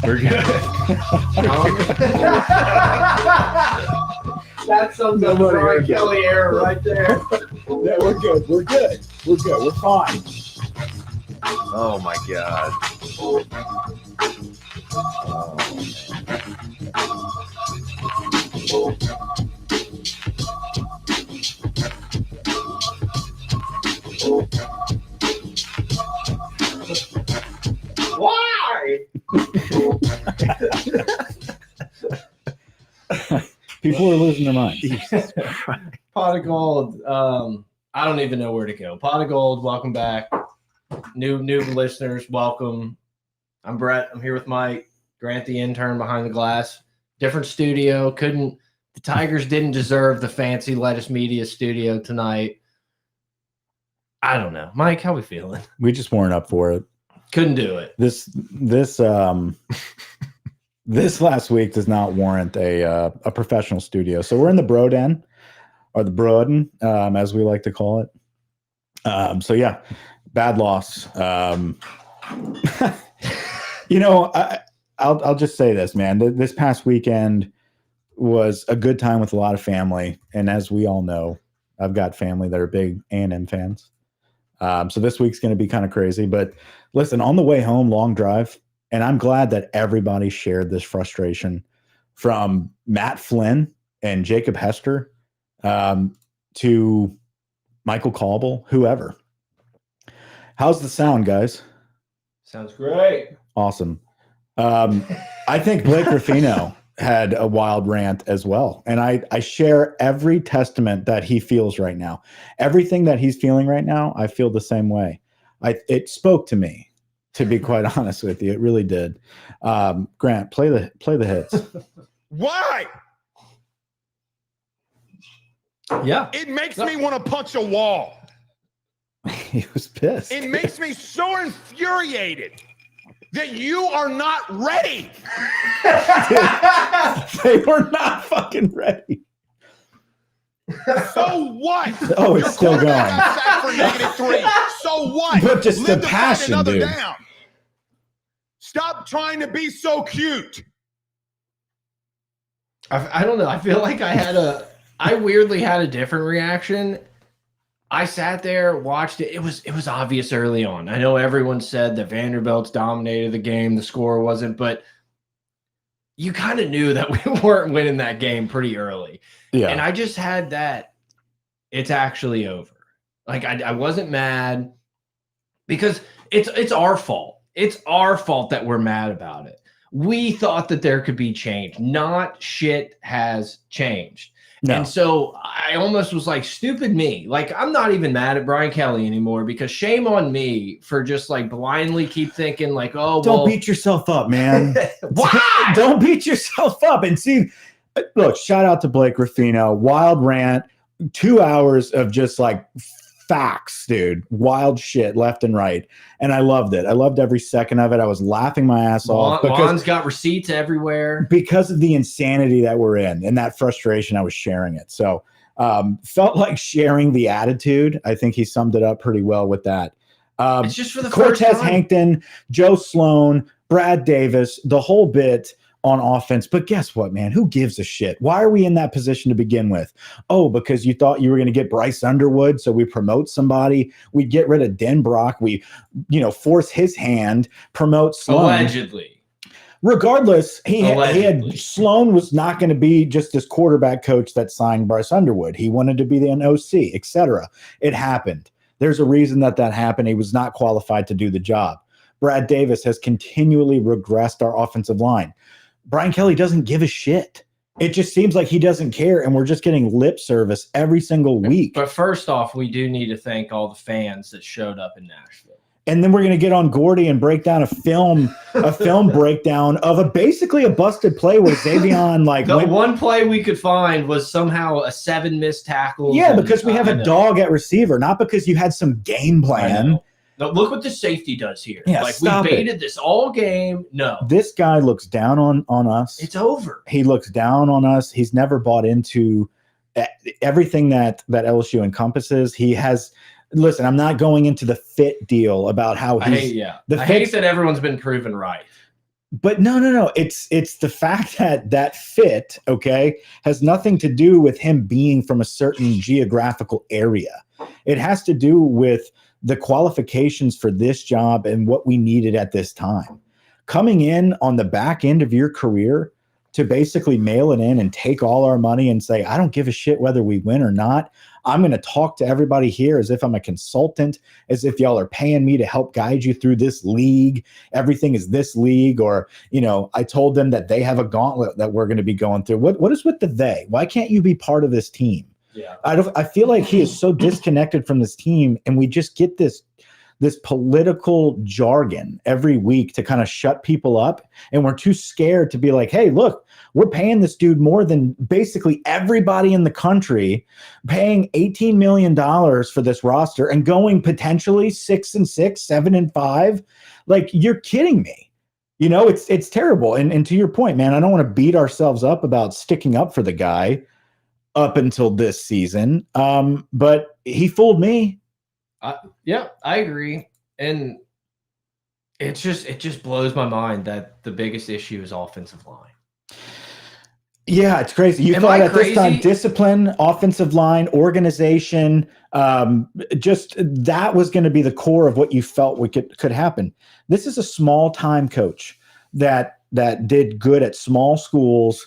We're good. That's some Brian Kelly error right there. Yeah, we're good. We're good. We're good. We're fine. Oh my God. Why? People are losing their minds. Pot of Gold. I don't even know where to go. Pot of Gold, welcome back. New listeners, welcome. I'm Brett. I'm here with Mike. Grant, the intern behind the glass. Different studio. The Tigers didn't deserve the fancy Lettuce Media studio tonight. I don't know. Mike, how we feeling? We just weren't up for it. Couldn't do it. This last week does not warrant a professional studio. So we're in the Broden, or the Broden, as we like to call it. So yeah, bad loss. I'll just say this, man. This past weekend was a good time with a lot of family, and as we all know, I've got family that are big A&M fans. So this week's going to be kind of crazy. But listen, on the way home, long drive, and I'm glad that everybody shared this frustration, from Matt Flynn and Jacob Hester to Michael Cauble, whoever. How's the sound, guys? Sounds great. Awesome. I think Blake Ruffino had a wild rant as well. And I share every testament that he feels right now. Everything that he's feeling right now, I feel the same way. It spoke to me, to be quite honest with you. It really did. Grant, play the hits. Why? Yeah. It makes me want to punch a wall. He was pissed. It makes me so infuriated that you are not ready. They were not fucking ready. So what? Oh, it's Your still going. quarterback got sacked for -3. So what? But just Live the to fight passion, another dude. down. Stop trying to be so cute. I don't know. I feel like I weirdly had a different reaction. I sat there, watched it. It was obvious early on. I know everyone said that Vanderbilt's dominated the game. The score wasn't, but you kind of knew that we weren't winning that game pretty early. Yeah. And I just had that it's actually over. Like I wasn't mad because it's our fault. It's our fault that we're mad about it. We thought that there could be change. Not shit has changed. No. And so I almost was like, stupid me. Like, I'm not even mad at Brian Kelly anymore, because shame on me for just like blindly keep thinking like, oh, don't beat yourself up, man. Why? Don't beat yourself up. And see, look, shout out to Blake Ruffino. Wild rant, 2 hours of just like facts, dude. Wild shit left and right. And I loved it. I loved every second of it. I was laughing my ass off. Juan's got receipts everywhere. Because of the insanity that we're in and that frustration, I was sharing it. So felt like sharing the attitude. I think he summed it up pretty well with that. It's just for the first Cortez time. Hankton, Joe Sloan, Brad Davis, the whole bit on offense. But guess what, man? Who gives a shit? Why are we in that position to begin with? Oh, because you thought you were going to get Bryce Underwood, so we promote somebody. We get rid of Denbrock. We, force his hand, promote Sloan. Allegedly. Regardless, he had Sloan was not going to be just this quarterback coach that signed Bryce Underwood. He wanted to be the OC, etc. It happened. There's a reason that happened. He was not qualified to do the job. Brad Davis has continually regressed our offensive line. Brian Kelly doesn't give a shit. It just seems like he doesn't care, and we're just getting lip service every single week. But first off, we do need to thank all the fans that showed up in Nashville. And then we're going to get on Gordy and break down a film breakdown of basically a busted play where Xavion one play we could find was somehow a 7 missed tackles. Yeah, because we have a dog at receiver, not because you had some game plan. No, look what the safety does here. Yeah, we baited this all game. No. This guy looks down on us. It's over. He looks down on us. He's never bought into everything that LSU encompasses. He has – listen, I'm not going into the fit deal about how he's – I hate that everyone's been proven right. But no. It's the fact that fit, okay, has nothing to do with him being from a certain geographical area. It has to do with the qualifications for this job and what we needed at this time. Coming in on the back end of your career to basically mail it in and take all our money and say, I don't give a shit whether we win or not. I'm going to talk to everybody here as if I'm a consultant, as if y'all are paying me to help guide you through this league. Everything is this league. Or, I told them that they have a gauntlet that we're going to be going through. What is with the they? Why can't you be part of this team? Yeah. I feel like he is so disconnected from this team, and we just get this political jargon every week to kind of shut people up. And we're too scared to be like, hey, look, we're paying this dude more than basically everybody in the country, paying $18 million for this roster and going potentially 6-6, 7-5. Like, you're kidding me. It's terrible. And to your point, man, I don't want to beat ourselves up about sticking up for the guy up until this season. But he fooled me. Yeah, I agree. And it just blows my mind that the biggest issue is offensive line. Yeah, it's crazy. You thought at this time discipline, offensive line, organization, just that was going to be the core of what you felt could happen. This is a small time coach that did good at small schools.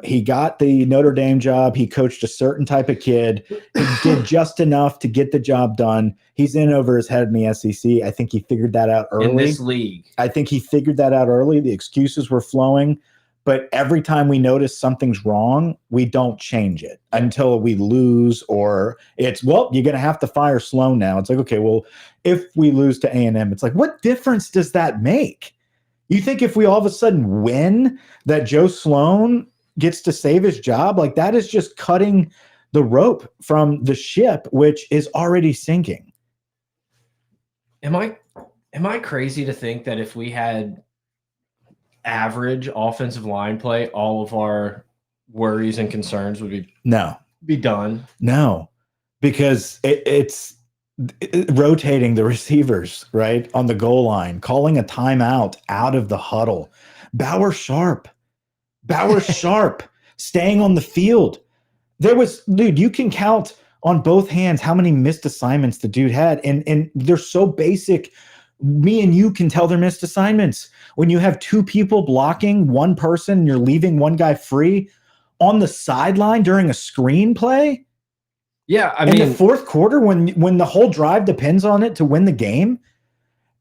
He got the Notre Dame job. He coached a certain type of kid. He did just enough to get the job done. He's in over his head in the SEC. I think he figured that out early. In this league. I think he figured that out early. The excuses were flowing. But every time we notice something's wrong, we don't change it until we lose, or it's, well, you're going to have to fire Sloan now. It's like, okay, well, if we lose to A&M, it's like, what difference does that make? You think if we all of a sudden win that Joe Sloan gets to save his job? Like, that is just cutting the rope from the ship, which is already sinking. Am I crazy to think that if we had average offensive line play, all of our worries and concerns would be done? No, because it's rotating the receivers right on the goal line, calling a timeout out of the huddle. Bauer sharp, staying on the field. Dude, you can count on both hands how many missed assignments the dude had, and they're so basic. Me and you can tell they're missed assignments. When you have two people blocking one person and you're leaving one guy free on the sideline during a screen play. Yeah, I mean, in the fourth quarter, when the whole drive depends on it to win the game,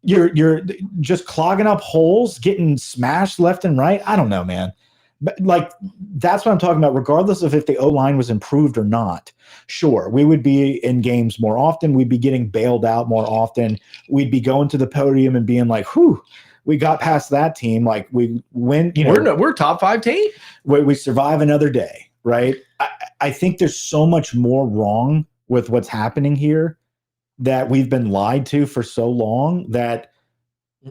you're just clogging up holes, getting smashed left and right. I don't know, man. But like, that's what I'm talking about. Regardless of if the O-line was improved or not, sure, we would be in games more often. We'd be getting bailed out more often. We'd be going to the podium and being like, whew, we got past that team. Like, we win. We're top 5 team. We survive another day, right? I think there's so much more wrong with what's happening here that we've been lied to for so long that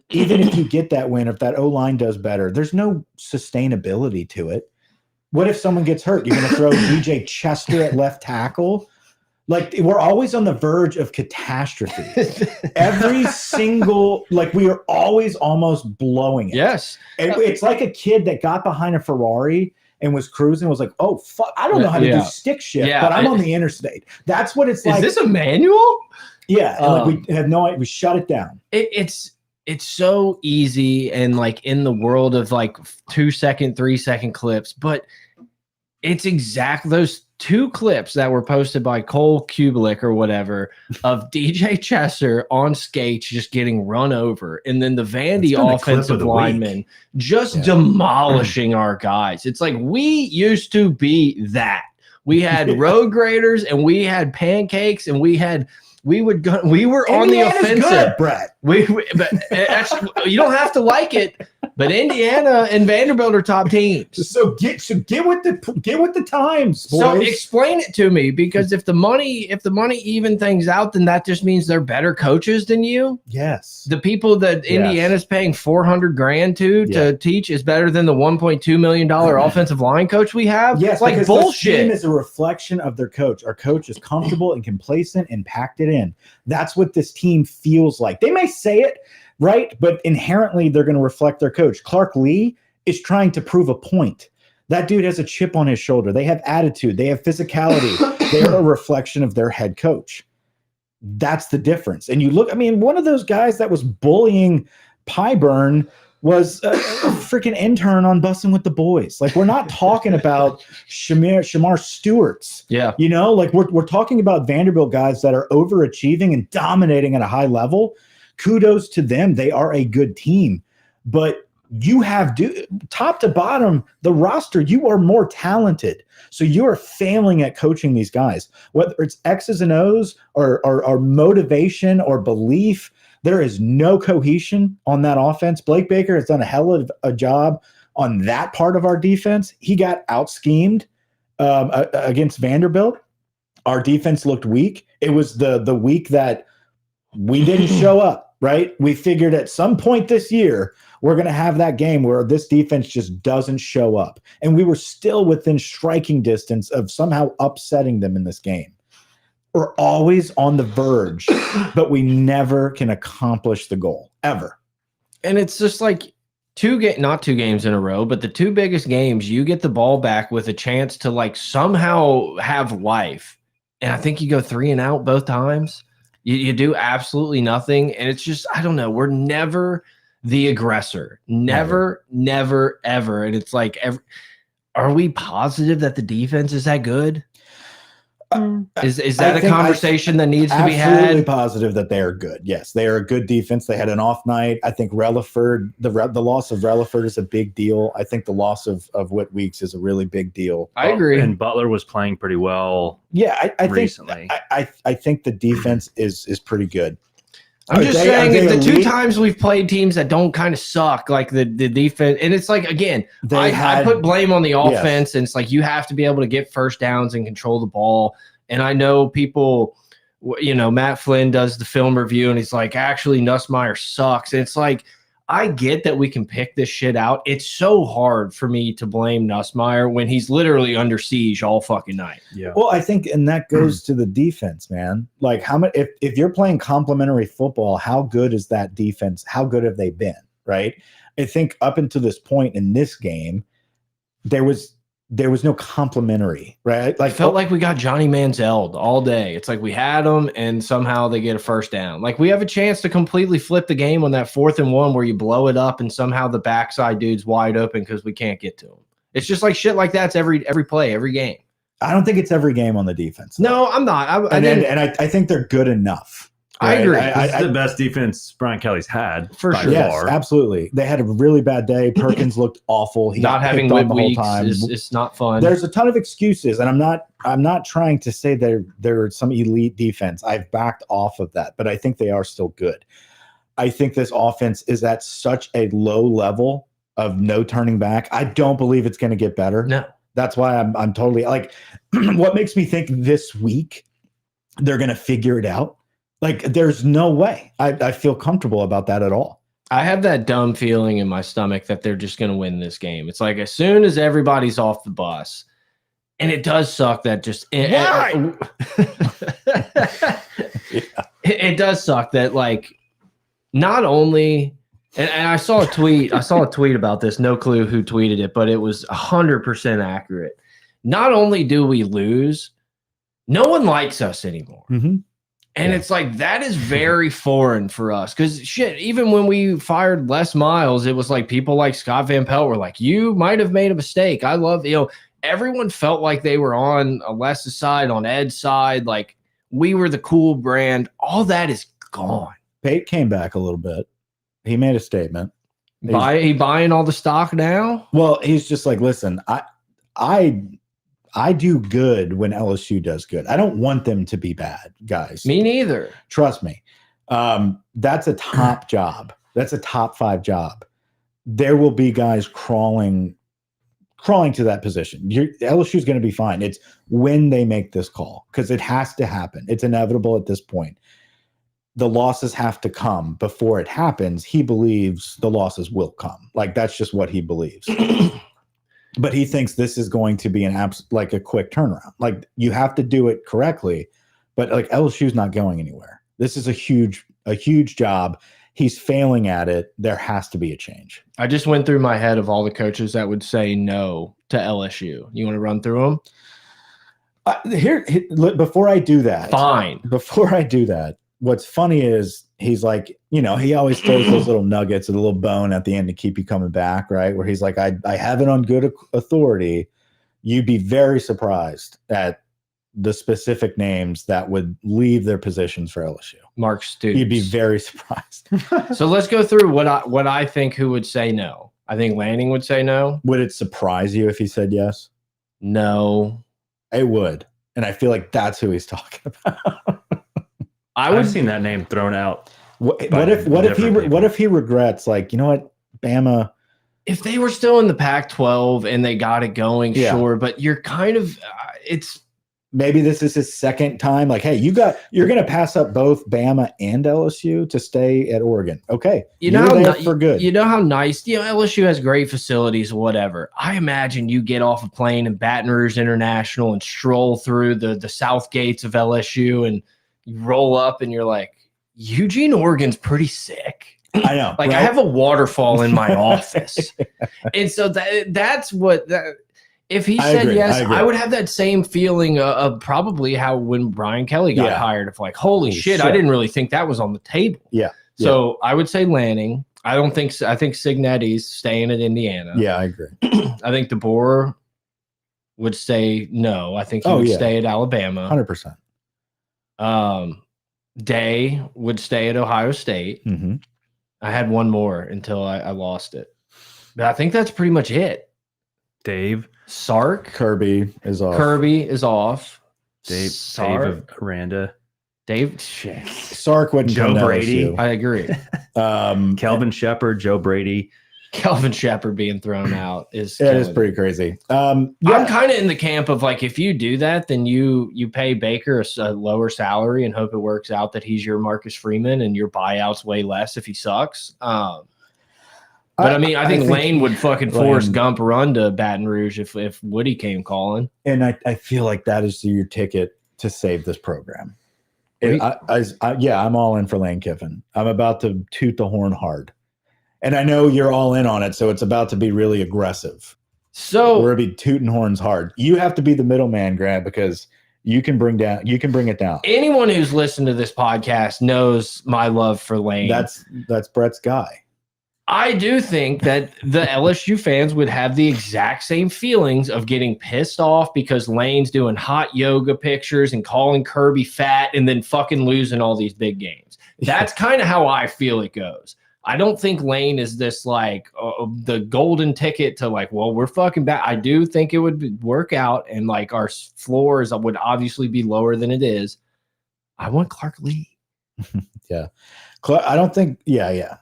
even if you get that win, if that O-line does better, there's no sustainability to it. What if someone gets hurt? You're going to throw DJ Chester at left tackle? Like, we're always on the verge of catastrophe. Every single, like, we are always almost blowing it. Yes. It's like a kid that got behind a Ferrari and was cruising, was like, oh, fuck, I don't know how to do stick shift, but I'm on the interstate. That's what it's like. Is this a manual? Yeah. And like, we have no idea. We shut it down. It's so easy, and like in the world of like 2-second, 3-second clips, but it's exact those 2 clips that were posted by Cole Kubelik or whatever of DJ Chester on skates just getting run over, and then the Vandy offensive lineman just demolishing our guys. It's like, we used to be that. We had road graders and we had pancakes and we were on the offensive. Good, Brett. But you don't have to like it, but Indiana and Vanderbilt are top teams. So get with the times, boys. So explain it to me, because if the money even things out, then that just means they're better coaches than you. Yes. The people that Indiana's paying $400,000 to teach is better than the $1.2 million offensive line coach we have. Yes, like bullshit. The team is a reflection of their coach. Our coach is comfortable and complacent and packed it in. That's what this team feels like. They may say it. right? But inherently, they're going to reflect their coach. Clark Lee is trying to prove a point. That dude has a chip on his shoulder. They have attitude. They have physicality. They're a reflection of their head coach. That's the difference. And you look, I mean, one of those guys that was bullying Pyburn was a freaking intern on Bussin' with the Boys. Like, we're not talking about Shamar Stewart's. Yeah. You know, like we're talking about Vanderbilt guys that are overachieving and dominating at a high level. Kudos to them. They are a good team. But you have top to bottom, the roster, you are more talented. So you are failing at coaching these guys, whether it's X's and O's or motivation or belief. There is no cohesion on that offense. Blake Baker has done a hell of a job on that part of our defense. He got out-schemed against Vanderbilt. Our defense looked weak. It was the week that we didn't show up, right? We figured at some point this year, we're going to have that game where this defense just doesn't show up. And we were still within striking distance of somehow upsetting them in this game. We're always on the verge, but we never can accomplish the goal, ever. And it's just like not 2 games in a row, but the 2 biggest games, you get the ball back with a chance to like somehow have life. And I think you go 3 and out both times. You do absolutely nothing. And it's just, I don't know, we're never the aggressor. Never, ever. And it's like, are we positive that the defense is that good? Is that a conversation that needs to be had? Absolutely positive that they are good. Yes, they are a good defense. They had an off night. I think Relaford, the loss of Relaford is a big deal. I think the loss of Whit Weeks is a really big deal. I agree. And Butler was playing pretty well. Yeah, I recently. think I think the defense is pretty good. I'm just saying, if the 2 times we've played teams that don't kind of suck, like the defense, and it's like, again, I put blame on the offense, and it's like you have to be able to get first downs and control the ball. And I know people, you know, Matt Flynn does the film review, and he's like, actually, Nussmeier sucks. And it's like, I get that we can pick this shit out. It's so hard for me to blame Nussmeier when he's literally under siege all fucking night. Yeah. Well, I think, and that goes to the defense, man. Like, how much if you're playing complementary football, how good is that defense? How good have they been? Right. I think up until this point in this game, there was no complimentary, right? Like, felt like we got Johnny Manziel all day. It's like we had them, and somehow they get a first down. Like, we have a chance to completely flip the game on that 4th and 1 where you blow it up, and somehow the backside dude's wide open because we can't get to him. It's just like shit like that's every play, every game. I don't think it's every game on the defense. No, I'm not. I think they're good enough. I agree. This is the best defense Brian Kelly's had for sure. Yes, absolutely. They had a really bad day. Perkins looked awful. He not having Whit the whole weeks time. It's not fun. There's a ton of excuses, and I'm not trying to say they're some elite defense. I've backed off of that, but I think they are still good. I think this offense is at such a low level of no turning back. I don't believe it's going to get better. No. That's why I'm totally like, what makes me think this week they're going to figure it out? Like, there's no way. I feel comfortable about that at all. I have that dumb feeling in my stomach that they're just going to win this game. It's like as soon as everybody's off the bus, and it does suck that just Why? It does suck that, like, not only and I saw a tweet about this. No clue who tweeted it, but it was 100% accurate. Not only do we lose, no one likes us anymore. Mm-hmm. And it's like, that is very foreign for us. Because shit, even when we fired Les Miles, it was like people like Scott Van Pelt were like, you might have made a mistake. I love, everyone felt like they were on Les's side, on Ed's side. Like, we were the cool brand. All that is gone. Pate came back a little bit. He made a statement. He buying all the stock now? Well, he's just like, listen, I do good when LSU does good. I don't want them to be bad, guys. Me neither. Trust me. That's a top job. That's a top 5 job. There will be guys crawling to that position. LSU is going to be fine. It's when they make this call, because it has to happen. It's inevitable at this point. The losses have to come before it happens. He believes the losses will come. Like, that's just what he believes. But he thinks this is going to be like a quick turnaround. Like, you have to do it correctly, but like LSU's not going anywhere. This is a huge job. he's failing at it. There has to be a change. I just went through my head of all the coaches that would say no to LSU. You want to run through them? Before I do that, fine. Before I do that, what's funny is he's like, you know, he always throws those little nuggets, a little bone at the end to keep you coming back, right? Where he's like, I have it on good authority. You'd be very surprised at the specific names that would leave their positions for LSU. Mark Stoops. You'd be very surprised. So let's go through what I think who would say no. I think Lanning would say no. Would it surprise you if he said yes? No. It would. And I feel like that's who he's talking about. I've seen that name thrown out. What if he regrets, like, you know what, Bama? If they were still in the Pac-12 and they got it going, sure, but you're kind of it's maybe this is his second time. Like, hey, you're going to pass up both Bama and LSU to stay at Oregon. Okay, you know how for good. You know how nice. You know, LSU has great facilities, whatever. I imagine you get off a plane in Baton Rouge International and stroll through the south gates of LSU, and you roll up, and you're like, Eugene, Oregon's pretty sick. I know. Like, right? I have a waterfall in my office, and so that's what that. If he said yes, I would have that same feeling of probably how when Brian Kelly got hired, of like, holy shit, I didn't really think that was on the table. Yeah. So I would say Lanning. I think Cignetti's staying at Indiana. Yeah, I agree. I think DeBoer would say no. I think he would stay at Alabama. 100%. Day would stay at Ohio State. Mm-hmm. I had one more until I lost it. But I think that's pretty much it. Dave. Sark. Kirby is off. Dave Aranda. Shit. Sark wouldn't Joe Brady. I agree. Kelvin Shepard, Joe Brady. Kelvin Shepard being thrown out is pretty crazy. I'm kind of in the camp of like, if you do that, then you pay Baker a lower salary and hope it works out that he's your Marcus Freeman and your buyout's way less if he sucks. But I think Lane would fucking Forrest Gump run to Baton Rouge if Woody came calling. And I feel like that is your ticket to save this program. I'm all in for Lane Kiffin. I'm about to toot the horn hard. And I know you're all in on it, so it's about to be really aggressive. So we're gonna be tooting horns hard. You have to be the middleman, Grant, because you can bring it down. Anyone who's listened to this podcast knows my love for Lane. That's Brett's guy. I do think that the LSU fans would have the exact same feelings of getting pissed off because Lane's doing hot yoga pictures and calling Kirby fat and then fucking losing all these big games. That's kind of how I feel it goes. I don't think Lane is this like the golden ticket to like, well, we're fucking bad. I do think it would work out and like our floors would obviously be lower than it is. I want Clark Lee. Yeah. I don't think,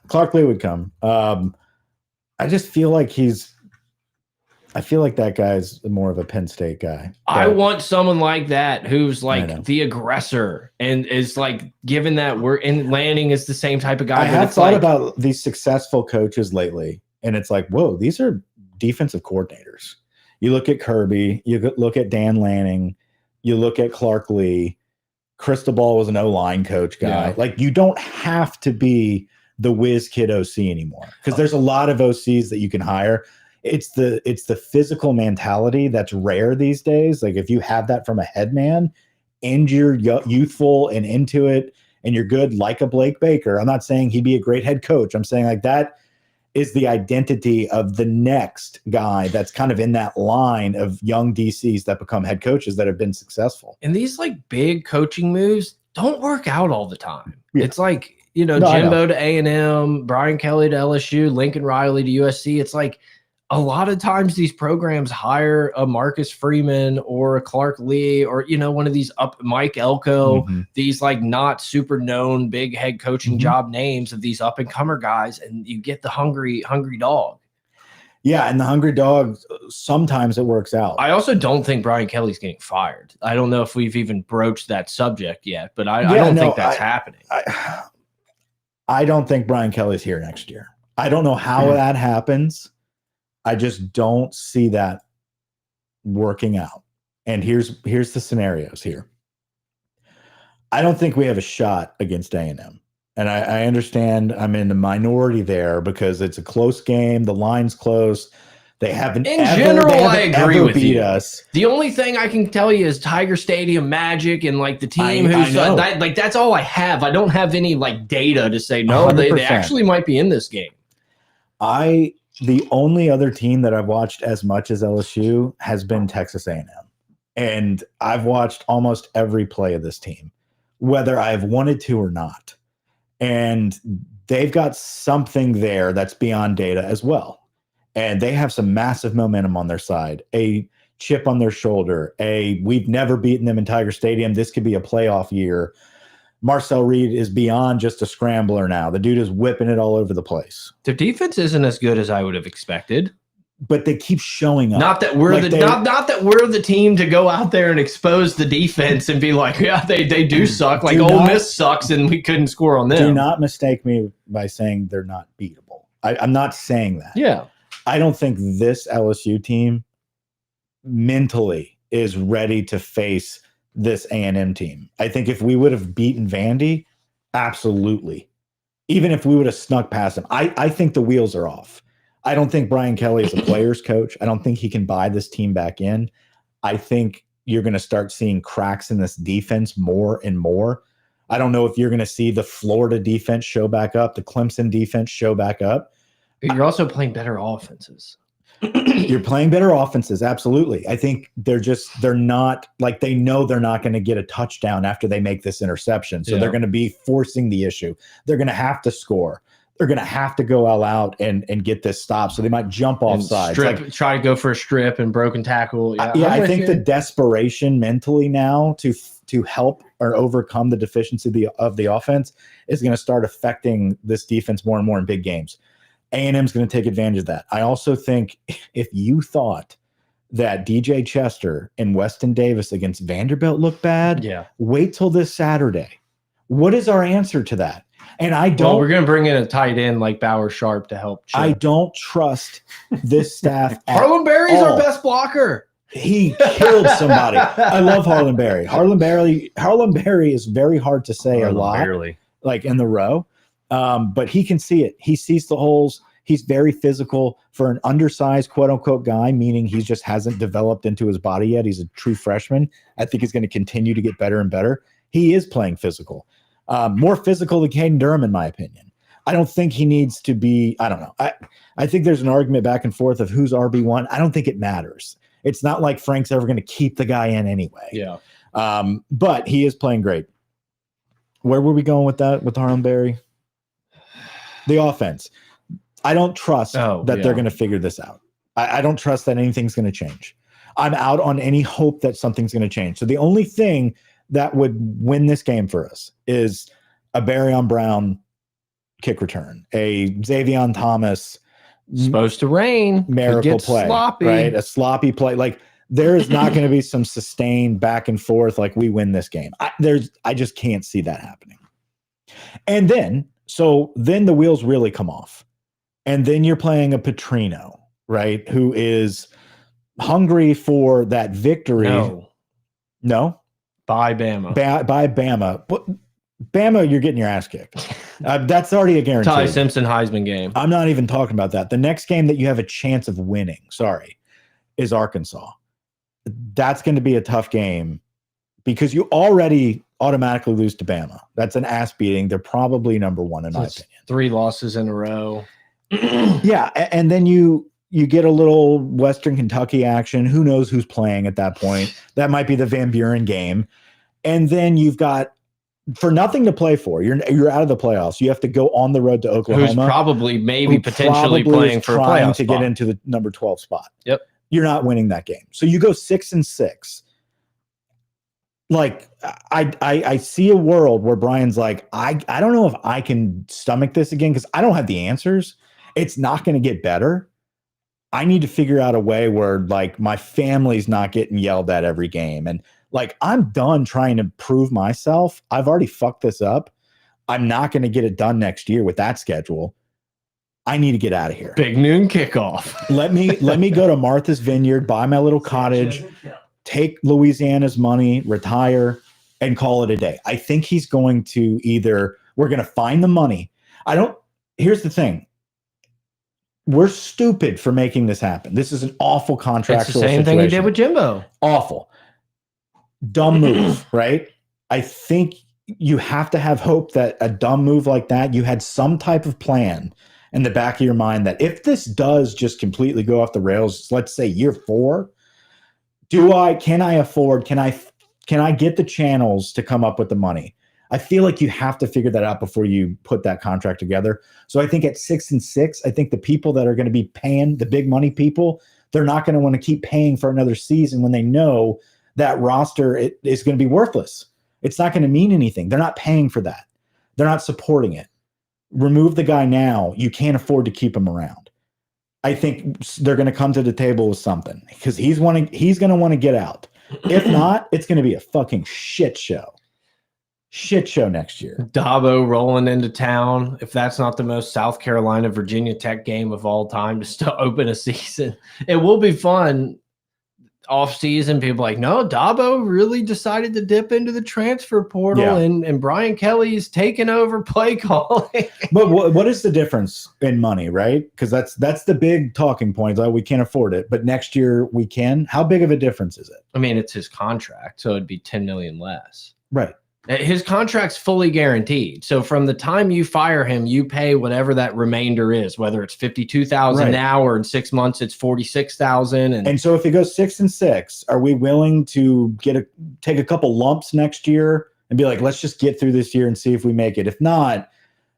Clark Lee would come. I just feel like that guy's more of a Penn State guy. I want someone like that who's like the aggressor and is like given that work. And Lanning is the same type of guy. I have thought about these successful coaches lately, and it's like, whoa, these are defensive coordinators. You look at Kirby, you look at Dan Lanning, you look at Clark Lee. Cristobal was an O-line coach guy. Yeah. Like, you don't have to be the whiz kid OC anymore because there's a lot of OCs that you can hire. It's the physical mentality that's rare these days. Like, if you have that from a head man and you're youthful and into it and you're good like a Blake Baker, I'm not saying he'd be a great head coach. I'm saying like that is the identity of the next guy that's kind of in that line of young DCs that become head coaches that have been successful. And these like big coaching moves don't work out all the time. Yeah. It's like, Jimbo to A&M, Brian Kelly to LSU, Lincoln Riley to USC. It's like a lot of times these programs hire a Marcus Freeman or a Clark Lee or, one of these Mike Elko, these like not super known big head coaching job names of these up and comer guys. And you get the hungry dog. Yeah. And the hungry dog, sometimes it works out. I also don't think Brian Kelly's getting fired. I don't know if we've even broached that subject yet, but I don't think that's happening. I don't think Brian Kelly's here next year. I don't know how that happens. I just don't see that working out. And here's the scenarios here. I don't think we have a shot against A&M. And I understand I'm in the minority there because it's a close game. The line's close. They haven't I agree with beat you. us. The only thing I can tell you is Tiger Stadium magic and like the team who's like that's all I have. I don't have any like data to say no. They actually might be in this game. The only other team that I've watched as much as LSU has been Texas A&M, and I've watched almost every play of this team, whether I've wanted to or not. And they've got something there that's beyond data as well. And they have some massive momentum on their side, a chip on their shoulder, we've never beaten them in Tiger Stadium. This could be a playoff year. Marcel Reed is beyond just a scrambler now. The dude is whipping it all over the place. Their defense isn't as good as I would have expected. But they keep showing up. Not that we're not that we're the team to go out there and expose the defense and be like, yeah, they do suck. Like Ole Miss sucks and we couldn't score on them. Do not mistake me by saying they're not beatable. I'm not saying that. Yeah. I don't think this LSU team mentally is ready to face this A&M team. I think if we would have beaten Vandy, absolutely. Even if we would have snuck past them, I think the wheels are off. I don't think Brian Kelly is a player's coach. I don't think he can buy this team back in. I think you're going to start seeing cracks in this defense more and more. I don't know if you're going to see the Florida defense show back up, the Clemson defense show back up. You're also playing better offenses. You're playing better offenses. Absolutely. I think they're not like, they know they're not going to get a touchdown after they make this interception. So they're going to be forcing the issue. They're going to have to score. They're going to have to go all out and get this stop. So they might jump off sides. Try to go for a strip and broken tackle. Yeah, I think the desperation mentally now to help or overcome the deficiency of the offense is going to start affecting this defense more and more in big games. A&M is going to take advantage of that. I also think if you thought that DJ Chester and Weston Davis against Vanderbilt looked bad, wait till this Saturday. What is our answer to that? And I don't. Well, we're going to bring in a tight end like Bauer Sharp to help. Chip. I don't trust this staff. Harlan Berry's our best blocker. He killed somebody. I love Harlan Berry. Harlan Berry is very hard to say a lot, like in the row. But he can see it. He sees the holes. He's very physical for an undersized, quote unquote, guy, meaning he just hasn't developed into his body yet. He's a true freshman. I think he's going to continue to get better and better. He is playing physical, more physical than Caden Durham, in my opinion. I don't think he needs to be, I don't know. I think there's an argument back and forth of who's RB1. I don't think it matters. It's not like Frank's ever going to keep the guy in anyway. Yeah. But he is playing great. Where were we going with that, with Harlan Berry? The offense. I don't trust that they're going to figure this out. I don't trust that anything's going to change. I'm out on any hope that something's going to change. So the only thing that would win this game for us is a Barryon Brown kick return, a Xavion Thomas supposed to rain miracle play, sloppy. Right? A sloppy play. Like there is not going to be some sustained back and forth like we win this game. I just can't see that happening. And then the wheels really come off. And then you're playing a Petrino, right? Who is hungry for that victory. No? By Bama. By Bama. But Bama, you're getting your ass kicked. That's already a guarantee. Ty Simpson Heisman game. I'm not even talking about that. The next game that you have a chance of winning, is Arkansas. That's going to be a tough game because you already automatically lose to Bama. That's an ass beating. They're probably number one in my opinion. 3 losses in a row. Yeah, and then you get a little Western Kentucky action. Who knows who's playing at that point? That might be the Van Buren game. And then you've got for nothing to play for. You're out of the playoffs. You have to go on the road to Oklahoma. Who's probably potentially playing for a playoff to get into the number 12 spot. Yep. You're not winning that game. So you go 6-6. Like I see a world where Brian's like, I don't know if I can stomach this again because I don't have the answers. It's not going to get better. I need to figure out a way where like my family's not getting yelled at every game. And like, I'm done trying to prove myself. I've already fucked this up. I'm not going to get it done next year with that schedule. I need to get out of here. Big noon kickoff. Let me go to Martha's Vineyard, buy my little cottage, take Louisiana's money, retire, and call it a day. I think he's going to either We're going to find the money. Here's the thing. We're stupid for making this happen. This is an awful contractual It's the same situation. thing he did with Jimbo. Awful. Dumb move, right? I think you have to have hope that a dumb move like that, you had some type of plan in the back of your mind that if this does just completely go off the rails, let's say year 4, can I get the channels to come up with the money? I feel like you have to figure that out before you put that contract together. So I think at 6-6, I think the people that are going to be paying, the big money people, they're not going to want to keep paying for another season when they know that roster is going to be worthless. It's not going to mean anything. They're not paying for that. They're not supporting it. Remove the guy now. You can't afford to keep him around. I think they're going to come to the table with something because he's going to want to get out. If not, it's going to be a fucking shit show. Shit show next year. Dabo rolling into town. If that's not the most South Carolina Virginia Tech game of all time to open a season, it will be fun. Off season, people like, no, Dabo really decided to dip into the transfer portal, and Brian Kelly's taking over play calling. But what is the difference in money, right? Because that's the big talking point. Like, we can't afford it, but next year we can. How big of a difference is it? I mean, it's his contract, so it'd be $10 million less. Right. His contract's fully guaranteed. So from the time you fire him, you pay whatever that remainder is, whether it's $52,000 now or in 6 months it's $46,000. And so if it goes 6-6, are we willing to take a couple lumps next year and be like, let's just get through this year and see if we make it? If not,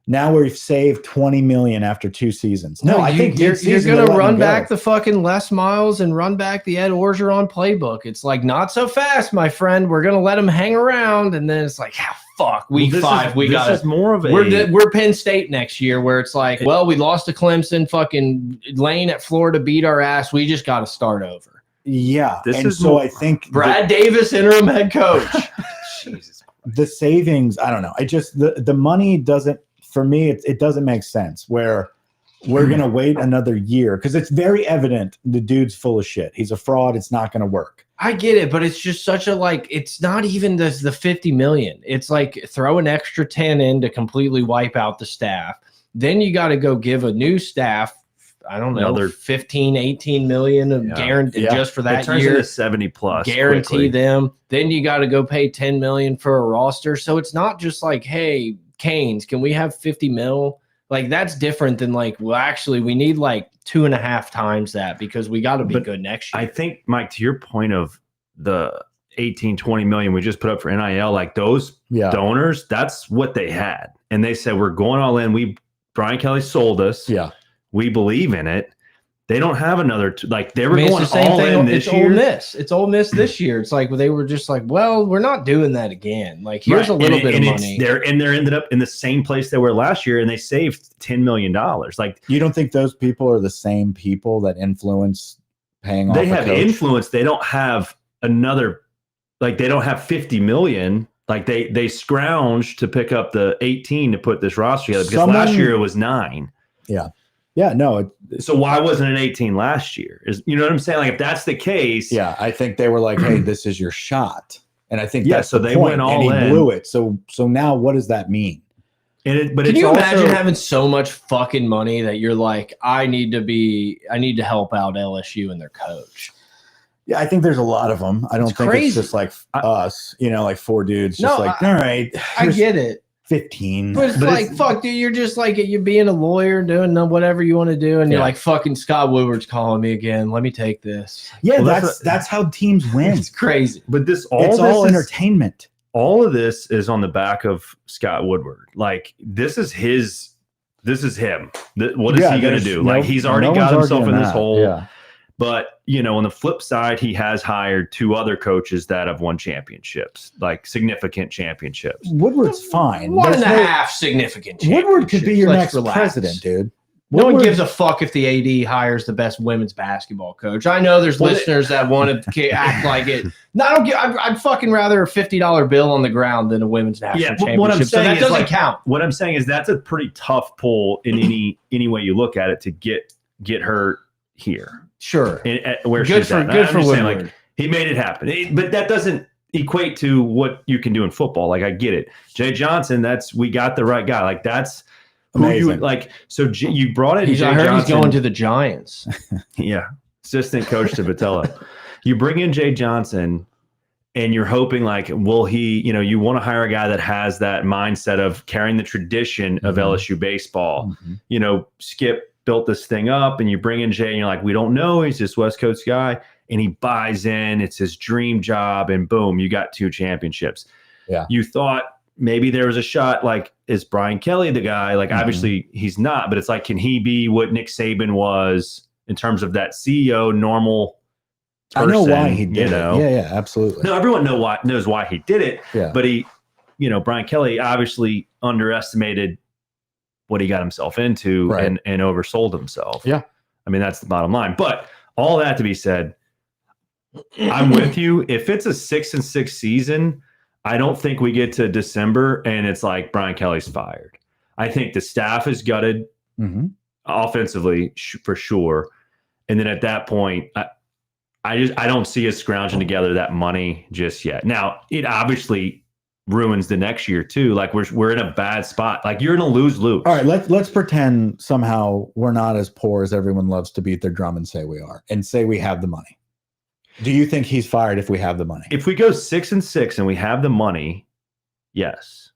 now we've saved $20 million after 2 seasons. No, I think you're going to run back the fucking Les Miles and run back the Ed Orgeron playbook. It's like, not so fast, my friend. We're going to let him hang around, and then it's like, fuck, week 5, we got it. More of a we're Penn State next year, where it's like, well, we lost to Clemson. Fucking Lane at Florida beat our ass. We just got to start over. Yeah, I think Brad Davis, interim head coach. Jesus, the savings. I don't know. The money doesn't. For me, it doesn't make sense where we're going to wait another year because it's very evident the dude's full of shit. He's a fraud. It's not going to work. I get it, but it's just such a it's not even the $50 million. It's like throw an extra 10 in to completely wipe out the staff. Then you got to go give a new staff, I don't know, another 15, 18 million of guarantee just for that year. 70+ guarantee quickly. them. Then you got to go pay 10 million for a roster. So it's not just like, hey, Canes, can we have 50 mil? Like, that's different than like, well, actually we need like 2.5 times that because we got to be good next year. I think, Mike, to your point of the 18-20 million we just put up for NIL, like those donors, that's what they had. And they said, we're going all in. Brian Kelly sold us. Yeah. We believe in it. They don't have another they were going it's the same all thing. in this year. It's Ole Miss this year. It's like they were just like, well, we're not doing that again. Like, here's a little bit of money. They're ended up in the same place they were last year, and they saved $10 million. Like, you don't think those people are the same people that influence paying off? They have influence. They don't have another. Like, they don't have 50 million. Like, they scrounged to pick up the 18 to put this roster together because last year it was 9. Yeah. Yeah, no. So why wasn't it 18 last year? You know what I'm saying? Like, if that's the case. Yeah, I think they were like, hey, this is your shot. And I think that's so the they point. went all in. And he blew it. So now what does that mean? Can you imagine having so much fucking money that you're like, I need to help out LSU and their coach? Yeah, I think there's a lot of them. I don't think crazy. It's just like us, like 4 dudes just all right. I get it. 15. But it's like, fuck, dude, you're just like, you're being a lawyer, doing whatever you want to do, and you're like, fucking Scott Woodward's calling me again. Let me take this. Yeah, that's how teams win. It's crazy. But it's all entertainment. All of this is on the back of Scott Woodward. Like, this is him. What is he going to do? Like, he's already got himself in this hole. Yeah. But, on the flip side, he has hired 2 other coaches that have won championships, like significant championships. Woodward's fine. 1.5 significant championships. Woodward could be your next president, dude. No one gives a fuck if the AD hires the best women's basketball coach. I know there's listeners that want to act like it. No, I'd fucking rather a $50 bill on the ground than a women's national championship. What I'm saying so that doesn't count. What I'm saying is that's a pretty tough pull in any way you look at it to get her here. Sure. Where good she's for at. good for Woodward. Saying, like, he made it happen. But that doesn't equate to what you can do in football. Like, I get it. Jay Johnson, we got the right guy. Like, that's who you like. So you brought in Jay I heard Johnson. He's going to the Giants. Yeah. Assistant coach to Vitello. You bring in Jay Johnson and you're hoping like, will he, you want to hire a guy that has that mindset of carrying the tradition of LSU baseball. Skip built this thing up and you bring in Jay and you're like, we don't know. He's this West Coast guy. And he buys in, it's his dream job, and boom, you got 2 championships. Yeah. You thought maybe there was a shot, like, is Brian Kelly the guy? Like, obviously he's not, but it's like, can he be what Nick Saban was in terms of that CEO, normal person? I know why he did it. Yeah, absolutely. No, everyone knows why he did it. Yeah. But Brian Kelly obviously underestimated what he got himself into and oversold himself. Yeah. I mean, that's the bottom line. But all that to be said, I'm with you. If it's a 6-6 season, I don't think we get to December and it's like Brian Kelly's fired. I think the staff is gutted offensively for sure. And then at that point, I don't see us scrounging together that money just yet. Now, it obviously ruins the next year too. Like, we're in a bad spot. Like, you're in a lose-lose. All right, let's pretend somehow we're not as poor as everyone loves to beat their drum and say we are, and say we have the money. Do you think he's fired if we have the money? If we go 6-6 and we have the money, yes.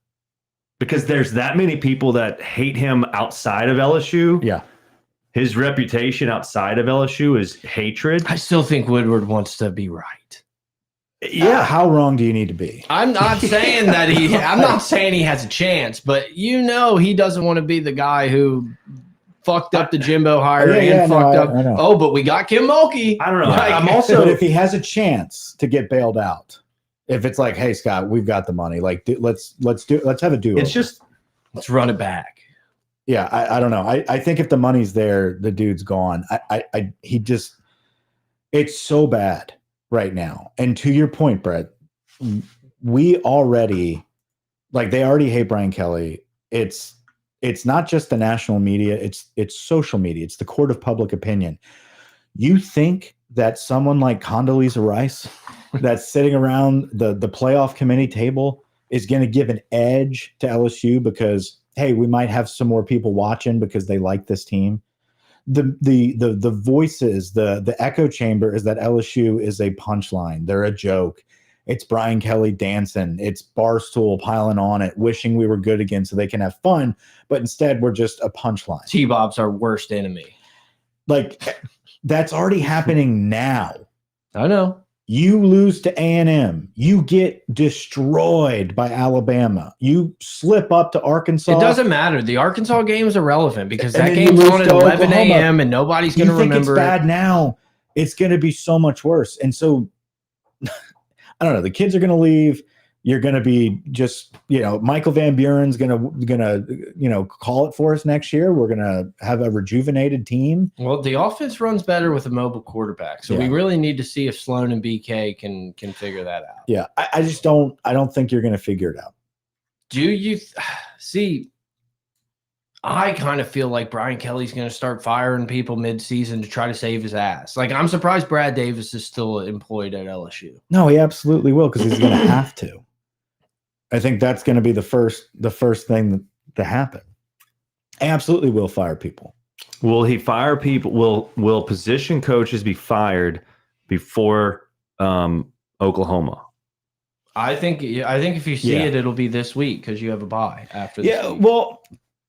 Because there's that many people that hate him outside of LSU. Yeah. His reputation outside of LSU is hatred. I still think Woodward wants to be right. Yeah. How wrong do you need to be? I'm not saying that I'm not saying he has a chance, but he doesn't want to be the guy who fucked up the Jimbo hire fucked up. Oh, but we got Kim Mulkey. I don't know. I'm also, but if he has a chance to get bailed out, if it's like, hey Scott, we've got the money, like let's have a do. It's just let's run it back. Yeah, I don't know. I think if the money's there, the dude's gone. It's so bad right now. And to your point, Brett, we already they already hate Brian Kelly. It's not just the national media, it's social media. It's the court of public opinion. You think that someone like Condoleezza Rice that's sitting around the playoff committee table is going to give an edge to LSU because, hey, we might have some more people watching because they like this team? The voices, the echo chamber is that LSU is a punchline. They're a joke. It's Brian Kelly dancing. It's Barstool piling on it, wishing we were good again so they can have fun. But instead, we're just a punchline. T-Bob's our worst enemy. Like, that's already happening now. I know. You lose to A&M. You get destroyed by Alabama. You slip up to Arkansas. It doesn't matter. The Arkansas game is irrelevant because that game's on at 11 a.m. and nobody's going to remember it. You think it's bad now. It's going to be so much worse. And so I don't know. The kids are going to leave. You're going to be just, Michael Van Buren's going to, call it for us next year. We're going to have a rejuvenated team. Well, the offense runs better with a mobile quarterback. So we really need to see if Sloan and BK can figure that out. Yeah. I don't think you're going to figure it out. Do you see? I kind of feel like Brian Kelly's going to start firing people mid-season to try to save his ass. Like, I'm surprised Brad Davis is still employed at LSU. No, he absolutely will because he's going to have to. I think that's going to be the first thing to happen. He absolutely will fire people. Will he fire people? Will position coaches be fired before Oklahoma? I think if you see it, it'll be this week because you have a bye after this week. Well,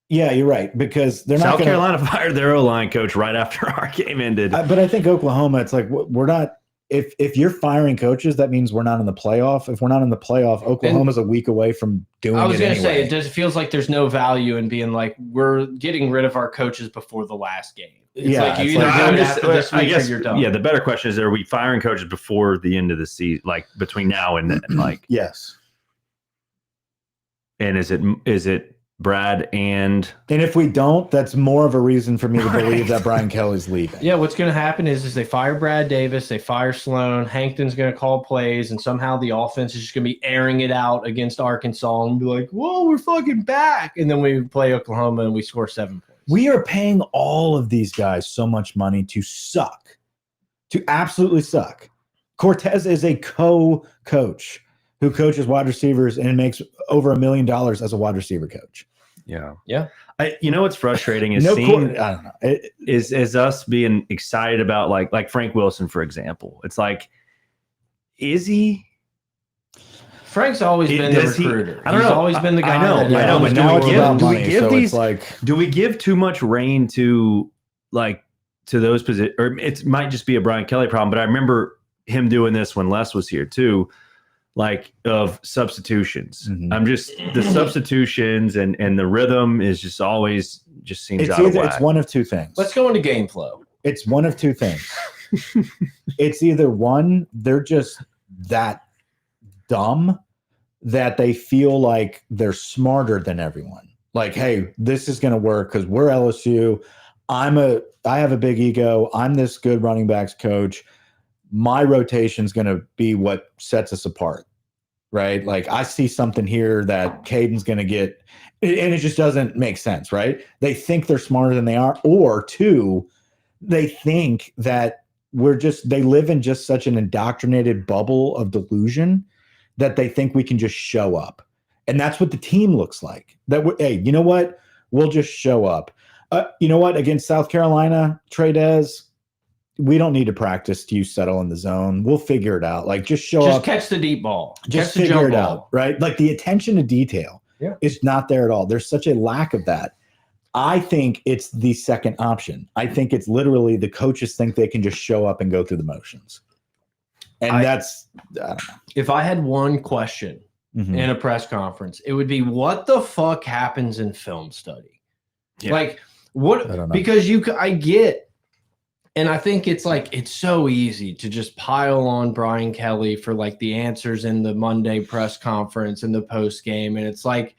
yeah, you're right, because they're not. South Carolina fired their O-line coach right after our game ended. But I think Oklahoma, it's like we're not. If you're firing coaches, that means we're not in the playoff. If we're not in the playoff, Oklahoma's a week away from doing it. I was going to say it feels like there's no value in being like we're getting rid of our coaches before the last game. It's like you either do it after this week or you're done. Yeah, the better question is: are we firing coaches before the end of the season, like between now and then? Like, yes. And is it Brad and if we don't, that's more of a reason for me to believe that Brian Kelly's leaving. Yeah, what's going to happen is they fire Brad Davis, they fire Sloan, Hankton's going to call plays, and somehow the offense is just going to be airing it out against Arkansas and be like, whoa, we're fucking back. And then we play Oklahoma and we score 7 points. We are paying all of these guys so much money to suck, to absolutely suck. Cortez is a co-coach. who coaches wide receivers and makes over $1 million as a wide receiver coach. Yeah. Yeah. You know what's frustrating is I seeing don't know. is us being excited about like Frank Wilson, for example. It's like, is he? Frank's always been the recruiter. I don't know. He's always been the guy. I know. But now it's about money, give so these? it's like, Do we give too much reign to those positions? Or it might just be a Brian Kelly problem. But I remember him doing this when Les was here too, like of substitutions. Mhm. I'm just the substitutions and the rhythm is just always just seems out of whack. It's one of two things. Let's go into game flow. It's one of two things. It's either one, they're just that dumb that they feel like they're smarter than everyone. Like, hey, this is going to work because we're LSU. I have a big ego. I'm this good running backs coach. My rotation is going to be what sets us apart, right? Like, I see something here that Caden's going to get, and it just doesn't make sense, right? They think they're smarter than they are, or two, they think that they live in just such an indoctrinated bubble of delusion that they think we can just show up. And that's what the team looks like. Hey, you know what? We'll just show up. You know what? Against South Carolina, Trey-Dez, we don't need to practice till you settle in the zone. We'll figure it out. Like, just show up. Just catch the deep ball. Just catch the figure it jump out, ball. right? Like, the attention to detail is not there at all. There's such a lack of that. I think it's the second option. I think it's literally the coaches think they can just show up and go through the motions. And I don't know. If I had one question in a press conference, it would be, what the fuck happens in film study? Yeah. Like, what? I don't know. Because I get, and I think it's like, it's so easy to just pile on Brian Kelly for like the answers in the Monday press conference and the post game. And it's like,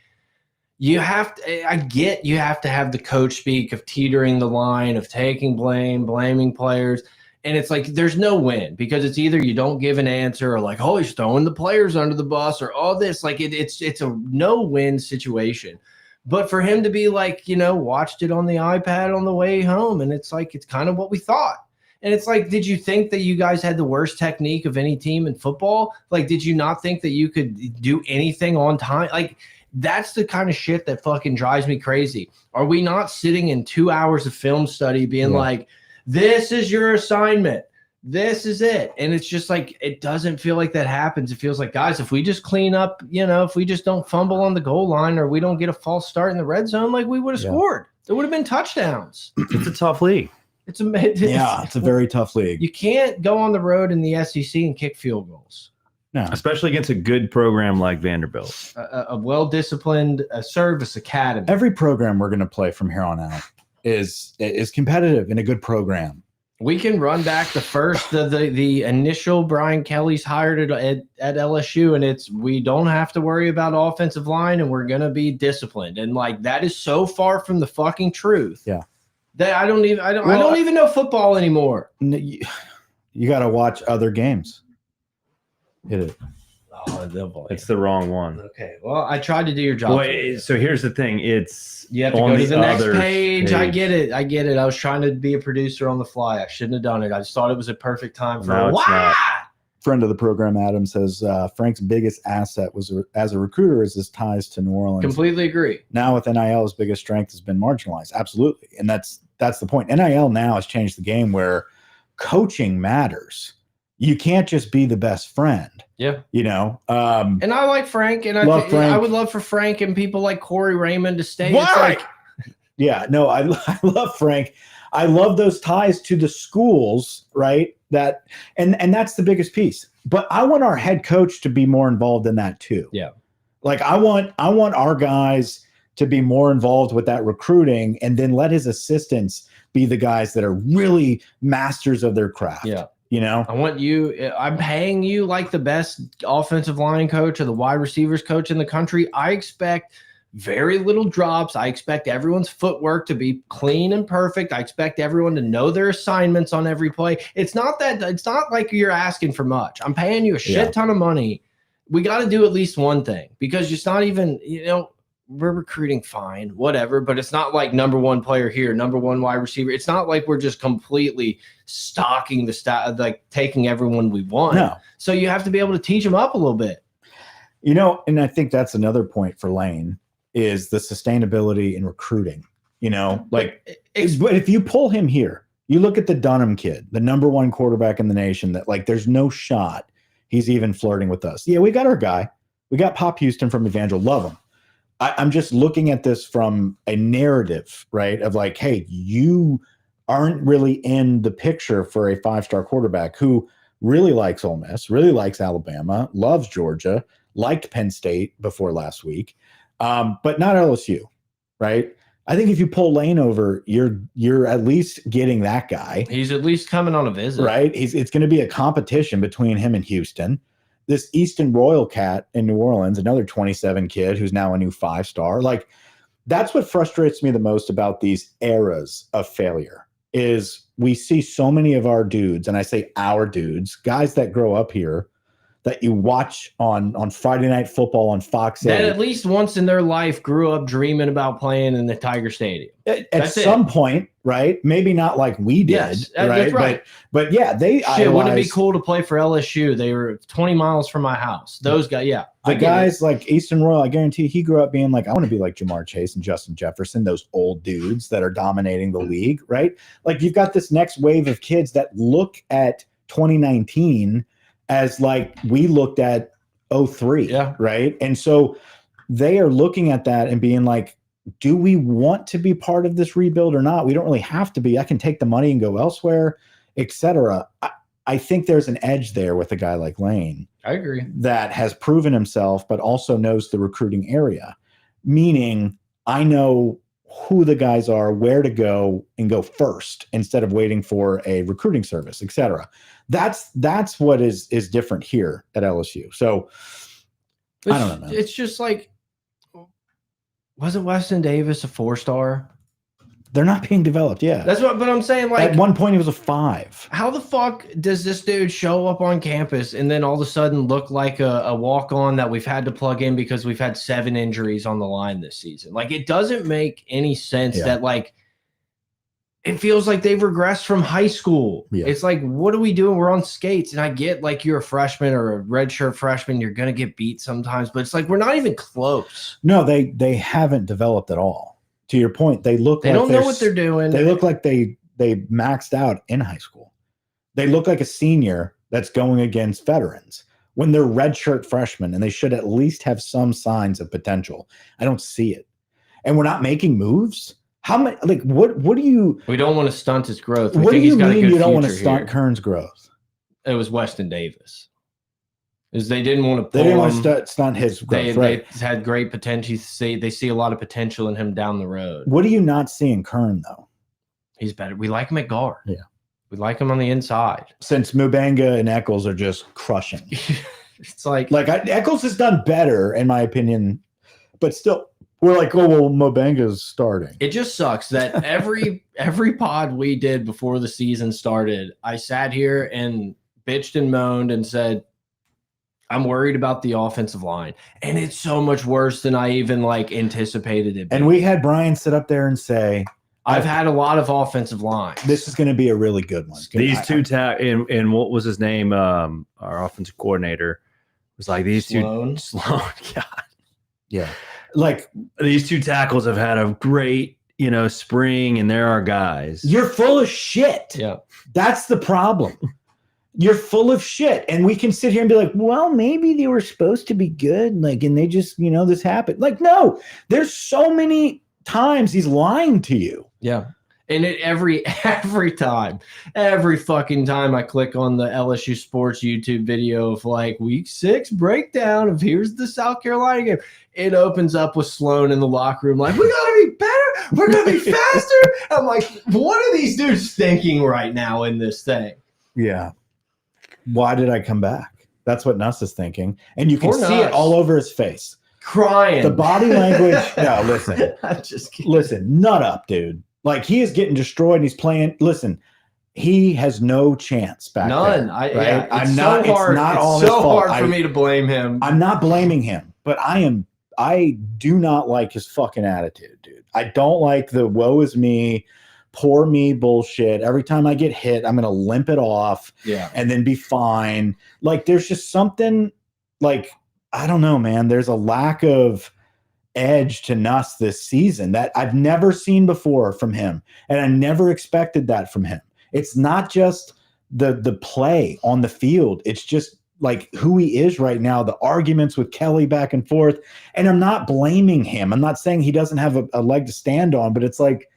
you have to have the coach speak of teetering the line, of taking blame, blaming players. And it's like, there's no win, because it's either you don't give an answer, or like, oh, he's throwing the players under the bus, or all this. Like, it's a no-win situation. But for him to be like, watched it on the iPad on the way home, and it's like, it's kind of what we thought. And it's like, did you think that you guys had the worst technique of any team in football? Like, did you not think that you could do anything on time? Like, that's the kind of shit that fucking drives me crazy. Are we not sitting in 2 hours of film study being like, this is your assignment, this is it? And it's just like, it doesn't feel like that happens. It feels like, guys, if we just clean up, if we just don't fumble on the goal line, or we don't get a false start in the red zone, like, we would have scored. There would have been touchdowns. It's a tough league. It's a very tough league. You can't go on the road in the SEC and kick field goals. No. Especially against a good program like Vanderbilt. A well-disciplined service academy. Every program we're going to play from here on out is competitive in a good program. We can run back the initial Brian Kelly's hired at LSU, and we don't have to worry about offensive line, and we're going to be disciplined. And like, that is so far from the fucking truth. Yeah. That I don't even know football anymore. You got to watch other games. Hit it. Oh, it's the wrong one. Okay. Well, I tried to do your job. Wait, so here's the thing. You have to go to the next page. I get it. I was trying to be a producer on the fly. I shouldn't have done it. I just thought it was a perfect time for a friend of the program, Adam, says Frank's biggest asset as a recruiter is his ties to New Orleans. Completely agree. Now with NIL, his biggest strength has been marginalized. Absolutely. And that's the point. NIL now has changed the game where coaching matters. You can't just be the best friend. Yeah. And I like Frank, and I would love for Frank and people like Corey Raymond to stay. Why? Yeah, no, I love Frank. I love those ties to the schools, right? And that's the biggest piece. But I want our head coach to be more involved in that too. Yeah. Like, I want our guys to be more involved with that recruiting, and then let his assistants be the guys that are really masters of their craft. Yeah. I want you. I'm paying you like the best offensive line coach or the wide receivers coach in the country. I expect very little drops. I expect everyone's footwork to be clean and perfect. I expect everyone to know their assignments on every play. It's not like you're asking for much. I'm paying you a shit ton of money. We got to do at least one thing, because it's not even, we're recruiting fine, whatever, but it's not like number one player here, number one wide receiver. It's not like we're just completely stocking the like taking everyone we want. No. So you have to be able to teach them up a little bit. And I think that's another point for Lane is the sustainability in recruiting. But if you pull him here, you look at the Dunham kid, the number 1 quarterback in the nation, that like there's no shot he's even flirting with us. Yeah, we got our guy. We got Pop Houston from Evangel. Love him. I'm just looking at this from a narrative, right? Of like, hey, you aren't really in the picture for a 5-star quarterback who really likes Ole Miss, really likes Alabama, loves Georgia, liked Penn State before last week, but not LSU, right? I think if you pull Lane over, you're at least getting that guy. He's at least coming on a visit, right? It's going to be a competition between him and Houston. This Easton Royal cat in New Orleans, another 27 kid who's now a new 5-star. Like, that's what frustrates me the most about these eras of failure is we see so many of our dudes, and I say our dudes, guys that grow up here, that you watch on Friday Night Football on Fox 8. That at least once in their life grew up dreaming about playing in the Tiger Stadium. At some point, right? Maybe not like we did, yes, right? That's right. But yeah, wouldn't it be cool to play for LSU? They were 20 miles from my house. Those guys, yeah. The guys like Easton Royal, I guarantee he grew up being like, I want to be like Jamar Chase and Justin Jefferson, those old dudes that are dominating the league, right? Like you've got this next wave of kids that look at 2019 as like we looked at 03, right? And so they are looking at that and being like, do we want to be part of this rebuild or not? We don't really have to be. I can take the money and go elsewhere, etc. I think there's an edge there with a guy like Lane. I agree. That has proven himself, but also knows the recruiting area. Meaning, I know who the guys are, where to go, and go first instead of waiting for a recruiting service, etc. That's what is different here at LSU. So I don't know, man. It's just like, wasn't Weston Davis a 4-star? They're not being developed. Yeah, that's what. But I'm saying, like, at one point he was a 5. How the fuck does this dude show up on campus and then all of a sudden look like a walk-on that we've had to plug in because we've had 7 injuries on the line this season? Like, it doesn't make any sense that, like, it feels like they've regressed from high school. Yeah. It's like, what are we doing? We're on skates. And I get, like, you're a freshman or a redshirt freshman, you're going to get beat sometimes, but it's like, we're not even close. No, they haven't developed at all. To your point, they look they like don't know what they're doing. They look like they maxed out in high school. They look like a senior that's going against veterans when they're redshirt freshmen, and they should at least have some signs of potential. I don't see it. And we're not making moves. How many? Like, what do you? We don't want to stunt his growth. What do you mean you don't want to stunt Kern's growth? It was Weston Davis. Is they didn't want to pull they didn't him. Want to stunt his growth. They had great potential. They see a lot of potential in him down the road. What do you not see in Kern though? He's better. We like him at guard. Yeah, we like him on the inside. Since Mubanga and Eccles are just crushing, it's like Eccles has done better in my opinion, but still. We're like, oh, well, Mobanga's starting. It just sucks that every pod we did before the season started, I sat here and bitched and moaned and said, I'm worried about the offensive line. And it's so much worse than I even like anticipated it. And we had Brian sit up there and say, I've had a lot of offensive lines. This is going to be a really good one. These two and what was his name? Our offensive coordinator was like these Sloan. Sloan. God. Yeah. Like these 2 tackles have had a great, spring, and they're our guys. You're full of shit. Yeah. That's the problem. You're full of shit. And we can sit here and be like, well, maybe they were supposed to be good. Like, and they just, this happened. Like, no, there's so many times he's lying to you. Yeah. And every fucking time I click on the LSU Sports YouTube video of like week 6 breakdown of here's the South Carolina game, it opens up with Sloan in the locker room like, we gotta be better, we're gonna be faster. I'm like, what are these dudes thinking right now in this thing? Yeah. Why did I come back? That's what Nuss is thinking, and you can see it all over his face, crying. The body language. No, listen, I'm just kidding. Listen, nut up, dude. Like, he is getting destroyed and he's playing. Listen, he has no chance back None. there. Right? It's so hard. It's not all his fault. Hard for me to blame him. I'm not blaming him, but I do not like his fucking attitude, dude. I don't like the woe is me, poor me bullshit. Every time I get hit, I'm going to limp it off and then be fine. Like, there's just something like I don't know, man. There's a lack of edge to Nuss this season that I've never seen before from him, and I never expected that from him. It's not just the play on the field. It's just like who he is right now, the arguments with Kelly back and forth. And I'm not blaming him. I'm not saying he doesn't have a leg to stand on, but it's like,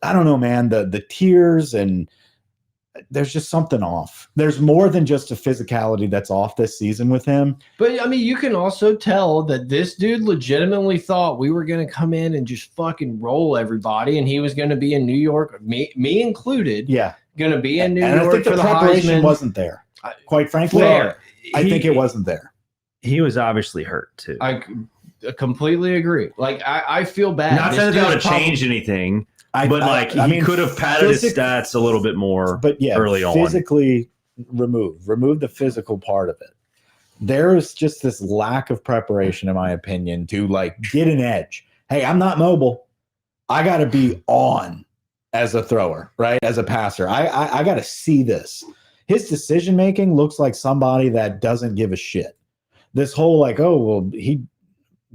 I don't know, man, the tears, and there's just something off. There's more than just a physicality that's off this season with him. But I mean, you can also tell that this dude legitimately thought we were going to come in and just fucking roll everybody, and he was going to be in New York, me included. Yeah, going to be in New and York. I think for the the preparation Heisman. wasn't there. Quite frankly, I think it wasn't there. He was obviously hurt too. I completely agree. Like I feel bad. Not saying that would change anything, but he could have padded his stats a little bit more. But yeah, early on, physically remove the physical part of it. There is just this lack of preparation, in my opinion, to like get an edge. Hey, I'm not mobile. I got to be on as a thrower, right? As a passer, I got to see this. His decision making looks like somebody that doesn't give a shit. This whole like, oh well, he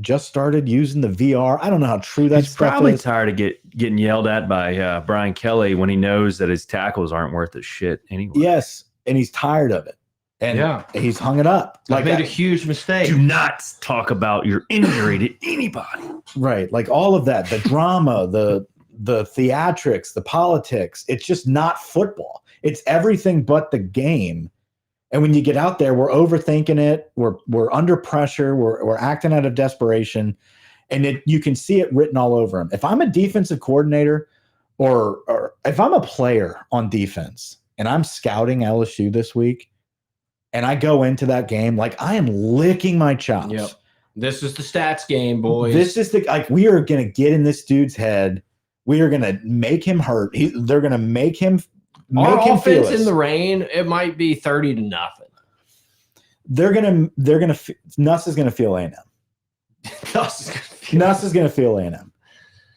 just started using the VR. I don't know how true that's. He's probably tired of getting yelled at by Brian Kelly when he knows that his tackles aren't worth a shit anyway. Yes, and he's tired of it, and he's hung it up. Like made a huge mistake. Do not talk about your injury to anybody. Right, like all of that, the drama, the theatrics, the politics. It's just not football. It's everything but the game. And when you get out there, we're overthinking it. We're under pressure. We're acting out of desperation, and you can see it written all over him. If I'm a defensive coordinator, or if I'm a player on defense, and I'm scouting LSU this week, and I go into that game like I am licking my chops. Yep. This is the stats game, boys. This is we are going to get in this dude's head. We are going to make him hurt. They're going to make him. Our offense in the rain, it might be 30-0. Nuss is gonna feel A&M. Nuss is gonna feel A&M,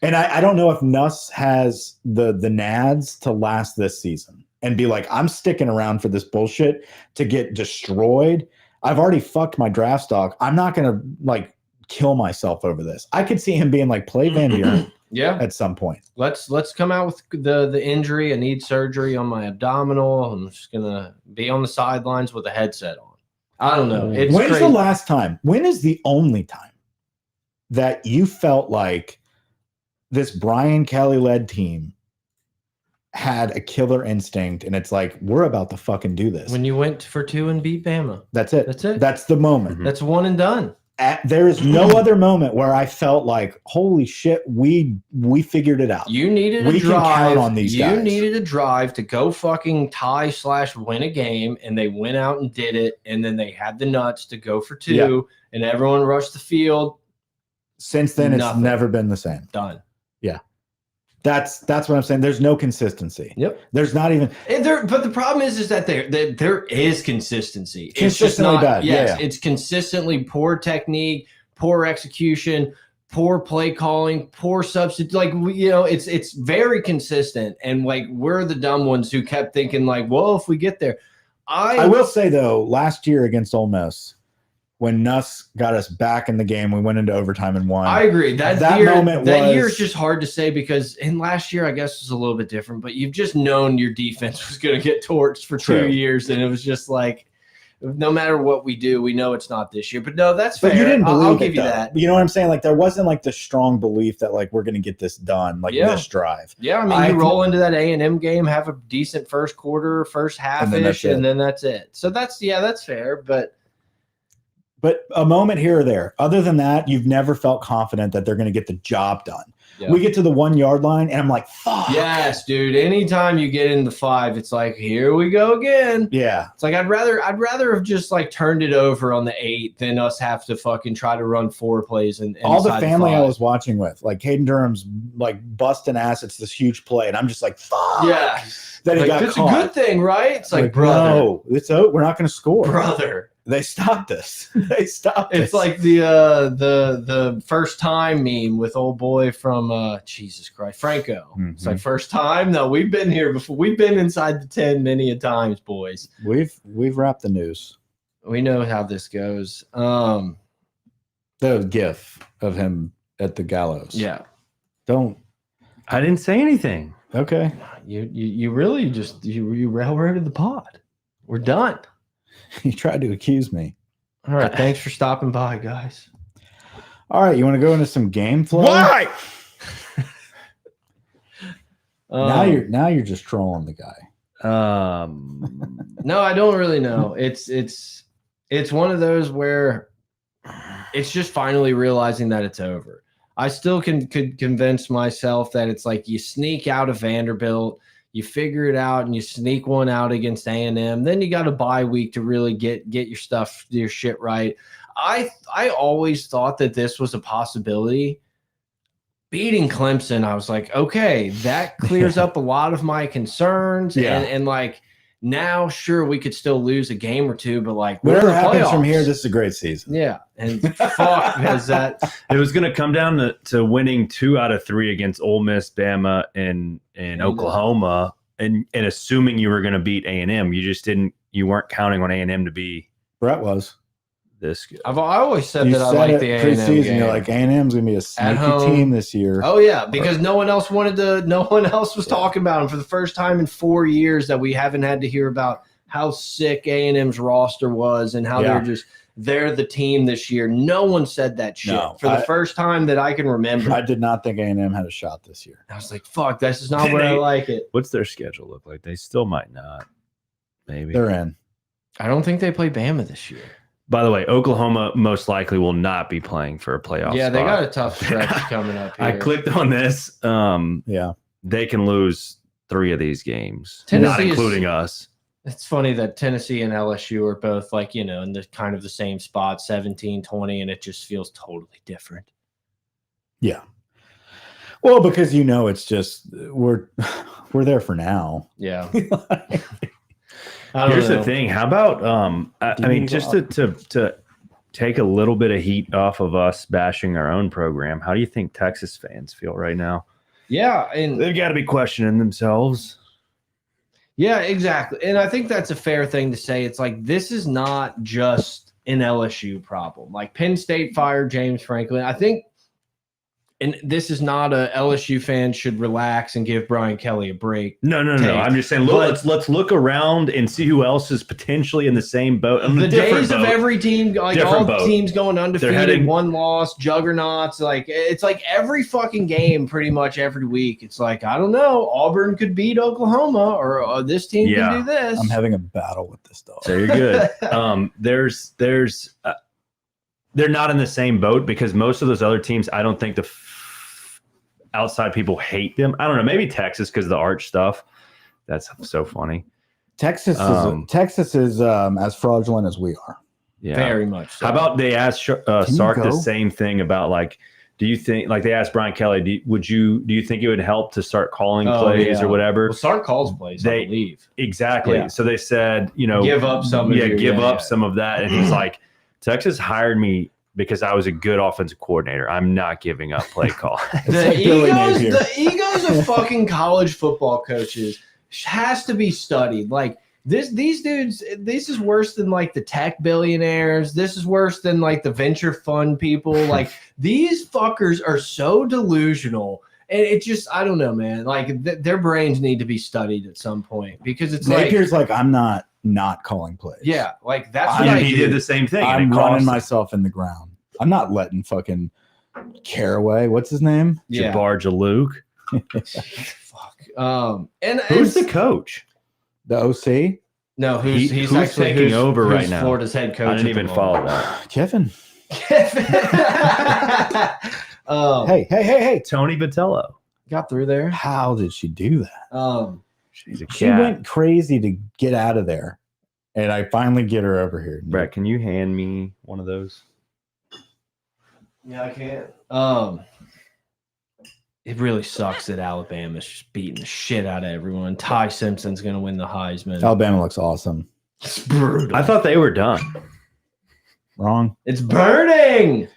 and I don't know if Nuss has the nads to last this season and be like, I'm sticking around for this bullshit to get destroyed. I've already fucked my draft stock. I'm not gonna like kill myself over this. I could see him being like, play Vandy. Yeah, at some point. Let's come out with the injury. I need surgery on my abdominal. I'm just gonna be on the sidelines with a headset on. I don't know. When's crazy. The last time? When is the only time that you felt like this Brian Kelly led team had a killer instinct, and it's like, we're about to fucking do this? When you went for 2 and beat Bama. That's it. That's it. That's the moment. That's one and done. There is no other moment where I felt like, holy shit, we figured it out. You needed a drive. Can count on these guys. You needed a drive to go fucking tie/win a game, and they went out and did it, and then they had the nuts to go for 2, and everyone rushed the field. Since then, it's never been the same. Done. Yeah. That's what I'm saying. There's no consistency. Yep. There's not even. But the problem is that there is consistency. It's just not bad. Yes, it's consistently poor technique, poor execution, poor play calling, poor substitute. Like it's very consistent. And like we're the dumb ones who kept thinking like, well, if we get there, I will say though, last year against Ole Miss, when Nuss got us back in the game, we went into overtime and won. I agree. That year is just hard to say because in last year, I guess was a little bit different, but you've just known your defense was going to get torched for 2 years. And it was just like, no matter what we do, we know it's not this year. But no, that's fair. But you didn't believe I'll give you that. You know what I'm saying? Like there wasn't like the strong belief that like we're going to get this done, like this drive. Yeah, I mean, you roll into that A&M game, have a decent first quarter, first half-ish, and then that's it. So that's fair, But a moment here or there. Other than that, you've never felt confident that they're going to get the job done. Yeah. We get to the 1 yard line, and I'm like, fuck. Yes, dude. Anytime you get in the 5, it's like, here we go again. Yeah. It's like I'd rather have just like turned it over on the 8 than us have to fucking try to run 4 plays and all the family I was watching with, like Caden Durham's like busting ass. It's this huge play, and I'm just like, fuck. Yeah. Then he got it's caught. a good thing, right? It's like brother. No, we're not going to score. Brother. They stopped us. It's like the first time meme with old boy from Jesus Christ, Franco. Mm-hmm. It's like first time. No, we've been here before. We've been inside the 10 many a times, boys. We've wrapped the news. We know how this goes. The gif of him at the gallows. Yeah. Don't. I didn't say anything. Okay. You really just you railroaded the pod. We're done. You tried to accuse me. All right. Thanks for stopping by, guys. All right. You want to go into some game flow? Why? Now you're just trolling the guy. No, I don't really know. It's one of those where it's just finally realizing that it's over. I still could convince myself that it's like you sneak out of Vanderbilt, you figure it out, and you sneak one out against A&M. Then you got a bye week to really get your shit right. I always thought that this was a possibility. Beating Clemson, I was like, okay, that clears up a lot of my concerns. Yeah. And like now, sure, we could still lose a game or two, but like Whatever we're in the happens from playoffs. here, this is a great season. Yeah. And fuck has that. It was going to come down to winning 2 out of 3 against Ole Miss, Bama, and Oklahoma, and assuming you were going to beat A&M. You weren't counting on A&M to be Brett was. this good. I always said You that I said like it the A&M preseason. game. You're like, A&M's gonna be a sneaky home. team this year. Oh yeah, because no one else was talking about him for the first time in 4 years that we haven't had to hear about how sick A&M's roster was and how they're the team this year. No one said that shit for the first time that I can remember. I did not think A&M had a shot this year. I was like, fuck, this is not where I like it. What's their schedule look like? They still might not. Maybe. They're in. I don't think they play Bama this year. By the way, Oklahoma most likely will not be playing for a playoff Yeah, they spot. got a tough stretch coming up here. I clicked on this. Yeah. They can lose 3 of these games, Tennessee not is- including us. It's funny that Tennessee and LSU are both like, in the kind of the same spot, 17-20, and it just feels totally different. Yeah. Well, because it's just we're there for now. Yeah. Here's the thing. How about I mean, just to take a little bit of heat off of us bashing our own program, how do you think Texas fans feel right now? Yeah, and They've got to be questioning themselves. yeah, exactly. And I think that's a fair thing to say. It's like this is not just an LSU problem. Like Penn State fired James Franklin. I think and this is not a LSU fan should relax and give Brian Kelly a break. No. I'm just saying, look, let's look around and see who else is potentially in the same boat. The days of every team, like all teams going undefeated, one loss, juggernauts. Like it's like every fucking game, pretty much every week. It's like I don't know, Auburn could beat Oklahoma, or this team can do this. I'm having a battle with this dog. So you're good. They're not in the same boat because most of those other teams, I don't think the outside people hate them. I don't know. Maybe Texas because of the Arch stuff. That's so funny. Texas is as fraudulent as we are. Yeah, very much. So. How about they asked Sark the same thing about like, do you think like they asked Brian Kelly, do you think it would help to start calling plays or whatever? Well, Sark calls plays, I believe. Exactly. Yeah. So they said, give up some. Some of that, and he's like, Texas hired me because I was a good offensive coordinator. I'm not giving up play call. the egos of fucking college football coaches has to be studied. Like these dudes, this is worse than like the tech billionaires. This is worse than like the venture fund people. Like these fuckers are so delusional. And it just, I don't know, man. Like their brains need to be studied at some point because it's Napier's like I'm not calling plays. Yeah, like that's what he did the same thing. I'm running myself in the ground. I'm not letting fucking Caraway. What's his name? Jabbar Jalouk. Fuck. And who's the coach? The OC? No, who's actually taking over right now? Florida's head coach. I didn't even follow that. Kevin. Hey. Tony Vitello. Got through there. How did she do that? She's a cat. She went crazy to get out of there. And I finally get her over here. Brett, can you hand me one of those? Yeah, I can. It really sucks that Alabama's just beating the shit out of everyone. Ty Simpson's going to win the Heisman. Alabama looks awesome. It's brutal. I thought they were done. Wrong. It's burning.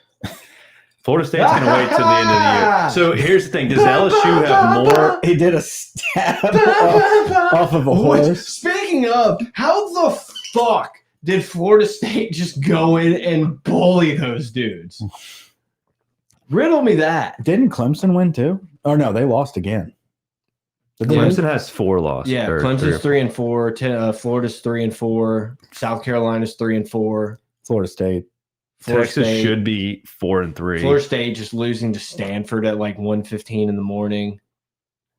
Florida State's going to wait till the end of the year. So here's the thing. Does LSU have more? He did a stab off of a horse. Speaking of, how the fuck did Florida State just go in and bully those dudes? Riddle me that. Didn't Clemson win too? Oh no, they lost again. Clemson has 4 losses. Yeah, Clemson's 3-4. Florida's 3-4. South Carolina's 3-4. Florida State. Texas should be 4-3. Florida State just losing to Stanford at like 1:15 in the morning.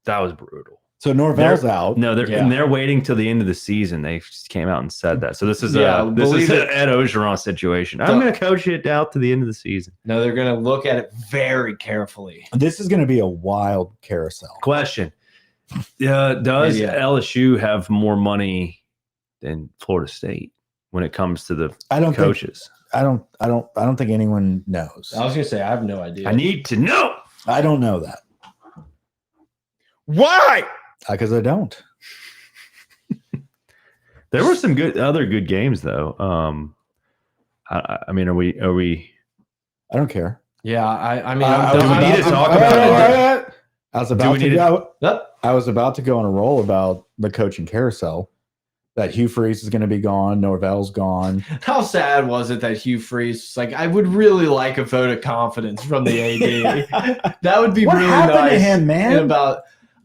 That was brutal. So Norvell's out. No, they're waiting till the end of the season. They just came out and said that. So this is an Ed Ogeron situation. I'm going to coach it out to the end of the season. No, they're going to look at it very carefully. This is going to be a wild carousel. Question: does LSU have more money than Florida State when it comes to the coaches? I don't think anyone knows. I was going to say I have no idea. I need to know. I don't know that. Why? Because I don't. There were some other good games though. I mean, are we? I don't care. Yeah, I mean, I need to talk about it. I was about to go on a roll about the coaching carousel. That Hugh Freeze is going to be gone. Norvell's gone. How sad was it that Hugh Freeze was like, I would really like a vote of confidence from the AD. That would be what really happened nice. To him, man?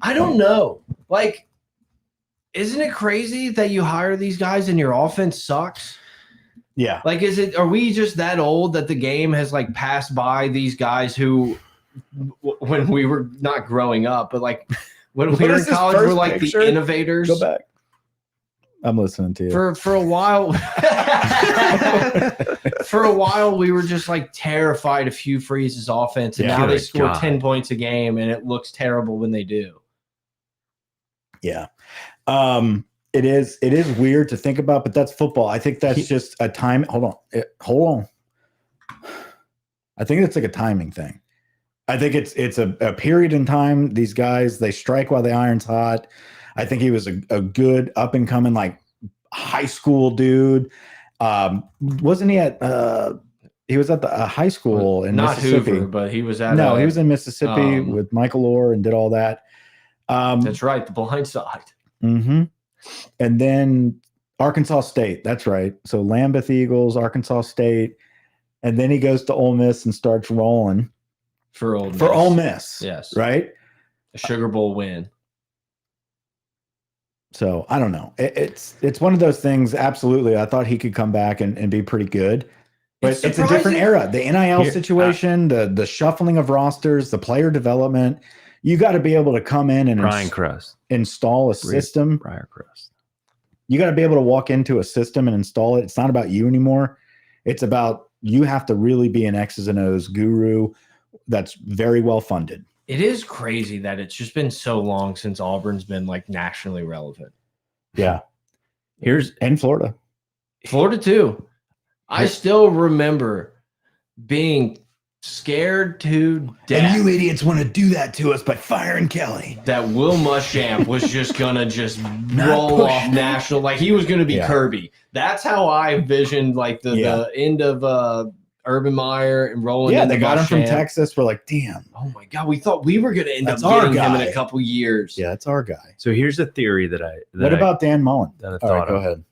I don't know. Like, isn't it crazy that you hire these guys and your offense sucks? Yeah. Like, are we just that old that the game has like passed by these guys who, when we were not growing up, but like when we were in college, were like the innovators? Go back. I'm listening to you. For a while, we were just like terrified of Hugh Freeze's offense, and now they score 10 points a game, and it looks terrible when they do. Yeah, it is weird to think about, but that's football. I think that's just a time. Hold on. I think it's like a timing thing. I think it's a period in time. These guys, they strike while the iron's hot. I think he was a good up and coming like high school dude. Wasn't he at? He was at the high school in Mississippi. Hoover, but he was at. No, he was in Mississippi with Michael Orr and did all that. That's right, the blind side. Mm-hmm. And then Arkansas State. That's right. So Lambeth Eagles, Arkansas State, and then he goes to Ole Miss and starts rolling for Ole Miss. For Ole Miss, yes, right. A Sugar Bowl win. So I don't know. It's one of those things. Absolutely, I thought he could come back and be pretty good, but it's a different era. The NIL situation, the shuffling of rosters, the player development. You got to be able to come in and install a system. Briar Crust. You got to be able to walk into a system and install it. It's not about you anymore. It's about you have to really be an X's and O's guru that's very well funded. It is crazy that it's just been so long since Auburn's been like nationally relevant. Yeah. And Florida. Florida too. I still remember being scared to death. And you idiots want to do that to us by firing Kelly. That Will Muschamp was just going to just roll off national. Like he was going to be Kirby. That's how I envisioned like the end of Urban Meyer and rolling. Yeah, they got him from Texas. We're like, damn. Oh my God, we thought we were going to end up getting him in a couple years. Yeah, that's our guy. So here's a theory what about Dan Mullen? That I thought go ahead.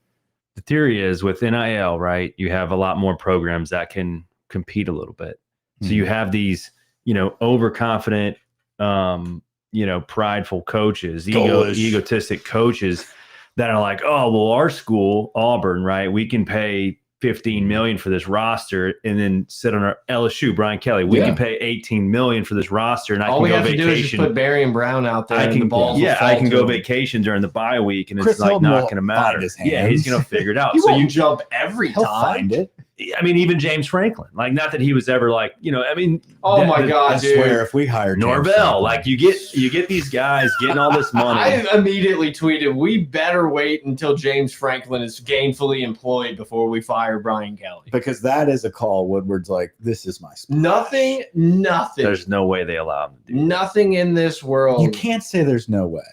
The theory is with NIL, right? You have a lot more programs that can compete a little bit. So you have these, overconfident, prideful coaches, egotistic coaches that are like, oh, well, our school, Auburn, right? We can pay $15 million for this roster and then sit on our LSU, Brian Kelly. We can pay $18 million for this roster, and I can go vacation. All we have to do is just put Barry and Brown out there. I can go vacation during the bye week, and it's like not going to matter. Yeah, he's going to figure it out. So you jump every He'll time. Find it. I mean, even James Franklin, like not that he was ever like, Oh my God, I swear, if we hired Norvell, like you get these guys getting all this money. I immediately tweeted, we better wait until James Franklin is gainfully employed before we fire Brian Kelly. Because that is a call. Woodward's like, this is my spot. Nothing. There's no way they allow him to do nothing in this world. You can't say there's no way.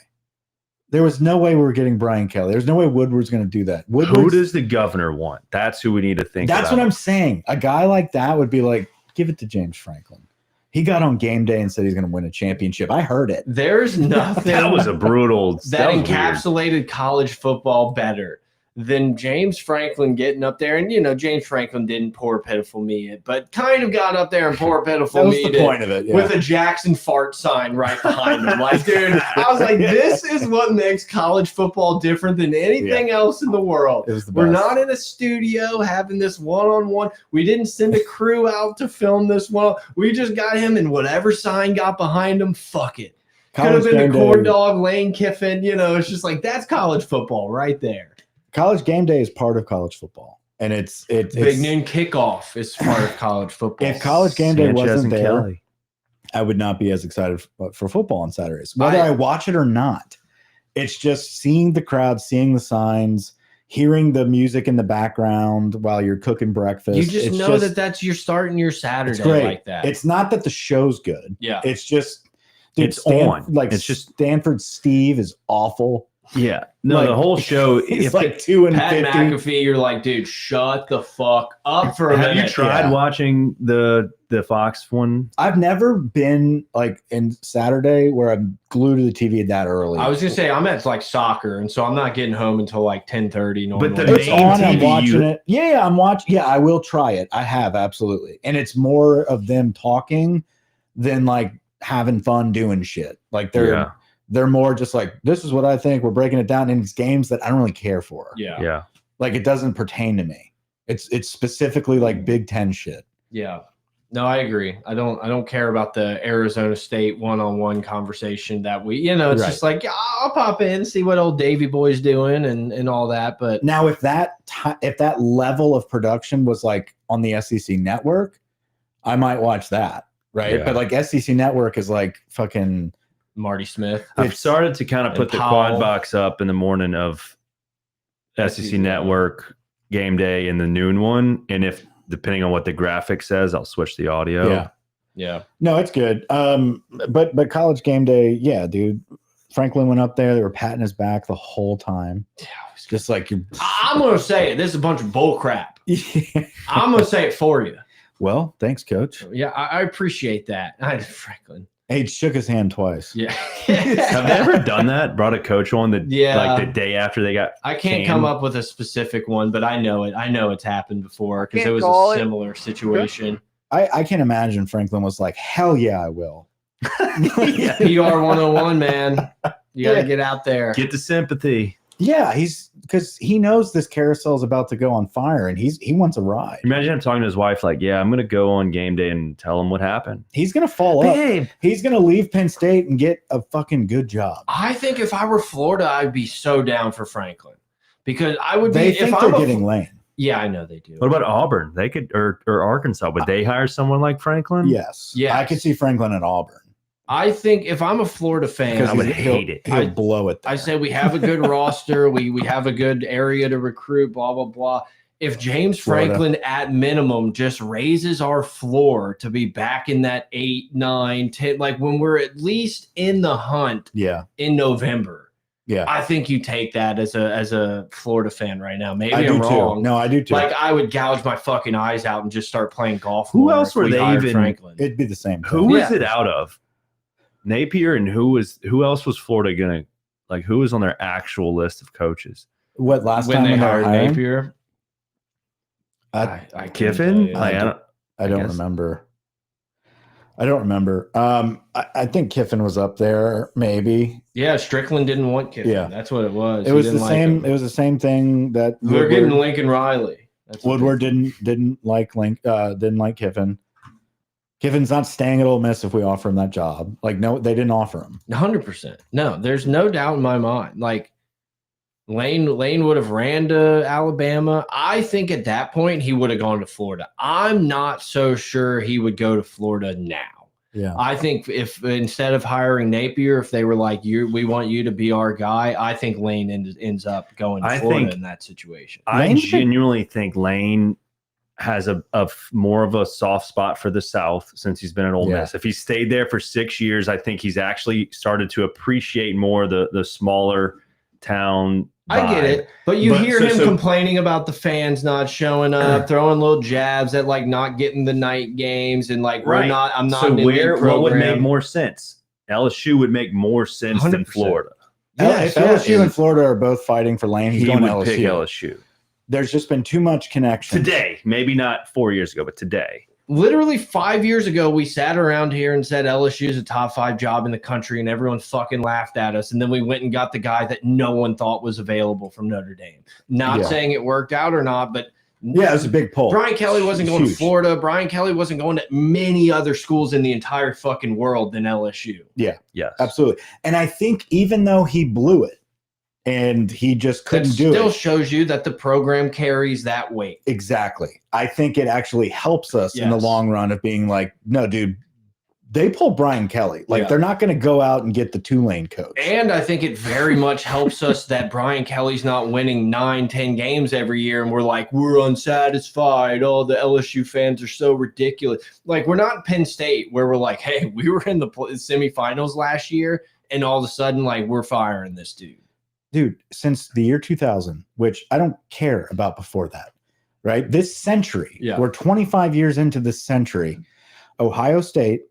There was no way we were getting Brian Kelly. There's no way Woodward's going to do that. Who does the governor want? That's who we need to think about. That's what I'm saying. A guy like that would be like, give it to James Franklin. He got on game day and said he's going to win a championship. I heard it. There's nothing that was a brutal that encapsulated college football better than James Franklin getting up there. And, James Franklin didn't poor pitiful me it, but kind of got up there and poor pitiful me the point of it, with a Jackson fart sign right behind him. Like, dude, I was like, this is what makes college football different than anything else in the world. It was the We're best. not in a studio having this one-on-one. We didn't send a crew out to film this one. We just got him, and whatever sign got behind him, fuck it. Could have been the corn dog, Lane Kiffin. It's just like, that's college football right there. College game day is part of college football, and it's Big noon kickoff is part of college football. If college game day Sanchez wasn't and there, Kelly. I would not be as excited for football on Saturdays. Whether I watch it or not, it's just seeing the crowd, seeing the signs, hearing the music in the background while you're cooking breakfast. You just know that's you're starting your Saturday it's great. Like that. It's not that the show's good. Yeah. It's just dude, it's on. Like it's just Stanford Steve is awful. Yeah. No, the whole show is like 2 and Pat 50. McAfee, you're like, dude, shut the fuck up for a minute. Have you tried watching the Fox one? I've never been like in Saturday where I'm glued to the TV that early. I was gonna say I'm at like soccer, and so I'm not getting home until like 10:30 normally. But the it's main on. TV, I'm watching it. Yeah, I'm watching. Yeah, I will try it. I have absolutely, and it's more of them talking than like having fun doing shit. Like they're more just like, this is what I think. We're breaking it down in these games that I don't really care for. Yeah. Like it doesn't pertain to me. It's specifically like Big Ten shit. Yeah. No, I agree. I don't care about the Arizona State one-on-one conversation that it's just like, yeah, I'll pop in, see what old Davy Boy's doing and all that. But now if that level of production was like on the SEC network, I might watch that. Right. Yeah. But like SEC network is like fucking Marty Smith. I've started to kind of put the quad box up in the morning of SEC Network game day and the noon one. And if depending on what the graphic says, I'll switch the audio. Yeah. No, it's good. But college game day, yeah, dude. Franklin went up there. They were patting his back the whole time. Yeah, it's just like I'm gonna say it. This is a bunch of bull crap. I'm gonna say it for you. Well, thanks, Coach. Yeah, I appreciate that. Franklin. He shook his hand twice. Yeah. Have they ever done that? Brought a coach on like the day after they got I can't come up with a specific one, but I know it. I know it's happened before because it was a similar situation. I can imagine Franklin was like, hell yeah, I will. PR 101, man. You got to get out there. Get the sympathy. Yeah, because he knows this carousel is about to go on fire, and he wants a ride. Imagine him talking to his wife like, "Yeah, I'm going to go on game day and tell him what happened." He's going to fall up. He's going to leave Penn State and get a fucking good job. I think if I were Florida, I'd be so down for Franklin because I would be. They think they're getting Lane. Yeah, I know they do. What about Auburn? They could or Arkansas. Would they hire someone like Franklin? Yes. Yeah, I could see Franklin at Auburn. I think if I'm a Florida fan, I would hate it. He'll blow it there. I say we have a good roster. We have a good area to recruit, blah, blah, blah. If James Franklin at minimum just raises our floor to be back in that 8, 9, 10, like when we're at least in the hunt in November. Yeah. I think you take that as a Florida fan right now. Maybe I'm wrong. Too. No, I do too. Like I would gouge my fucking eyes out and just start playing golf. Who else were they even? Franklin. It'd be the same. Who was it out of? Napier, and who else was Florida gonna like? Who was on their actual list of coaches? What last when time they hired Napier? I Kiffin. I don't remember. I don't remember. I think Kiffin was up there, maybe. Yeah, Strickland didn't want Kiffin. Yeah, that's what it was. It was the same. It was the same thing that we're getting Lincoln Riley. Woodward didn't like Kiffin. Kiffin's not staying at Ole Miss if we offer him that job. Like, no, they didn't offer him. 100%. No, there's no doubt in my mind. Like, Lane would have ran to Alabama. I think at that point he would have gone to Florida. I'm not so sure he would go to Florida now. Yeah. I think if instead of hiring Napier, if they were like, we want you to be our guy, I think Lane ends up going to Florida in that situation. I genuinely think Lane has a more of a soft spot for the South since he's been at Ole Miss. If he stayed there for 6 years, I think he's actually started to appreciate more the smaller town vibe. I get it, but you hear him complaining about the fans not showing up, throwing little jabs at like not getting the night games, and like I'm not. So what would make more sense? LSU would make more sense 100%. Than Florida. If LSU and Florida are both fighting for Lane, he's going to LSU. Pick LSU. There's just been too much connection. Today, maybe not 4 years ago, but today. Literally 5 years ago, we sat around here and said LSU is a top 5 job in the country, and everyone fucking laughed at us. And then we went and got the guy that no one thought was available from Notre Dame. Not saying it worked out or not, but yeah, it was a big pull. Brian Kelly wasn't going to Florida. Brian Kelly wasn't going to many other schools in the entire fucking world than LSU. Yeah, yes, absolutely. And I think even though he blew it, and he just couldn't do it. Still shows you that the program carries that weight. Exactly. I think it actually helps us in the long run of being like, no, dude, they pulled Brian Kelly. Like, they're not going to go out and get the Tulane coach. And I think it very much helps us that Brian Kelly's not winning 9-10 games every year. And we're like, we're unsatisfied. Oh, the LSU fans are so ridiculous. Like, we're not Penn State where we're like, hey, we were in the semifinals last year. And all of a sudden, like, we're firing this dude. Dude, since the year 2000, which I don't care about before that, right? This century, we're 25 years into this century. Ohio State,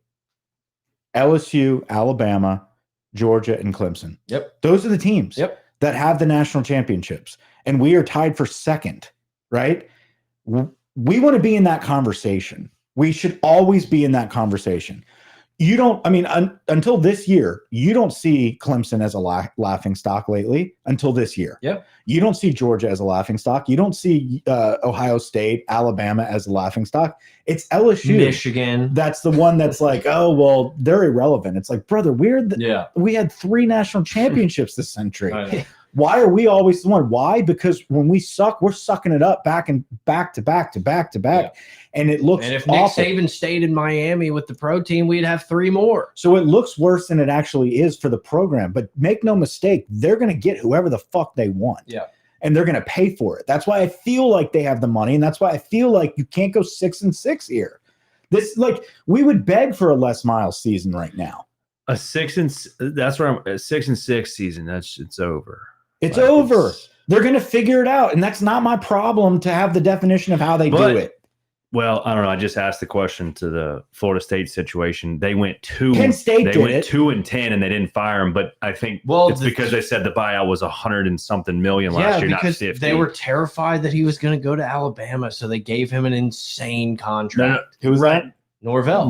LSU, Alabama, Georgia, and Clemson. Yep. Those are the teams that have the national championships. And we are tied for second, right? We want to be in that conversation. We should always be in that conversation. You don't, I mean, until this year, you don't see Clemson as a laughing stock lately until this year. Yep. You don't see Georgia as a laughing stock. You don't see Ohio State, Alabama as a laughing stock. It's LSU. Michigan. That's the one that's like, oh, well, they're irrelevant. It's like, brother, we had 3 national championships this century. Why are we always the one? Why? Because when we suck, we're sucking it up back to back. Yeah. And it looks And if awful. Nick Saban stayed in Miami with the pro team, we'd have 3 more. So it looks worse than it actually is for the program. But make no mistake, they're going to get whoever the fuck they want. Yeah. And they're going to pay for it. That's why I feel like they have the money. And that's why I feel like you can't go 6-6 here. This, like, we would beg for a Les Miles season right now. A 6-6 season. It's over. It's over. They're going to figure it out. And that's not my problem to have the definition of how they do it. Well, I don't know. I just asked the question to the Florida State situation. They went 2. Penn State they went 2-10, and they didn't fire him. But I think it's because they said the buyout was $100 and something million last year, not 50. They were terrified that he was going to go to Alabama, so they gave him an insane contract. Who was that? Norvell.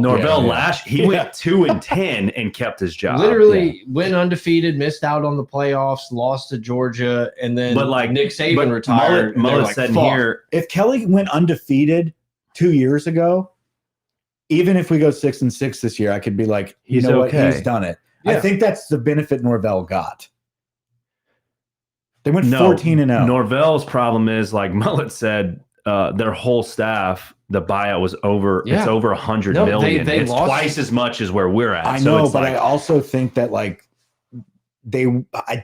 He went 2-10 and kept his job. Literally went undefeated, missed out on the playoffs, lost to Georgia, and then Nick Saban retired. Mullet said here, if Kelly went undefeated 2 years ago, even if we go 6-6 this year, I could be like, you know what, he's done it. Yeah. I think that's the benefit Norvell got. They went 14-0. Norvell's problem is, like Mullet said, their whole staff, the buyout was over. It's over $100 million. It's twice as much as where we're at. I know, but I also think that I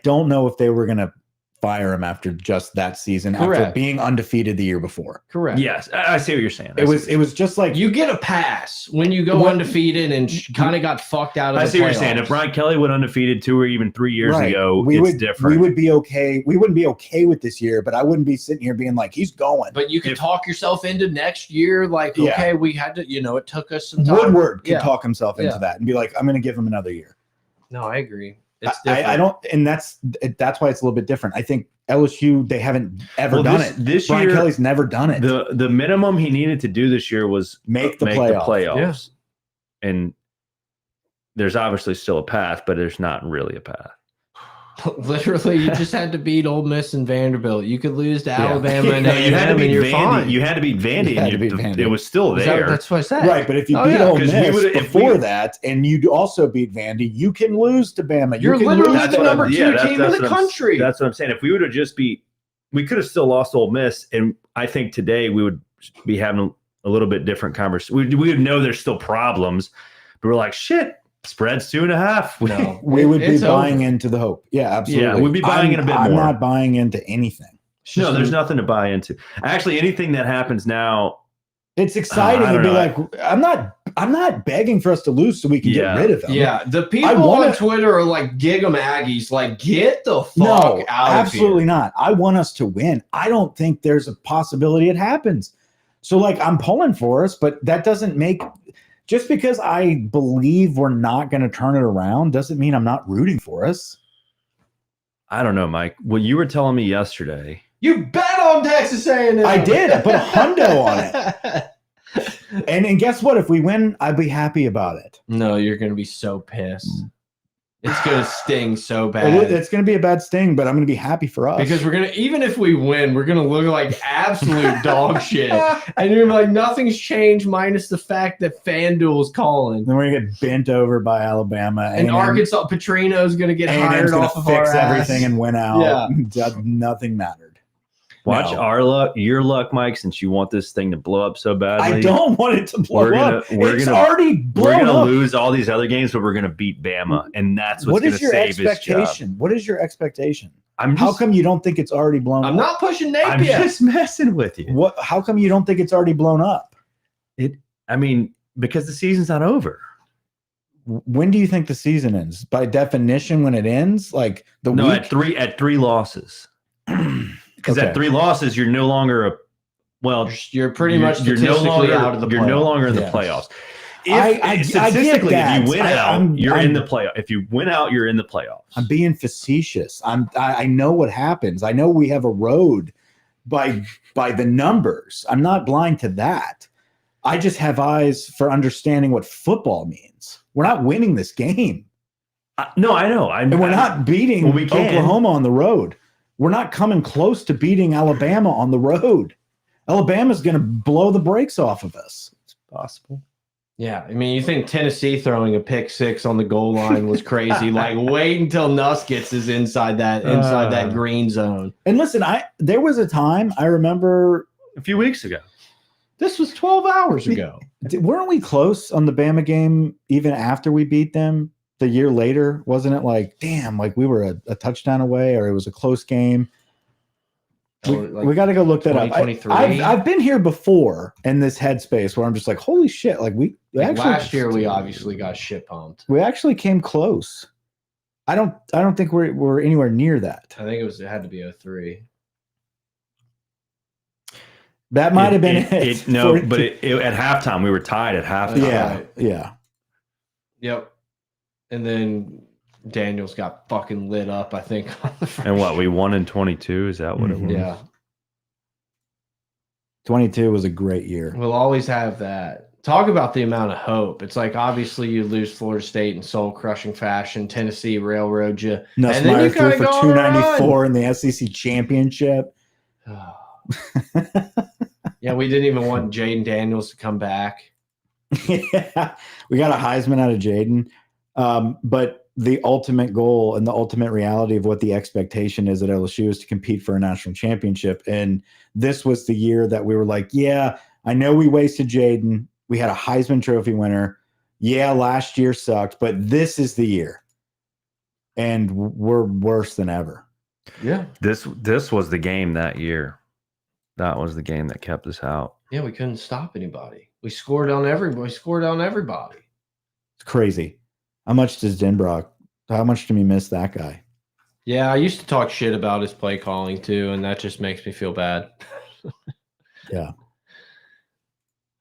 don't know if they were going to fire him after just that season. Correct. After being undefeated the year before. Correct. Yes, I see what you're saying. It was just like, you get a pass when you go undefeated and kind of got fucked out of the playoffs. I see what you're saying. If Brian Kelly went undefeated 2 or even 3 years ago, it's different. We would be okay. We wouldn't be okay with this year, but I wouldn't be sitting here being like, he's going. But you could talk yourself into next year. Like, okay, we had to, it took us some time. Woodward could talk himself into that and be like, I'm going to give him another year. No, I agree. It's different. I don't, and that's why it's a little bit different. I think LSU, they haven't ever done it. This Brian year, Kelly's never done it. The minimum he needed to do this year was make the playoffs. Yeah. And there's obviously still a path, but there's not really a path. Literally, you just had to beat Ole Miss and Vanderbilt. You could lose to Alabama and A&M, you had to beat you're Vandy. fine. You had to beat Vandy, and it was still there. That's what I said. Right, but if you beat Ole Miss before that, and you also beat Vandy, you can lose to Bama. You're literally the number 2 team in the country. That's what I'm saying. If we would have just we could have still lost Ole Miss, and I think today we would be having a little bit different conversation. We would know there's still problems, but we're like, shit. Spread's 2.5. No, we would be buying into the hope. Yeah, absolutely. Yeah, we'd be buying in a bit more. I'm not buying into anything. No, there's nothing to buy into. Actually, anything that happens now, it's exciting to be like, I'm not begging for us to lose so we can get rid of them. Yeah, the people on Twitter are like, gig 'em Aggies, like, get the fuck out absolutely of here. Not. I want us to win. I don't think there's a possibility it happens. So, like, I'm pulling for us, but that doesn't make – just because I believe we're not going to turn it around doesn't mean I'm not rooting for us. I don't know, Mike. What you were telling me yesterday. You bet on Texas A&M. I did. I put a hundo on it. And guess what? If we win, I'd be happy about it. No, you're going to be so pissed. It's going to sting so bad. It's going to be a bad sting, but I'm going to be happy for us. Because we're going to, even if we win, we're going to look like absolute dog shit. And you're like, nothing's changed minus the fact that FanDuel's calling. Then we're going to get bent over by Alabama. And Arkansas, Petrino's going to get hired off of our fix everything and win out. Yeah. Nothing mattered. Watch our luck, your luck, Mike, since you want this thing to blow up so badly. I don't want it to blow up. It's already blown up. We're going to lose all these other games, but we're going to beat Bama, and that's what's going to save his job. What is your expectation? How come you don't think it's already blown up? I'm not pushing Napier. I'm just messing with you. How come you don't think it's already blown up? Because the season's not over. When do you think the season ends? By definition, when it ends? Like week? At three losses. Because at 3 losses, you're no longer you're pretty much statistically out of the playoffs. You're no longer in the playoffs. Statistically, if you win out, you're in the playoff. If you win out, you're in the playoffs. I'm being facetious. I know what happens. I know we have a road by the numbers. I'm not blind to that. I just have eyes for understanding what football means. We're not winning this game. No, I know. And we're not beating Oklahoma on the road. We're not coming close to beating Alabama on the road. Alabama's going to blow the brakes off of us. It's possible. Yeah. I mean, you think Tennessee throwing a pick 6 on the goal line was crazy. Like, wait until Nuss gets us inside that green zone. And listen, there was a time I remember a few weeks ago. This was 12 hours ago. Weren't we close on the Bama game even after we beat them? The year later, wasn't it like, damn, like we were a touchdown away, or it was a close game? We got to go look that up. I've been here before in this headspace where I'm just like, holy shit! Like we actually last year we obviously got shit pumped. We actually came close. I don't think we're anywhere near that. I think it had to be 03. That might have been it. No, but at halftime we were tied at halftime. Yeah. Yep. And then Daniels got fucking lit up, I think. And what, we won in 22? Is that what it was? Yeah. 22 was a great year. We'll always have that. Talk about the amount of hope. It's like, obviously, you lose Florida State in soul-crushing fashion. Tennessee railroad you. Nussmeier threw for 294 in the SEC championship. Yeah, we didn't even want Jaden Daniels to come back. Yeah, we got a Heisman out of Jaden. But the ultimate goal and the ultimate reality of what the expectation is at LSU is to compete for a national championship. And this was the year that we were like, yeah, I know we wasted Jaden. We had a Heisman Trophy winner. Yeah, last year sucked, but this is the year. And we're worse than ever. Yeah. This was the game that year. That was the game that kept us out. Yeah, we couldn't stop anybody. We scored on everybody. It's crazy. How much do we miss that guy? Yeah, I used to talk shit about his play calling too, and that just makes me feel bad. Yeah.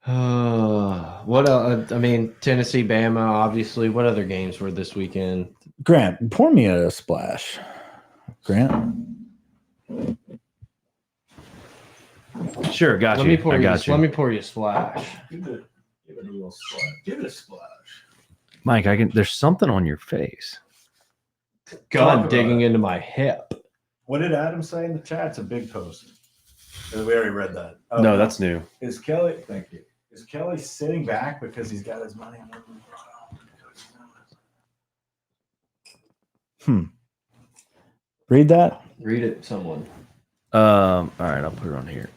What else? I mean, Tennessee, Bama, obviously. What other games were this weekend? Grant, pour me a splash. Grant? Sure, got you. Let me pour you a splash. Give it a little splash. Give it a splash. Mike, there's something on your face. God digging into my hip. What did Adam say in the chat? It's a big post. We already read that. Oh, no, that's new. Is Kelly? Thank you. Is Kelly sitting back because he's got his money on? Read that. Read it, someone. All right, I'll put it on here.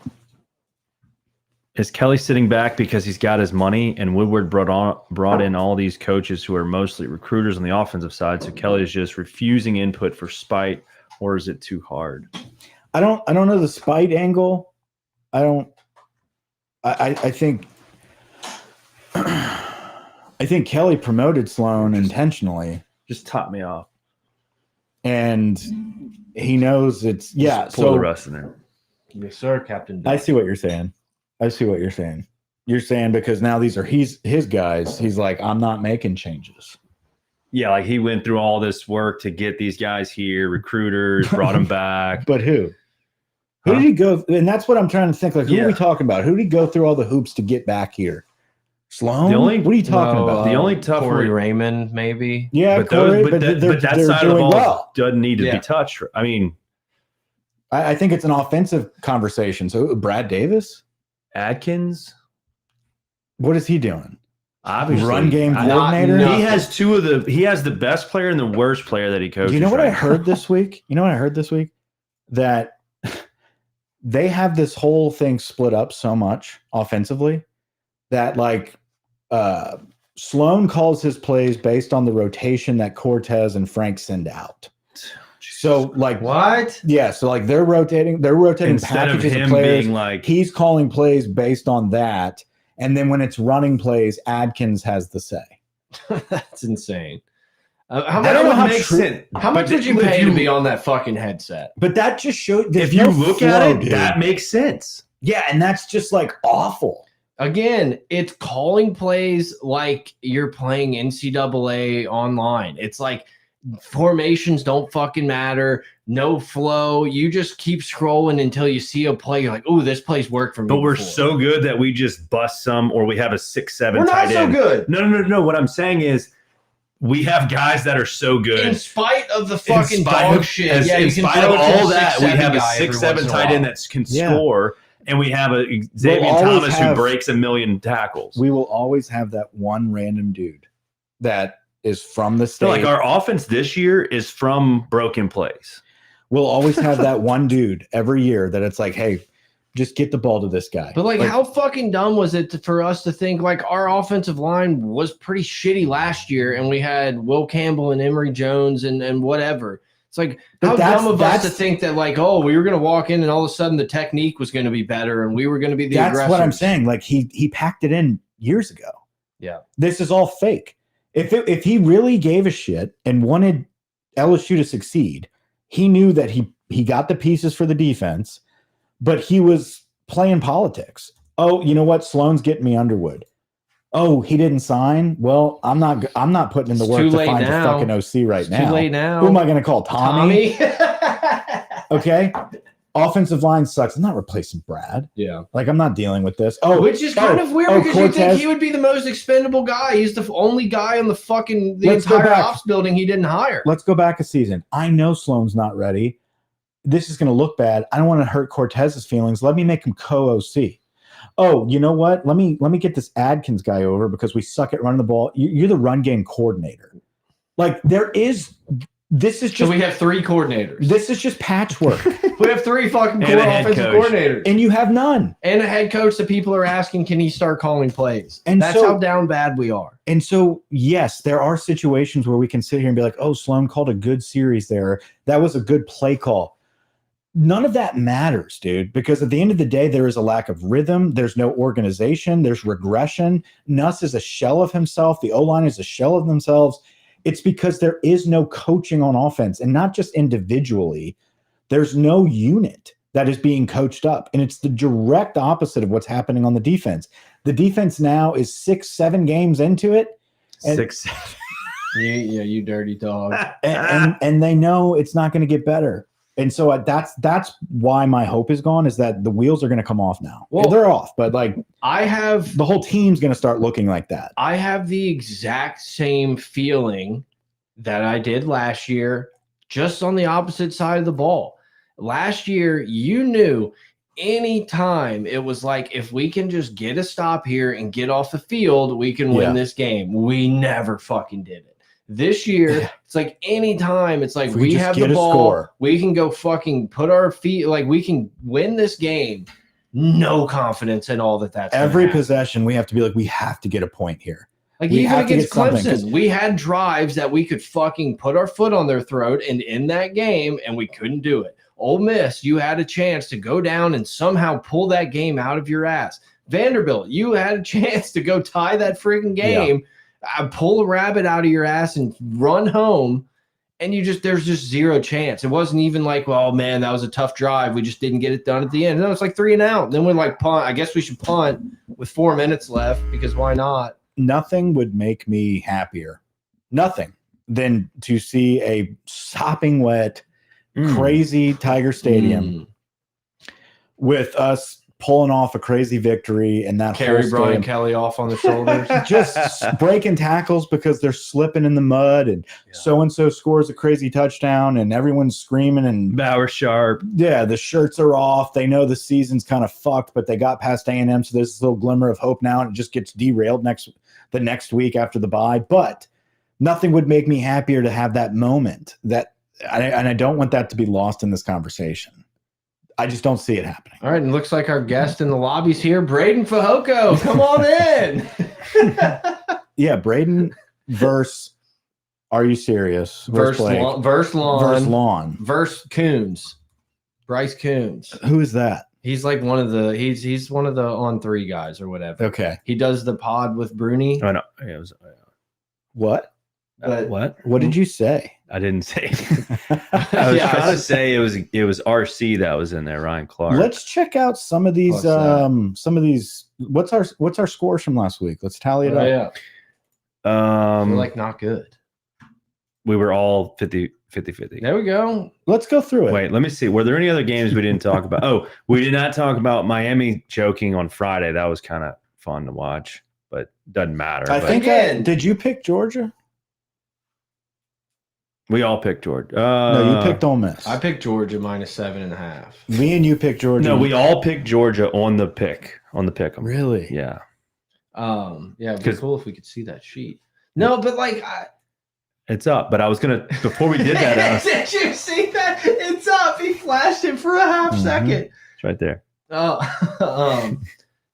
Is Kelly sitting back because he's got his money and Woodward brought in all these coaches who are mostly recruiters on the offensive side, so Kelly is just refusing input for spite, or is it too hard? I don't know the spite angle. I think Kelly promoted Sloan intentionally. Just top me off. And he knows it's pull the rest in there. Yes, sir, Captain. I see what you're saying. You're saying because now these are his guys. He's like, I'm not making changes. Yeah, like he went through all this work to get these guys here, recruiters, brought them back. But who? Who did he go? And that's what I'm trying to think. Like, who are we talking about? Who did he go through all the hoops to get back here? Sloan? What are you talking about? The only tough Corey Raymond, maybe. Yeah, but Corey, but that side of the ball doesn't need to be touched. I mean, I think it's an offensive conversation. So Brad Davis, Adkins, what is he doing? Obviously, run game coordinator. He has he has the best player and the worst player that he coaches. You know what I heard this week? That they have this whole thing split up so much offensively that like Sloan calls his plays based on the rotation that Cortez and Frank send out. So like what? Yeah, so like they're rotating instead packages of him of players. being like He's calling plays based on that, and then when it's running plays, Adkins has the say. That's insane. How much would you pay to be on that fucking headset? But that just shows. If you look at it, dude, that makes sense. Yeah, and that's just like awful. Again, it's calling plays like you're playing NCAA online. It's like formations don't fucking matter. No flow. You just keep scrolling until you see a play. You're like, oh, this play's worked for me. But we're so good that we just bust some, or we have a 6-7 We're tight not end. so good. No. What I'm saying is, we have guys that are so good. In spite of the fucking dog shit. In spite of all that, we have a 6-7 tight end that can score, and we have a Xavier Thomas who breaks 1 million tackles. We will always have that one random dude that is from the state. So like our offense this year is from broken plays. We'll always have that one dude every year that it's like, hey, just get the ball to this guy. But like how fucking dumb was it for us to think like our offensive line was pretty shitty last year, and we had Will Campbell and Emory Jones and whatever. It's like how dumb of us to think that like, oh, we were going to walk in and all of a sudden the technique was going to be better and we were going to be the aggressors. That's what I'm saying. Like he packed it in years ago. Yeah. This is all fake. If he really gave a shit and wanted LSU to succeed, he knew that he got the pieces for the defense, but he was playing politics. Oh, you know what? Sloan's getting me Underwood. Oh, he didn't sign. Well, I'm not putting in the work to find a fucking OC right now. Too late now. Who am I going to call? Tommy? Okay. Offensive line sucks. I'm not replacing Brad. Yeah. Like, I'm not dealing with this. Oh, which is kind of weird because Cortez, you think he would be the most expendable guy. He's the only guy on the entire ops building he didn't hire. Let's go back a season. I know Sloan's not ready. This is going to look bad. I don't want to hurt Cortez's feelings. Let me make him co-OC. Oh, you know what? Let me get this Adkins guy over because we suck at running the ball. You're the run game coordinator. Like this is just. So we have 3 coordinators. This is just patchwork. We have 3 fucking offensive coordinators. And you have none. And a head coach that people are asking, can he start calling plays? And that's how down bad we are. And so, yes, there are situations where we can sit here and be like, oh, Sloan called a good series there. That was a good play call. None of that matters, dude, because at the end of the day, there is a lack of rhythm. There's no organization. There's regression. Nuss is a shell of himself. The O-line is a shell of themselves. It's because there is no coaching on offense, and not just individually. There's no unit that is being coached up, and it's the direct opposite of what's happening on the defense. The defense now is 6-7 games into it. 6-7. You dirty dog. And they know it's not going to get better. And so that's why my hope is gone, is that the wheels are going to come off now. Well, they're off, but like the whole team's going to start looking like that. I have the exact same feeling that I did last year, just on the opposite side of the ball. Last year, you knew anytime it was like, if we can just get a stop here and get off the field, we can win this game. We never fucking did it. This year, it's like anytime it's like we have the ball, we can go fucking put our feet, like we can win this game. No confidence in all that's every possession. We have to be like, we have to get a point here. Like even against Clemson, we had drives that we could fucking put our foot on their throat and end that game, and we couldn't do it. Ole Miss, you had a chance to go down and somehow pull that game out of your ass. Vanderbilt, you had a chance to go tie that freaking game. Yeah. Pull a rabbit out of your ass and run home, and there's just zero chance. It wasn't even like, well, man, that was a tough drive. We just didn't get it done at the end. No, it's like 3 and out. Then we're like, punt. I guess we should punt with 4 minutes left because why not? Nothing would make me happier. Nothing. than to see a sopping wet, crazy Tiger Stadium with us pulling off a crazy victory and that Carry Brian Kelly off on the shoulders. Just breaking tackles because they're slipping in the mud, and so-and-so scores a crazy touchdown and everyone's screaming and Bauer sharp. Yeah, the shirts are off. They know the season's kind of fucked, but they got past A&M, so there's this little glimmer of hope now, and it just gets derailed the next week after the bye. But nothing would make me happier to have that moment. And I don't want that to be lost in this conversation. I just don't see it happening. All right, and looks like our guest in the lobby's here, Braden Fajoko. Come on in. Yeah, Braden versus Are You Serious? Versus Lawn. Versus Coons. Bryce Coons. Who is that? He's like one of the he's one of the on three guys or whatever. Okay. He does the pod with Bruni. Oh no. It was, what? What? What did you say? I didn't say. I was trying to say it was RC that was in there, Ryan Clark. Let's check out some of these. What's our scores from last week? Let's tally it up. Yeah. We're like not good. We were all 50-50. There we go. Let's go through it. Wait, let me see. Were there any other games we didn't talk about? Oh, we did not talk about Miami choking on Friday. That was kind of fun to watch, but doesn't matter. I think. Did you pick Georgia? We all picked Georgia. No, you picked Ole Miss. I picked Georgia -7.5. Me and you picked Georgia. No, we all picked Georgia on the pick. Really? Yeah. Yeah, it'd be cool if we could see that sheet. No, but like it's up. But I was gonna before we did that. Did you see that? It's up. He flashed it for a half second. It's right there.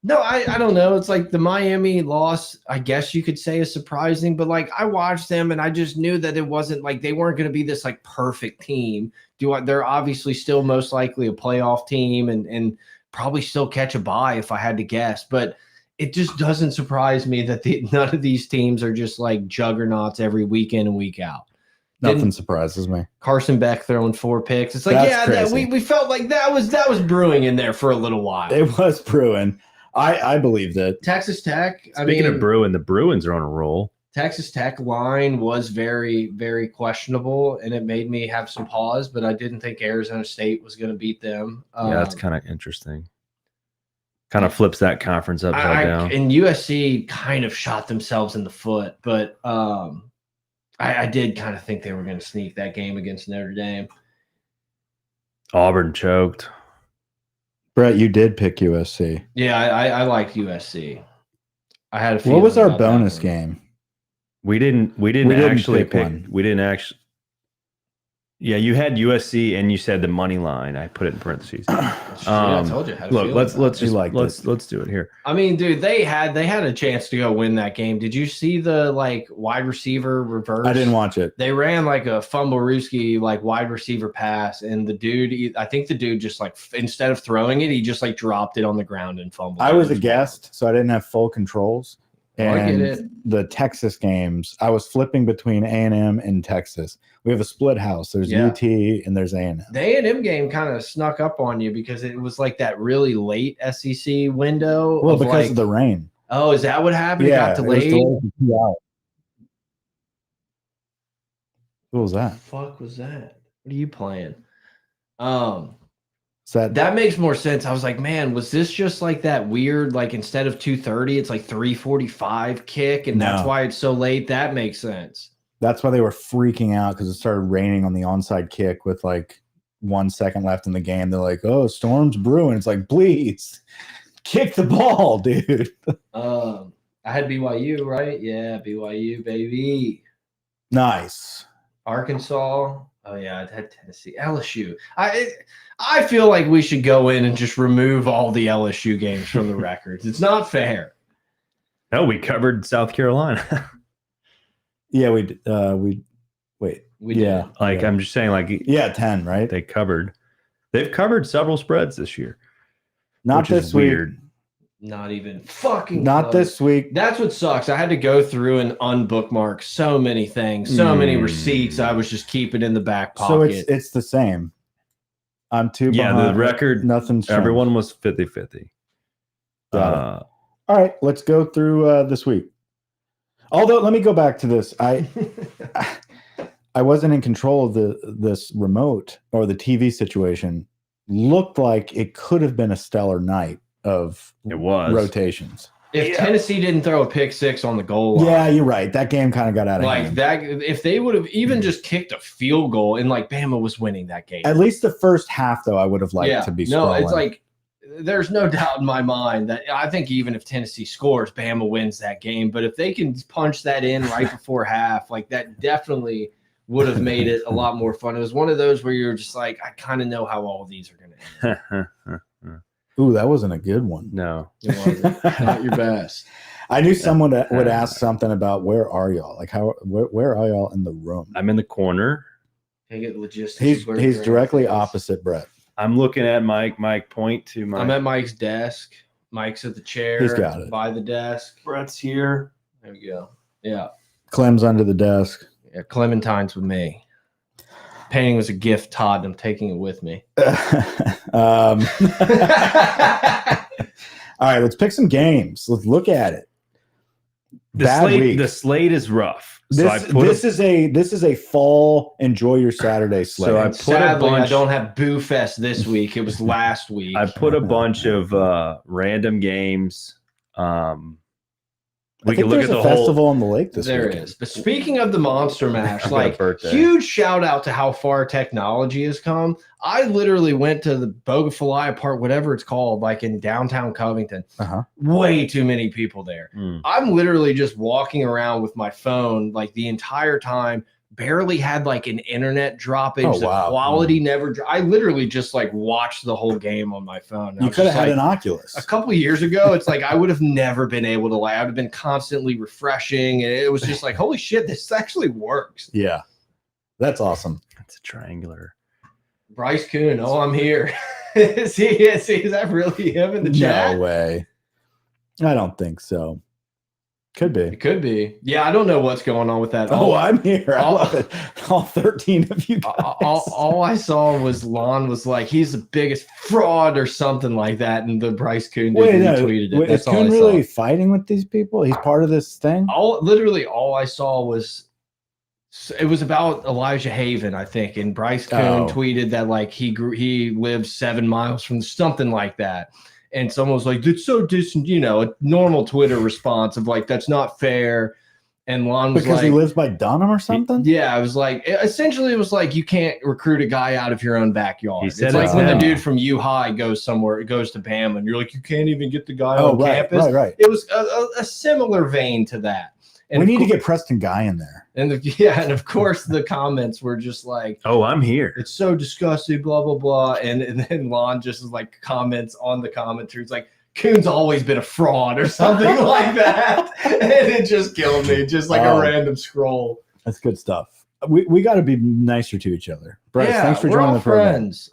No, I don't know. It's like the Miami loss, I guess you could say, is surprising. But like I watched them and I just knew that it wasn't like they weren't going to be this like perfect team. They're obviously still most likely a playoff team and probably still catch a bye if I had to guess. But it just doesn't surprise me that none of these teams are just like juggernauts every week in and week out. Nothing surprises me. Carson Beck throwing 4 picks. It's like, we felt like that was brewing in there for a little while. It was brewing. I believed it. Texas Tech. Speaking of brewing, the Bruins are on a roll. Texas Tech line was very, very questionable, and it made me have some pause, but I didn't think Arizona State was going to beat them. Yeah, that's kind of interesting. Kind of flips that conference upside down. And USC kind of shot themselves in the foot, but I did kind of think they were going to sneak that game against Notre Dame. Auburn choked. Brett, you did pick USC. Yeah, I liked USC. I had a feeling. What was our bonus game? We didn't actually pick one. We didn't actually. Yeah, you had USC and you said the money line. I put it in parentheses. I told you. Look, let's do it here. I mean, dude, they had a chance to go win that game. Did you see the like wide receiver reverse? I didn't watch it. They ran like a fumble-rooski like wide receiver pass, and I think the dude just like instead of throwing it, he just like dropped it on the ground and fumbled. I was a guest, so I didn't have full controls. And I get it. The Texas games, I was flipping between A&M and Texas. We have a split house. There's UT and there's A&M. The A&M game kind of snuck up on you because it was like that really late SEC window. Well, because of the rain. Oh, is that what happened? Yeah, it got delayed. What was that? What the fuck was that? What are you playing? That makes more sense. I was like, man, was this just like that weird, like instead of 2:30, it's like 3:45 kick, and that's why it's so late? That makes sense. That's why they were freaking out because it started raining on the onside kick with like 1 second left in the game. They're like, oh, storm's brewing. It's like, please kick the ball, dude. I had BYU, right? Yeah, BYU, baby. Nice. Arkansas. Oh, yeah, I had Tennessee. LSU. I feel like we should go in and just remove all the LSU games from the records. It's not fair. No, we covered South Carolina. Yeah, we did. I'm just saying, like, 10, right? They've covered several spreads this year. Not this week. Weird. Not even fucking not close. This week. That's what sucks. I had to go through and unbookmark so many things, so many receipts. I was just keeping in the back pocket. So it's the same. I'm two behind. Yeah, the record. Nothing's changed. Everyone was 50-50. All right, let's go through this week. Although, let me go back to this. I wasn't in control of this remote or the TV situation. Looked like it could have been a stellar night of rotations. If Tennessee didn't throw a pick six on the goal line. Yeah, you're right. That game kind of got out of hand. That, if they would have even just kicked a field goal and like Bama was winning that game. At least the first half, though, I would have liked to be scrolling. No, it's like there's no doubt in my mind that I think even if Tennessee scores, Bama wins that game. But if they can punch that in right before half, like that definitely would have made it a lot more fun. It was one of those where you're just like, I kind of know how all of these are going to end. Ooh, that wasn't a good one. No. It wasn't. Not your best. I knew someone would ask something about where are y'all? Like where are y'all in the room? I'm in the corner. Can I get logistics? He's directly opposite Brett. I'm looking at Mike. Mike, point to Mike. I'm at Mike's desk. Mike's at the chair. He's got it. By the desk. Brett's here. There we go. Yeah. Clem's under the desk. Yeah, Clementine's with me. Painting was a gift, Todd, and I'm taking it with me. All right, let's pick some games. Let's look at it. The slate is rough. This is a fall enjoy your Saturday slate. So Sadly, I don't have Boo Fest this week. It was last week. I put a bunch of random games. We can look at the festival on the lake this There weekend. is. But speaking of the Monster Mash, like huge shout out to how far technology has come. I literally went to the Bogafilaya Park, whatever it's called, like in downtown Covington. Way too many people there. I'm literally just walking around with my phone like the entire time. Barely had like an internet droppage. The quality never. I literally just like watched the whole game on my phone. You could have had an Oculus. A couple of years ago, it's like I would have never been able to. Like, I would have been constantly refreshing, and it was just like, holy shit, this actually works. Yeah, that's awesome. It's a triangular. Bryce Kuhn, I'm here. Is that really him in the chat? No way. I don't think so. Could be. It could be. Yeah, I don't know what's going on with that. I'm here. I love it. All 13 of you guys. All I saw was Lon was like, he's the biggest fraud or something like that, and the Bryce Kuhn retweeted it. Is Kuhn really fighting with these people? He's part of this thing? All I saw was it was about Elijah Haven, I think, and Bryce Kuhn tweeted that like he lives 7 miles from something like that. And someone was like, it's so distant, a normal Twitter response of like, that's not fair. And Lon was because he lives by Dunham or something? Yeah, I was like, essentially it was like, you can't recruit a guy out of your own backyard. It's like when the dude from U-High goes somewhere, it goes to Bama, and you're like, you can't even get the guy on campus. Right. It was a similar vein to that. And we need to get Preston Guy in there. And of course the comments were just like, "Oh, I'm here. It's so disgusting, blah blah blah." And then Lon just is like comments on the commenters like, "Kuhn's always been a fraud" or something like that, and it just killed me. Just like a random scroll. That's good stuff. We got to be nicer to each other. Bryce, thanks for joining the program. Friends.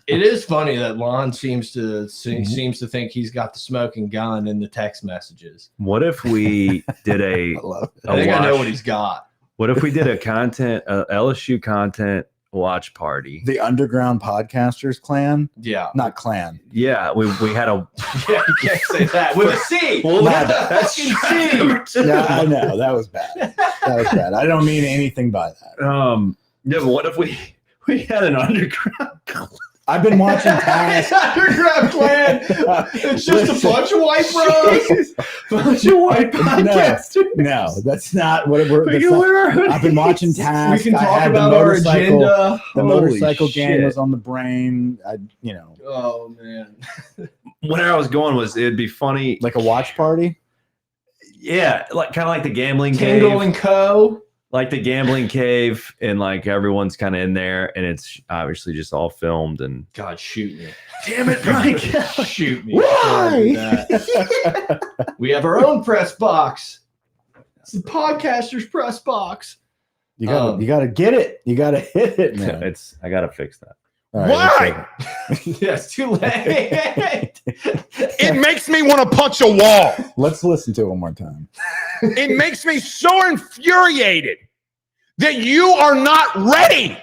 It is funny that Lon seems to think he's got the smoking gun in the text messages. What if we did I know what he's got. What if we did a LSU content watch party? The Underground Podcasters Clan? Yeah. Not clan. Yeah, we had a yeah, you can't say that. With a C. Well, that's C. Yeah, I know. That was bad. I don't mean anything by that. Yeah, but what if we had an underground clan? I've been watching Task. Underground clan. It's just a bunch of white bros. Bunch of white podcasters. No, that's not what we're. I've been watching Task. We can talk about our agenda. The motorcycle gang was on the brain. Oh man. Where I was going was it'd be funny, like a watch party. Yeah, like kind of like the gambling Tingle and Co. Like the gambling cave, and like everyone's kind of in there, and it's obviously just all filmed. And God, shoot me! Damn it, Frank! Shoot me! Why? We have our own press box. It's the podcaster's press box. You gotta get it. You gotta hit it, man. I gotta fix that. Why? Yes, too late. It makes me want to punch a wall. Let's listen to it one more time. It makes me so infuriated that you are not ready.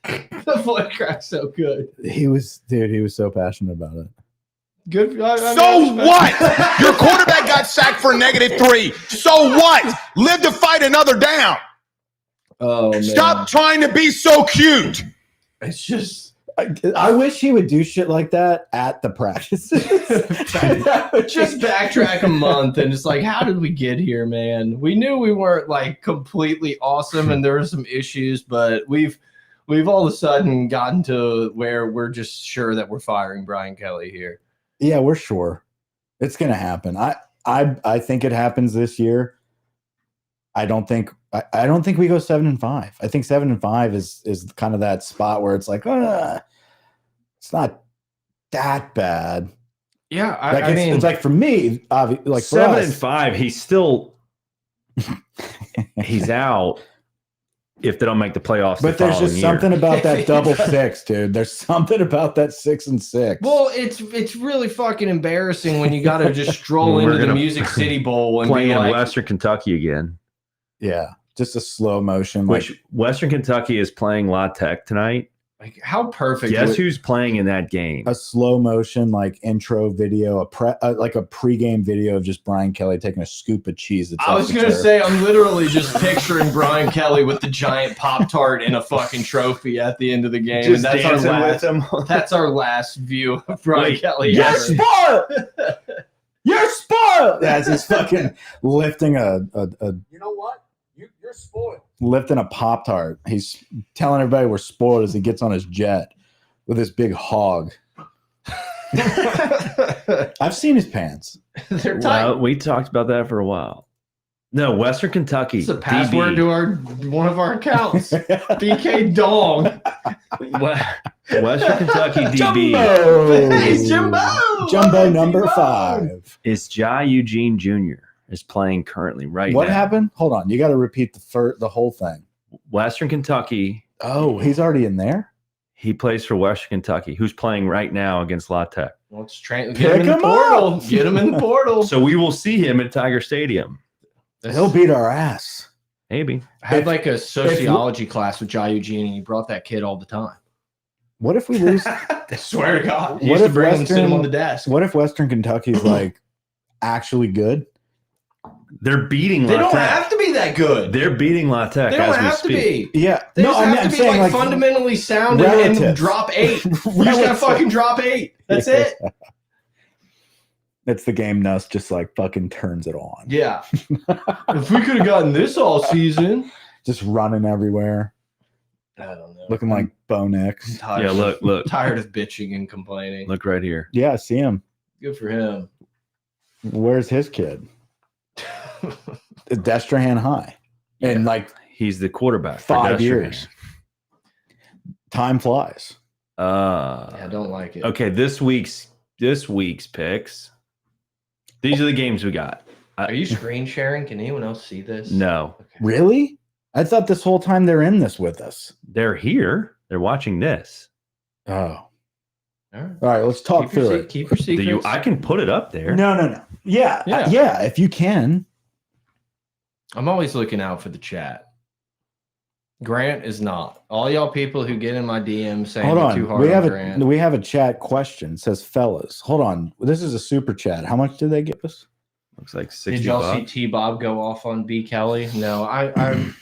The voice crack's so good. He was so passionate about it. Good. So what? Your quarterback got sacked for -3. So what? Live to fight another down. Oh man. Stop trying to be so cute. It's just I wish he would do shit like that at the practices. just backtrack a month and it's like, how did we get here, man? We knew we weren't like completely awesome and there were some issues, but we've all of a sudden gotten to where we're just sure that we're firing Brian Kelly here. Yeah, we're sure it's gonna happen. I think it happens this year. I don't think we go 7-5. I think 7-5 is kind of that spot where it's like, it's not that bad. Yeah, I mean, it's like for me, like 7-5, he's out if they don't make the playoffs. But there's just something about that double six, dude. There's something about that 6-6. Well, it's really fucking embarrassing when you got to just stroll into the Music City Bowl and playing be like, in Western Kentucky again. Yeah, just a slow motion. Which Western Kentucky is playing La Tech tonight. Like, how perfect. Guess who's playing in that game? A slow motion, like intro video, like a pregame video of just Brian Kelly taking a scoop of cheese. I was going to say, I'm literally just picturing Brian Kelly with the giant Pop-Tart and a fucking trophy at the end of the game. Just and that's our last view of Brian Kelly. You're spoiled! You're spoiled! As he's fucking lifting a You know what? You're spoiled. Lifting a Pop-Tart. He's telling everybody we're spoiled as he gets on his jet with this big hog. I've seen his pants. They're tight. Well, we talked about that for a while. No, Western Kentucky. It's a password to one of our accounts. BK Dong. Western Kentucky DB. Hey, Jumbo number 5. Is Jai Eugene Jr. is playing currently right now. What happened? Hold on. You got to repeat the whole thing. Western Kentucky. Oh, he's already in there? He plays for Western Kentucky, who's playing right now against La Tech. Well, get him in the portal. Get him in the portal. So we will see him at Tiger Stadium. He'll beat our ass. Maybe. I had like a sociology class with Jai Eugene, and he brought that kid all the time. What if we lose? I swear to God. What if Used to bring him and sit him on the desk. What if Western Kentucky's like actually good? They're beating La They Tech. don't have to be that good. They're beating La Tech They don't as we have to speak. be. Yeah. They just have to be like fundamentally sound and drop 8. You just gotta fucking drop 8. That's it. It's the game Nuss just like fucking turns it on. Yeah. If we could have gotten this all season. Just running everywhere. I don't know. Looking like Bo Nix. Yeah, look. Tired of bitching and complaining. Look right here. Yeah, I see him. Good for him. Where's his kid? Destrehan High. And like he's the quarterback. 5 years. Time flies. Yeah, I don't like it. Okay, this week's picks. These are the games we got. Are you screen sharing? Can anyone else see this? No. Okay. Really? I thought this whole time they're in this with us. They're here. They're watching this. Oh. All right. All right, let's talk through it. Keep your secrets. I can put it up there. No. Yeah, if you can. I'm always looking out for the chat. Grant is not. All y'all people who get in my DM saying Hold you're too on. hard on Grant. We have a chat question. It says, fellas, hold on. This is a super chat. How much did they give us? Looks like 60 Did y'all bucks. see T-Bob go off on B. Kelly? No, I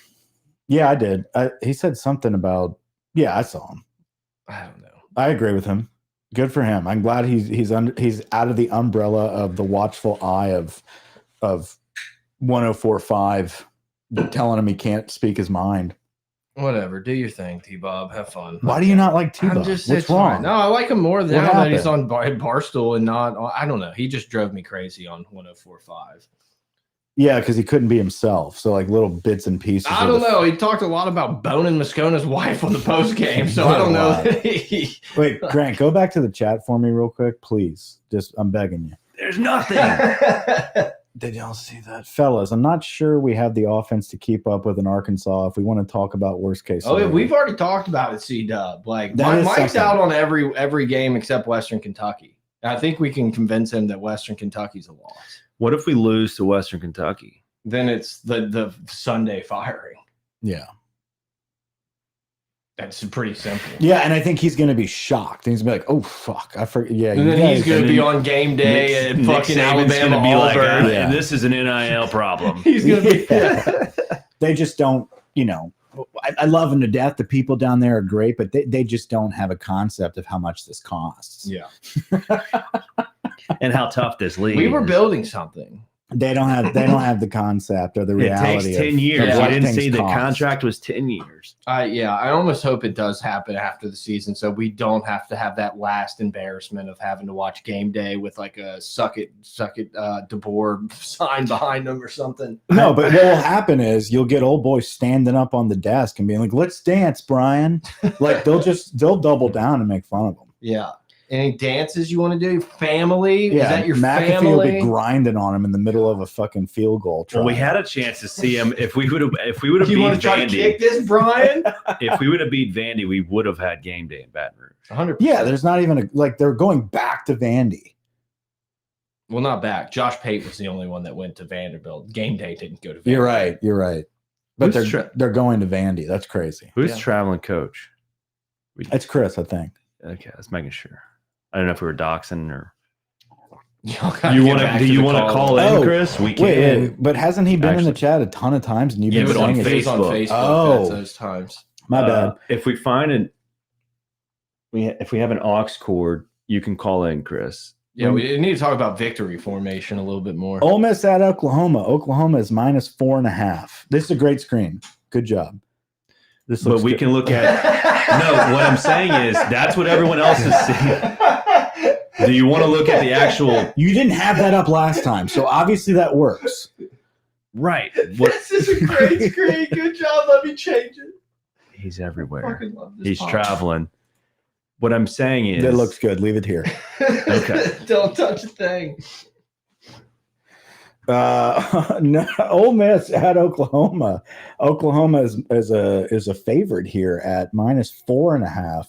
Yeah, I did. He said something about, yeah, I saw him. I don't know. I agree with him. Good for him. I'm glad he's out of the umbrella of the watchful eye of 104.5 telling him he can't speak his mind. Whatever. Do your thing, T-Bob. Have fun. Why do you not like T-Bob? What's What's wrong? wrong? No, I like him more What now that he's happened? on Barstool and not. I don't know. He just drove me crazy on 104.5. Yeah, because he couldn't be himself. So like little bits and pieces. I don't know. He talked a lot about boning Moscona's wife on the post game, so I don't know. Wait, Grant, go back to the chat for me real quick, please. Just I'm begging you. There's nothing. Did y'all see that? Fellas, I'm not sure we have the offense to keep up with in Arkansas if we want to talk about worst case Oh, yeah, scenario. we've already talked about it, C-Dub. Like, That is Mike's something. out on every game except Western Kentucky. I think we can convince him that Western Kentucky's a loss. What if we lose to Western Kentucky? Then it's the Sunday firing. Yeah. That's pretty simple. Yeah, and I think he's going to be shocked. He's going to be like, oh, fuck. I forget. Yeah. And you then he's guys- going to be on game day at fucking Saban's Alabama gonna be like, Auburn. Yeah. this is an NIL problem. He's going to be. Yeah. They just don't, I love them to death. The people down there are great, but they just don't have a concept of how much this costs. Yeah. And how tough this league We were is. building something. They don't have the concept or the It reality. takes 10 of years. what I didn't things see the cost. contract was 10 years. I almost hope it does happen after the season, so we don't have to have that last embarrassment of having to watch game day with like a suck it, DeBoer sign behind them or something. No, but what will happen is you'll get old boys standing up on the desk and being like, "Let's dance, Brian." Like they'll double down and make fun of them. Yeah. Any dances you want to do? Family? Yeah, Is that your McAfee will be family? grinding on him in the middle of a fucking field goal try. Well, we had a chance to see him. If we would have Do you want beat to try to kick Vandy, this, Brian? if we would have beat Vandy, we would have had game day in Baton Rouge. 100%. Yeah, there's not even they're going back to Vandy. Well, not back. Josh Pate was the only one that went to Vanderbilt. Game day didn't go to Vanderbilt. You're right. But Who's they're going to Vandy. That's crazy. Who's Yeah. traveling coach? It's Chris, I think. Okay, let's making sure. I don't know if we were doxing or. Y'all gotta You get want back to? Do to you the want to call in, Oh, Chris? We can. Wait, but hasn't he been in the Actually. chat a ton of times? And you've Yeah, been but on saying It it? was on Facebook. Facebook Oh. at those times. My bad. If we find it, if we have an aux cord, you can call in, Chris. Yeah, we need to talk about victory formation a little bit more. Ole Miss at Oklahoma. Oklahoma is -4.5. This is a great screen. Good job. This But looks we good. can look at. No, what I'm saying is that's what everyone else is seeing. Do you want to look at the actual? You didn't have that up last time, so obviously that works. Right. What? This is a great screen. Good job. Let me change it. He's everywhere. Fucking love this He's podcast. traveling. What I'm saying is, That looks good. Leave it here. Okay. Don't touch a thing. No, Ole Miss at Oklahoma. Oklahoma is a favorite here at -4.5.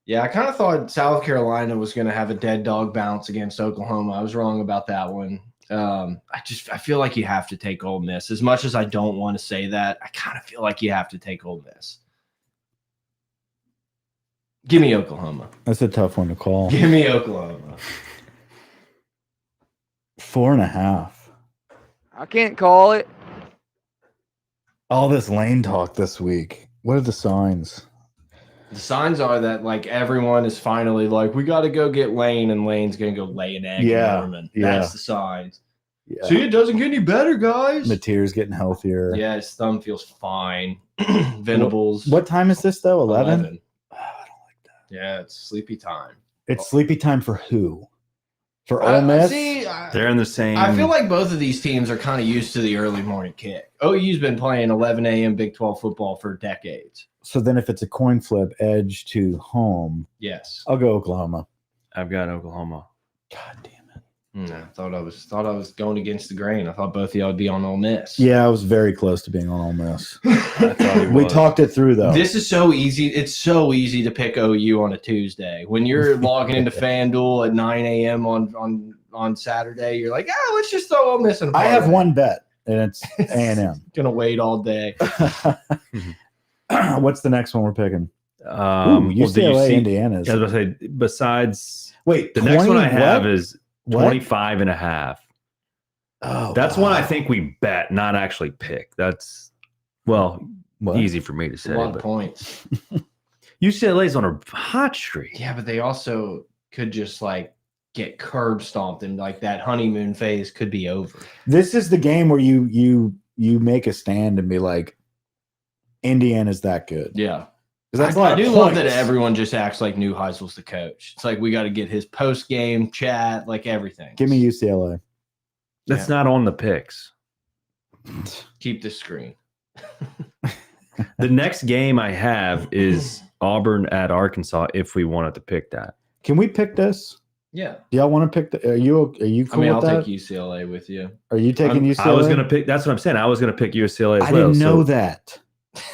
Yeah, I kind of thought South Carolina was going to have a dead dog bounce against Oklahoma. I was wrong about that one. I feel like you have to take Ole Miss. As much as I don't want to say that, I kind of feel like you have to take Ole Miss. Give me Oklahoma. That's a tough one to call. Give me Oklahoma. 4.5. I can't call it. All this lane talk this week. What are the signs? The signs are that like everyone is finally like, we got to go get Lane, and Lane's going to go lay an egg. Yeah, in Norman. yeah. That's the signs. Yeah. See, it doesn't get any better, guys. Mateer's getting healthier. Yeah, his thumb feels fine. Venables. What time is this though? 11? 11. Yeah, it's sleepy time. It's sleepy time for who? For Ole Miss? they're in the same. I feel like both of these teams are kind of used to the early morning kick. OU's been playing 11 a.m. Big 12 football for decades. So then if it's a coin flip, edge to home, Yes. I'll go Oklahoma. I've got Oklahoma. God damn it. I thought I was going against the grain. I thought both of y'all would be on Ole Miss. Yeah, I was very close to being on Ole Miss. I thought he We was. talked it through though. This is so easy. It's so easy to pick OU on a Tuesday. When you're logging into FanDuel at 9 a.m. on Saturday, you're like, let's just throw Ole Miss in a I have parlay. one bet, and it's A&M. Gonna wait all day. What's the next one we're picking? Ooh, Well, did you UCLA, see- Indiana. I was going to say, besides Wait, the next 20 one I have what? is What? 25 and a half. Oh, That's one I wow. think we bet, not actually pick. That's, well, What? easy for me to It's a say. lot of But points. UCLA's on a hot streak. Yeah, but they also could just like get curb stomped, and like that honeymoon phase could be over. This is the game where you make a stand and be like, Indiana's that good. Yeah. Because that's a lot I of do love that points. everyone just acts like New Heisel's the coach. It's like we got to get his post game chat, like everything. Give me UCLA. That's not on the picks. Keep the screen. The next game I have is Auburn at Arkansas. If we wanted to pick that, Can we pick this? Yeah. Do y'all want to pick the? Are you cool I mean, I'll with that? take UCLA with you. Are you taking UCLA? I was going to pick. That's what I'm saying. I was going to pick UCLA as I well. didn't know so that.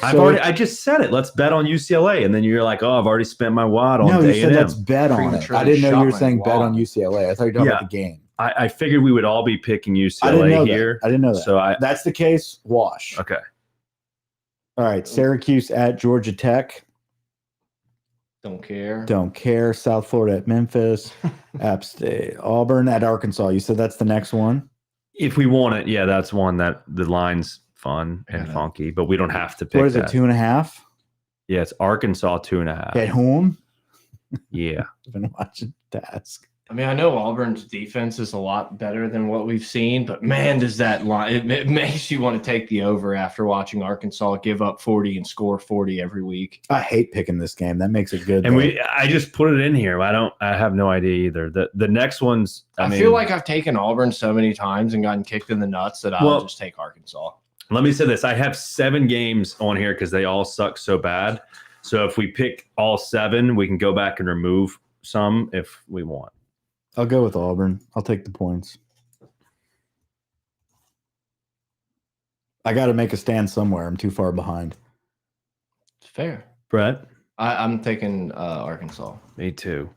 I just said it. Let's bet on UCLA, and then you're like, "Oh, I've already spent my wad on No, you said A&M." let's bet on it. Prematurely I didn't know you were shot saying my bet wad. on UCLA. I thought you were talking Yeah. about the game. I figured we would all be picking I didn't UCLA know here. that. I didn't know that. So I That's the case. Wash. okay. All right. Syracuse at Georgia Tech. Don't care. Don't care. South Florida at Memphis. App State. Auburn at Arkansas. You said that's the next one. If we want it, yeah, that's one that the line's fun and funky, but we don't have to pick. What is it? 2.5? Yeah, it's Arkansas 2.5. At home? Yeah. I've been watching Task. I mean, I know Auburn's defense is a lot better than what we've seen, but man, does that line it makes you want to take the over after watching Arkansas give up 40 and score 40 every week. I hate picking this game. That makes it good. And I just put it in here. I have no idea either. The next ones, I mean, feel like I've taken Auburn so many times and gotten kicked in the nuts that I'll just take Arkansas. Let me say this. I have 7 games on here because they all suck so bad. So if we pick all 7, we can go back and remove some if we want. I'll go with Auburn. I'll take the points. I got to make a stand somewhere. I'm too far behind. It's fair. Brett? I'm taking Arkansas. Me too.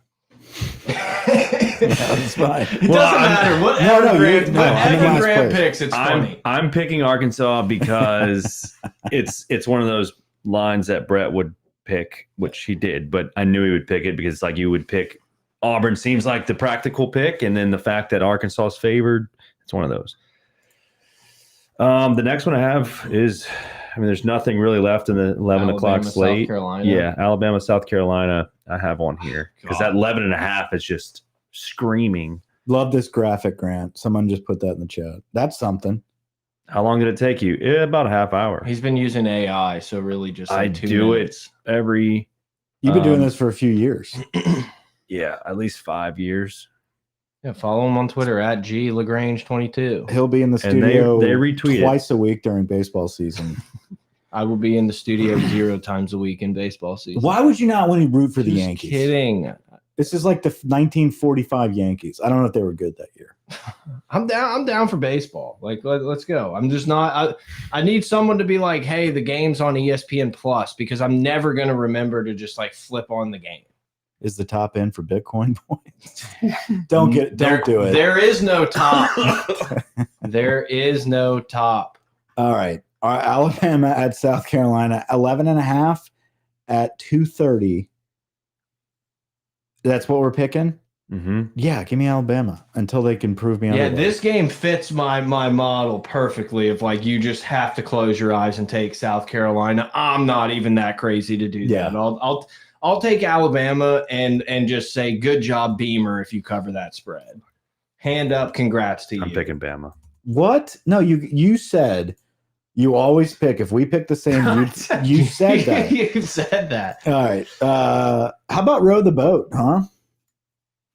That's fine. It doesn't matter. Whatever Grant picks, it's funny. I'm picking Arkansas because it's one of those lines that Brett would pick, which he did, but I knew he would pick it because it's like you would pick Auburn seems like the practical pick, and then the fact that Arkansas is favored, it's one of those. The next one I have is, I mean, there's nothing really left in the 11 o'clock slate. South Carolina. Yeah, Alabama, South Carolina, I have on here because that 11.5 is just screaming. Love this graphic, Grant. Someone just put that in the chat. That's something. How long did it take you? About a half hour. He's been using AI, so really just like I 2 do minutes. it every. You've been doing this for a few years. Yeah, at least 5 years. Yeah, follow him on Twitter at GLagrange22. He'll be in the studio they retweet twice a week during baseball season. I will be in the studio 0 times a week in baseball season. Why would you not want to root for the Just Yankees? Kidding. This is like the 1945 Yankees. I don't know if they were good that year. I'm down for baseball. Like, let's go. I'm just not. I need someone to be like, hey, the game's on ESPN Plus, because I'm never gonna remember to just like flip on the game. Is the top end for Bitcoin points? Don't do it. There is no top. There is no top. All right. Alabama at South Carolina, 11.5 at 2:30. That's what we're picking? Mm-hmm. Yeah, give me Alabama until they can prove me otherwise. This game fits my model perfectly of like you just have to close your eyes and take South Carolina. I'm not even that crazy to do that. I'll take Alabama and just say good job, Beamer, if you cover that spread. Hand up, congrats to you. I'm picking Bama. What? No, you said you always pick. If we pick the same, you said that. You said that. All right. How about row the boat, huh?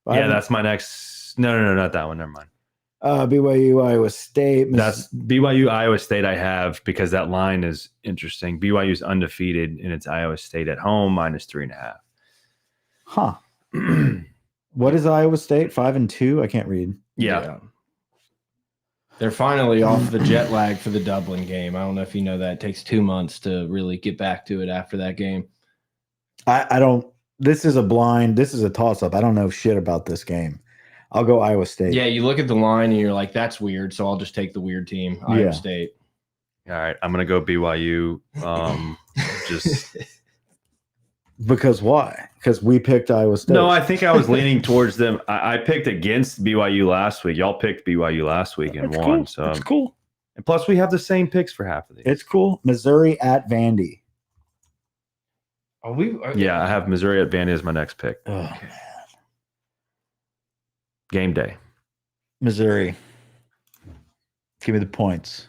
Yeah, that's my next. No, not that one. Never mind. BYU, Iowa State. That's BYU, Iowa State. I have because that line is interesting. BYU is undefeated, and it's Iowa State at home -3.5. Huh. What is Iowa State? 5-2. I can't read. Yeah. They're finally off the jet lag for the Dublin game. I don't know if you know that. It takes 2 months to really get back to it after that game. I don't. This is a toss-up. I don't know shit about this game. I'll go Iowa State. Yeah, you look at the line and you're like, that's weird. So I'll just take the weird team, Iowa State. All right, I'm gonna go BYU. Just because why? Because we picked Iowa State. No, I think I was leaning towards them. I picked against BYU last week. Y'all picked BYU last week and won. Cool. So that's cool. And plus, we have the same picks for half of these. It's cool. Missouri at Vandy. Yeah, I have Missouri at Vandy as my next pick. Oh, man. Game day. Missouri. Give me the points.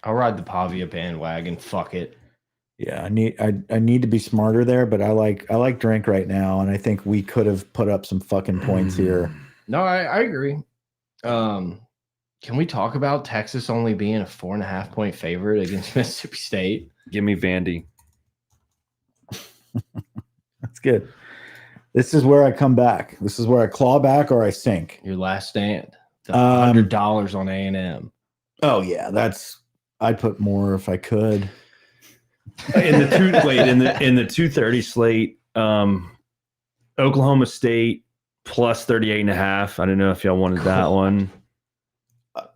I'll ride the Pavia bandwagon. Fuck it. Yeah, I need to be smarter there, but I like drink right now, and I think we could have put up some fucking points here. No, I agree. Can we talk about Texas only being a 4.5 point favorite against Mississippi State? Give me Vandy. That's good. This is where I come back. This is where I claw back or I sink. Your last stand. The $100 on A&M. Oh yeah, I'd put more if I could. In the 2:30 slate, Oklahoma State plus 38.5. I don't know if y'all wanted that one.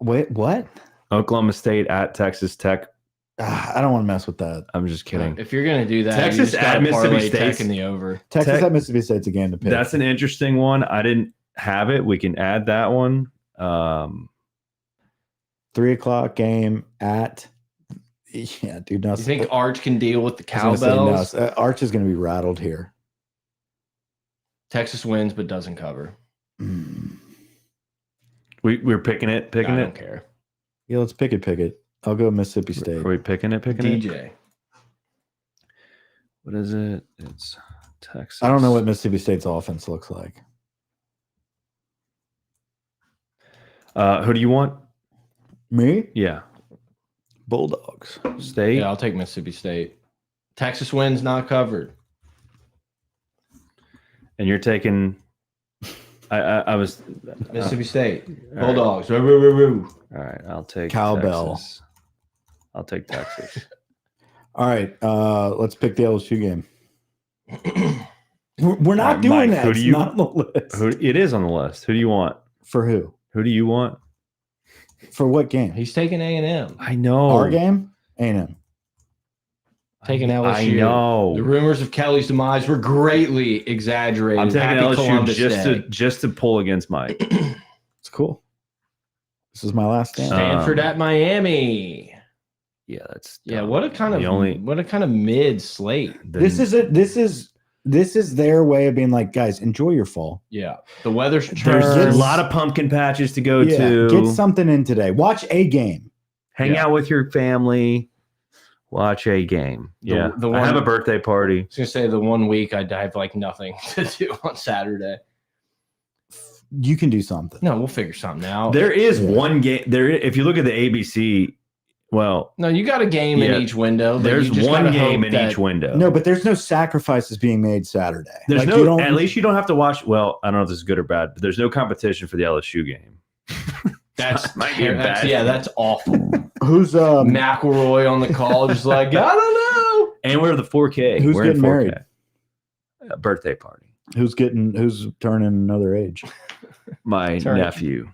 Wait, what? Oklahoma State at Texas Tech. I don't want to mess with that. I'm just kidding. If you're gonna do that, Texas at Mississippi State in the over. Texas at Mississippi State's a game to pick. That's an interesting one. I didn't have it. We can add that one. 3:00 game at. Yeah, dude. No, You think Arch can deal with the I was gonna cowbells? say no. Arch is going to be rattled here. Texas wins but doesn't cover. We're picking it. I don't care. Yeah, let's pick it. I'll go Mississippi State. Are we picking it? DJ. What is it? It's Texas. I don't know what Mississippi State's offense looks like. Who do you want? Me? Yeah. Bulldogs. State. Yeah, I'll take Mississippi State. Texas wins, not covered. And you're taking. I was Mississippi State. all Bulldogs. Woo. All right, I'll take Cowbell. Texas. I'll take Texas. All right, let's pick the LSU game. We're not doing Mike, that. who It's do you- not on the list. It is on the list. Who do you want? For who? Who do you want? For what game? He's taking A&M. I know. Our game? A&M. Taking LSU. I know. The rumors of Kelly's demise were greatly exaggerated. I'm taking Happy LSU Columbus Day. just to pull against Mike. It's cool. This is my last stand. Stanford at Miami. Yeah, that's Yeah, dumb. what a kind of mid slate. This is their way of being like, guys, enjoy your fall. Yeah, the weather's There's a turned. lot of pumpkin patches to go Yeah, to. get something in today. Watch a game. Hang Yeah. out with your family. Watch a game. Yeah, The I have one- a birthday party. I was gonna say the 1 week I have like nothing to do on Saturday. You can do something. No, we'll figure something out. There is one game. There, if you look at the ABC, well, No, you got a game Yeah. in each window. But there's you just one gotta game hope in that- each window. No, but there's no sacrifices being made Saturday. there's Like, no. you don't, At least you don't have to watch. Well, I don't know if this is good or bad, but there's no competition for the LSU game. That's Might be a that's- bad yeah, thing. that's awful. who's McElroy on the call, just like I don't know. And we're the 4K. Who's we're in getting married? A birthday party. who's turning another age? My Turn. nephew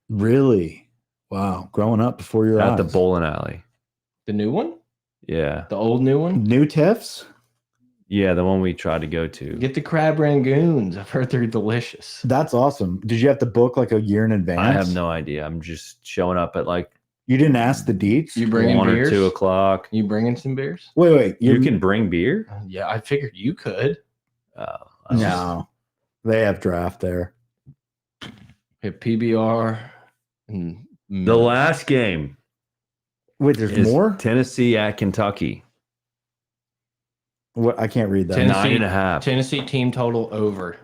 Really? Wow, growing up before your at eyes. the bowling alley. The new one, Yeah, the old new one. New tiffs? yeah, the one we tried to go to. Get the crab rangoons. I've heard they're delicious. That's awesome. Did you have to book like a year in advance? I have no idea. I'm just showing up at like You didn't ask the deets? You bringing 1 beers? or 2 o'clock. You bringing some beers? Wait. You can bring beer. Yeah, I figured you could. I was- No. They have draft there. Hit PBR and The last game Wait, there's is more? Tennessee at Kentucky. What? I can't read that. Tennessee- 9.5. Tennessee team total over.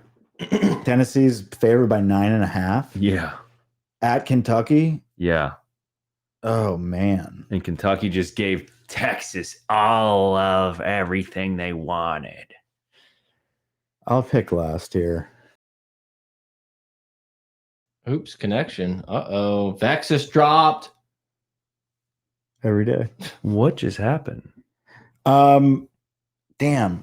Tennessee's favored by 9.5 Yeah, at Kentucky. yeah. Oh man. And Kentucky just gave Texas all of everything they wanted. I'll pick last here. Oops, connection. Uh-oh. Vexus dropped. Every day. What just happened? Damn.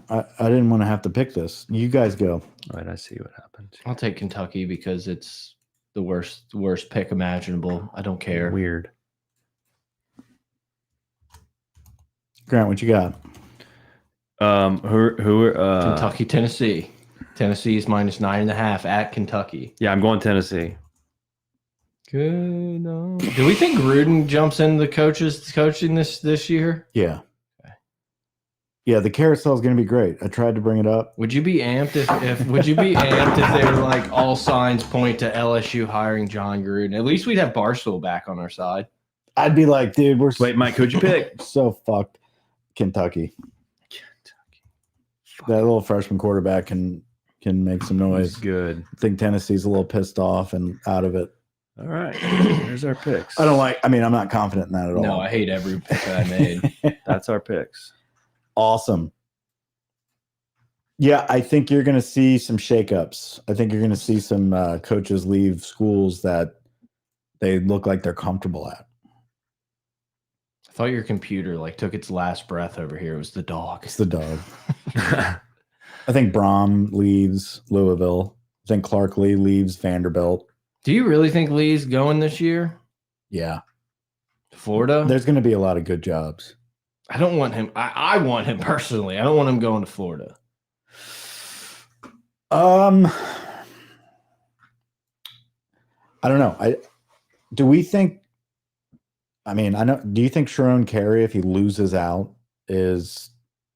I didn't want to have to pick this. You guys go. All right, I see what happened. I'll take Kentucky because it's the worst pick imaginable. I don't care. Weird. Grant, what you got? Who are Kentucky, Tennessee. Tennessee's minus 9.5 at Kentucky. Yeah, I'm going Tennessee. Good. Do we think Gruden jumps into the coaching this year? Yeah. Yeah, the carousel is going to be great. I tried to bring it up. Would you be amped if they were like all signs point to LSU hiring John Gruden? At least we'd have Barstool back on our side. I'd be like, dude, we're Wait, Mike, who'd you pick? so fucked. Kentucky. That little freshman quarterback can make some noise. He's good. I think Tennessee's a little pissed off and out of it. All right. There's our picks. I'm not confident in that at all. No, I hate every pick that I made. That's our picks. Awesome. Yeah, I think you're going to see some shakeups. I think you're going to see some coaches leave schools that they look like they're comfortable at. I thought your computer like took its last breath over here. It was the dog. It's the dog. I think Brom leaves Louisville. I think Clark Lee leaves Vanderbilt. Do you really think Lee's going this year? Yeah. Florida? There's going to be a lot of good jobs. I don't want him. I want him personally. I don't want him going to Florida. I don't know. Do we think I mean, I know. Do you think Sharon Carey, if he loses out, is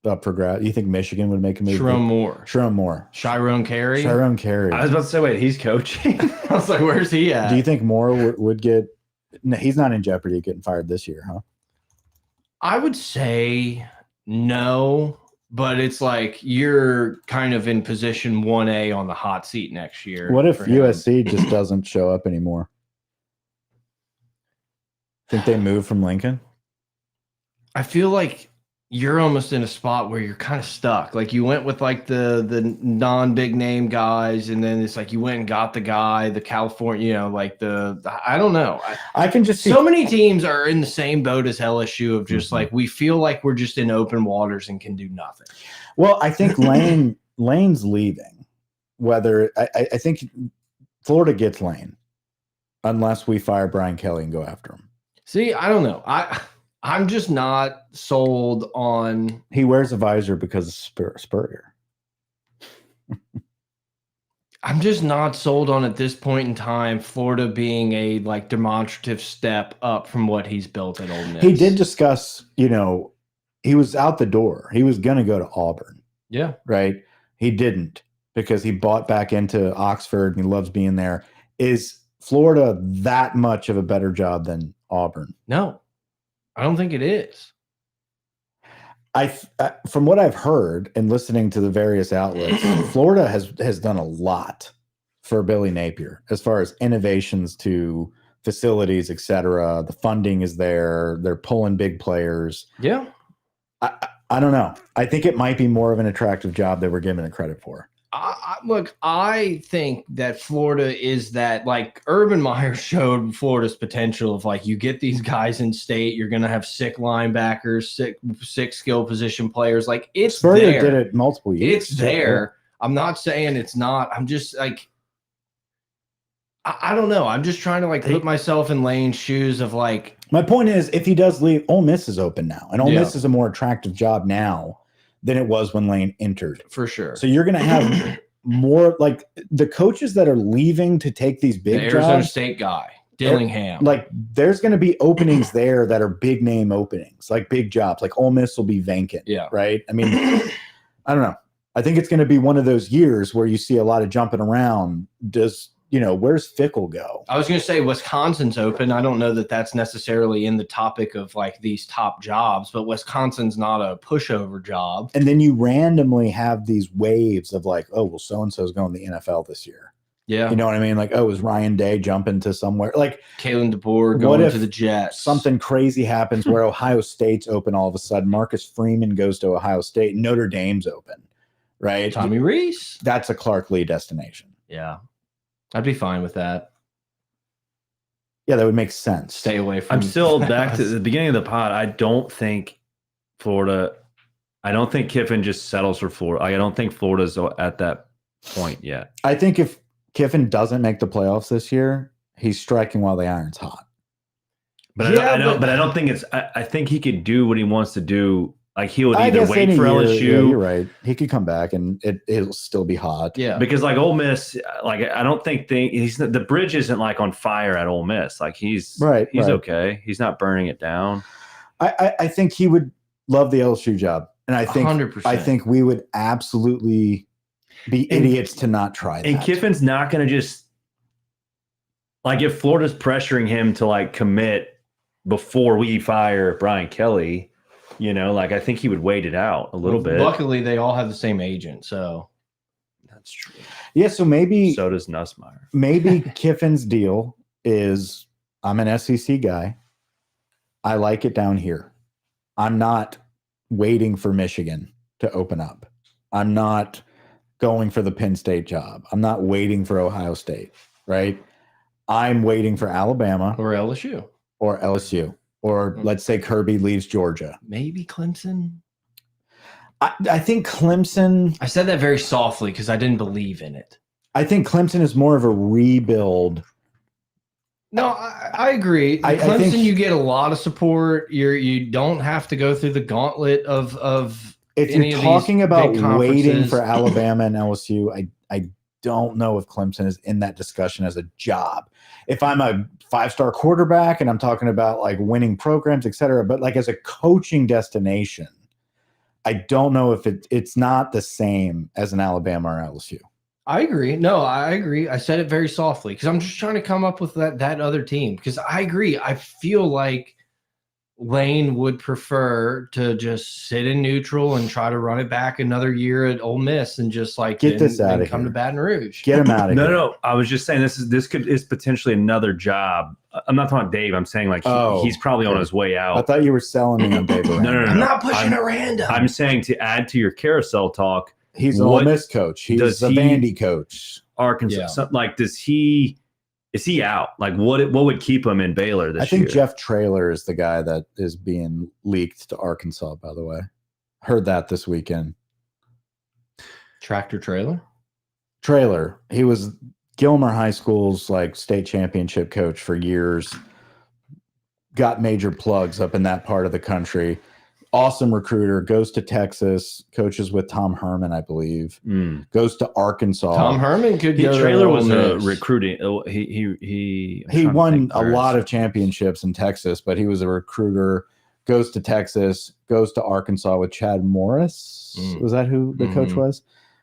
up for grabs? Do you think Michigan would make a move? Sharon Moore. Chiron Carey. I was about to say, wait, he's coaching. I was like, where's he at? Do you think Moore would get? No, he's not in jeopardy of getting fired this year, huh? I would say no, but it's like you're kind of in position 1A on the hot seat next year. What if USC just doesn't show up anymore? Think they move from Lincoln? I feel like you're almost in a spot where you're kind of stuck. Like you went with like the non-big name guys, and then it's like you went and got the guy, the California, like I don't know. I can just see so many teams are in the same boat as LSU of just like we feel like we're just in open waters and can do nothing. Well, I think Lane's leaving. Whether I think Florida gets Lane unless we fire Brian Kelly and go after him. See, I don't know. I'm just not sold on. He wears a visor because of Spurrier. I'm just not sold on at this point in time Florida being a like demonstrative step up from what he's built at Ole Miss. He did discuss, he was out the door. He was going to go to Auburn. Yeah. Right. He didn't because he bought back into Oxford and he loves being there. Is Florida that much of a better job than Auburn? No, I don't think it is. From what I've heard and listening to the various outlets, Florida has done a lot for Billy Napier as far as innovations to facilities, etc. The funding is there. They're pulling big players. Yeah. I don't know. I think it might be more of an attractive job that we're giving it credit for. Look, I think that Florida is that, like Urban Meyer showed Florida's potential of like you get these guys in state, you're going to have sick linebackers, sick skill position players. Like it's Spurrier there. did it multiple years. It's there. I'm not saying it's not. I'm just like, I don't know. I'm just trying to like put myself in Lane's shoes of like. My point is, if he does leave, Ole Miss is open now, and Ole Miss is a more attractive job now than it was when Lane entered. For sure. So you're going to have more like the coaches that are leaving to take these big jobs. Arizona State guy, Dillingham. Like there's going to be openings there that are big name openings, like big jobs. Like Ole Miss will be vacant. Yeah. Right. I mean, I don't know. I think it's going to be one of those years where you see a lot of jumping around. Where's Fickle go? I was going to say Wisconsin's open. I don't know that that's necessarily in the topic of like these top jobs, but Wisconsin's not a pushover job. And then you randomly have these waves of like, oh, well, so-and-so's going to the NFL this year. Yeah. You know what I mean? Like, oh, is Ryan Day jumping to somewhere? Like Kalen DeBoer going to the Jets. Something crazy happens where Ohio State's open all of a sudden. Marcus Freeman goes to Ohio State. Notre Dame's open, right? Tommy Rees. That's a Clark Lee destination. Yeah. I'd be fine with that. Yeah, that would make sense. Stay away from. I'm still back to the beginning of the pod. I don't think Kiffin just settles for Florida. I don't think Florida's at that point yet. I think if Kiffin doesn't make the playoffs this year, he's striking while the iron's hot. But I don't think it's. I think he could do what he wants to do. Like he would either wait for LSU. Yeah, you're right. He could come back and it'll still be hot. Yeah, because like Ole Miss, like I don't think the bridge isn't like on fire at Ole Miss. Like he's okay. He's not burning it down. I think he would love the LSU job, and I think 100%. I think we would absolutely be idiots to not try that. And Kiffin's not going to just like if Florida's pressuring him to like commit before we fire Brian Kelly. Like I think he would wait it out a little bit. Luckily, they all have the same agent, so that's true. Yeah, so maybe so does Nussmeier. Maybe Kiffin's deal is I'm an SEC guy. I like it down here. I'm not waiting for Michigan to open up. I'm not going for the Penn State job. I'm not waiting for Ohio State, right? I'm waiting for Alabama or LSU. Or let's say Kirby leaves Georgia. Maybe Clemson. I think Clemson. I said that very softly because I didn't believe in it. I think Clemson is more of a rebuild. No, I agree. Clemson, I think you get a lot of support. You don't have to go through the gauntlet of. If you're talking about waiting for Alabama and LSU, don't know if Clemson is in that discussion as a job. If I'm a 5-star quarterback and I'm talking about like winning programs, et cetera, but like as a coaching destination, I don't know if it's not the same as an Alabama or LSU. I agree. No, I agree. I said it very softly because I'm just trying to come up with that other team. Because I agree. I feel like Lane would prefer to just sit in neutral and try to run it back another year at Ole Miss and just like get this out of come here. to Baton Rouge. Get him out of here. No. I was just saying this is potentially another job. I'm not talking Dave. I'm saying like he's probably on his way out. I thought you were selling me on Dave. No. I'm not pushing a random. I'm saying to add to your carousel talk. He's an Ole Miss coach. He's a Vandy coach. Arkansas. Like, is he out? Like, what would keep him in Baylor this year? I think Jeff Traylor is the guy that is being leaked to Arkansas, by the way. Heard that this weekend. Tractor trailer? Traylor. He was Gilmer High School's like state championship coach for years. Got major plugs up in that part of the country. Awesome recruiter, goes to Texas, coaches with Tom Herman, I believe. Goes to Arkansas. Tom Herman could go. Traylor was a recruiting. He won a lot of championships in Texas, but he was a recruiter. Goes to Texas, goes to Arkansas with Chad Morris. Was that who the coach was?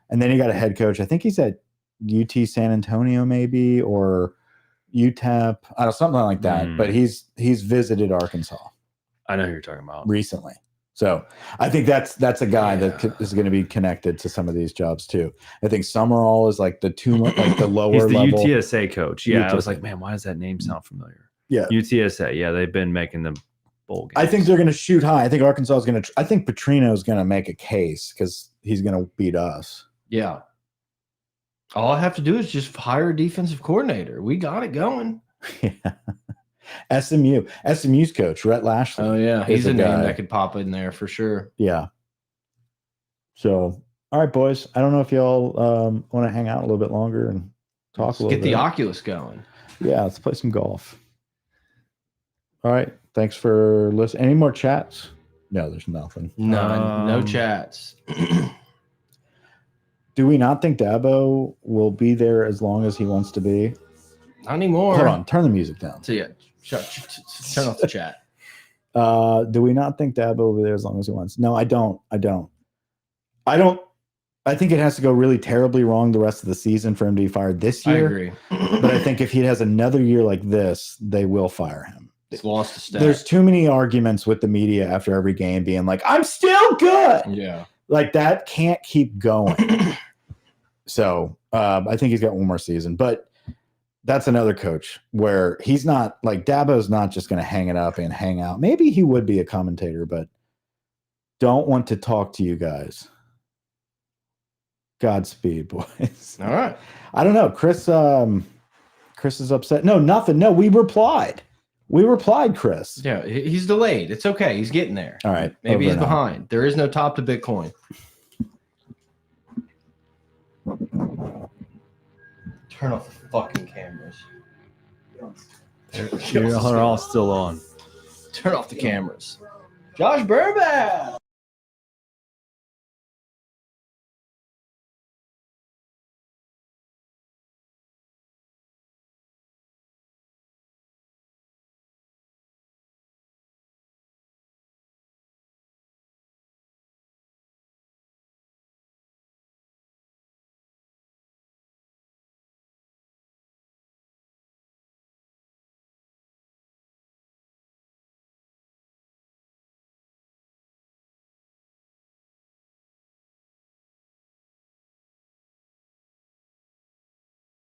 And then he got a head coach. I think he's at UT San Antonio, maybe, or UTEP. I don't know, something like that. But he's visited Arkansas. I know who you're talking about recently. So I think that's a guy that is going to be connected to some of these jobs too. I think Summerall is like the lower He's the level. UTSA coach. Yeah, UTSA. I was like, man, why does that name sound familiar? Yeah, UTSA. Yeah, they've been making the bowl games. I think they're going to shoot high. I think Arkansas is going to. I think Petrino is going to make a case because he's going to beat us. Yeah. All I have to do is just hire a defensive coordinator. We got it going. Yeah. SMU's coach, Rhett Lashley. Oh, yeah. He's a name guy that could pop in there for sure. Yeah. So, all right, boys. I don't know if y'all want to hang out a little bit longer and talk a little bit. Get the Oculus going. Yeah, let's play some golf. All right. Thanks for listening. Any more chats? No, there's nothing. None. No chats. Do we not think Dabo will be there as long as he wants to be? Not anymore. Hold on. Turn the music down. So, yeah. Turn off the chat. Do we not think Dabo will be there as long as he wants? No, I don't. I think it has to go really terribly wrong the rest of the season for him to be fired this year. I agree. But I think if he has another year like this, they will fire him. He's lost a step. There's too many arguments with the media after every game being like, I'm still good. Yeah. Like that can't keep going. So I think he's got one more season. But that's another coach where he's not like Dabo's not just going to hang it up and hang out. Maybe he would be a commentator, but don't want to talk to you guys. Godspeed, boys. All right. I don't know. Chris is upset. No, nothing. No, we replied. Chris. Yeah, he's delayed. It's okay. He's getting there. All right. Maybe he's behind. There is no top to Bitcoin. Turn off the fucking cameras. They're all still on. Turn off the cameras. Josh Burback.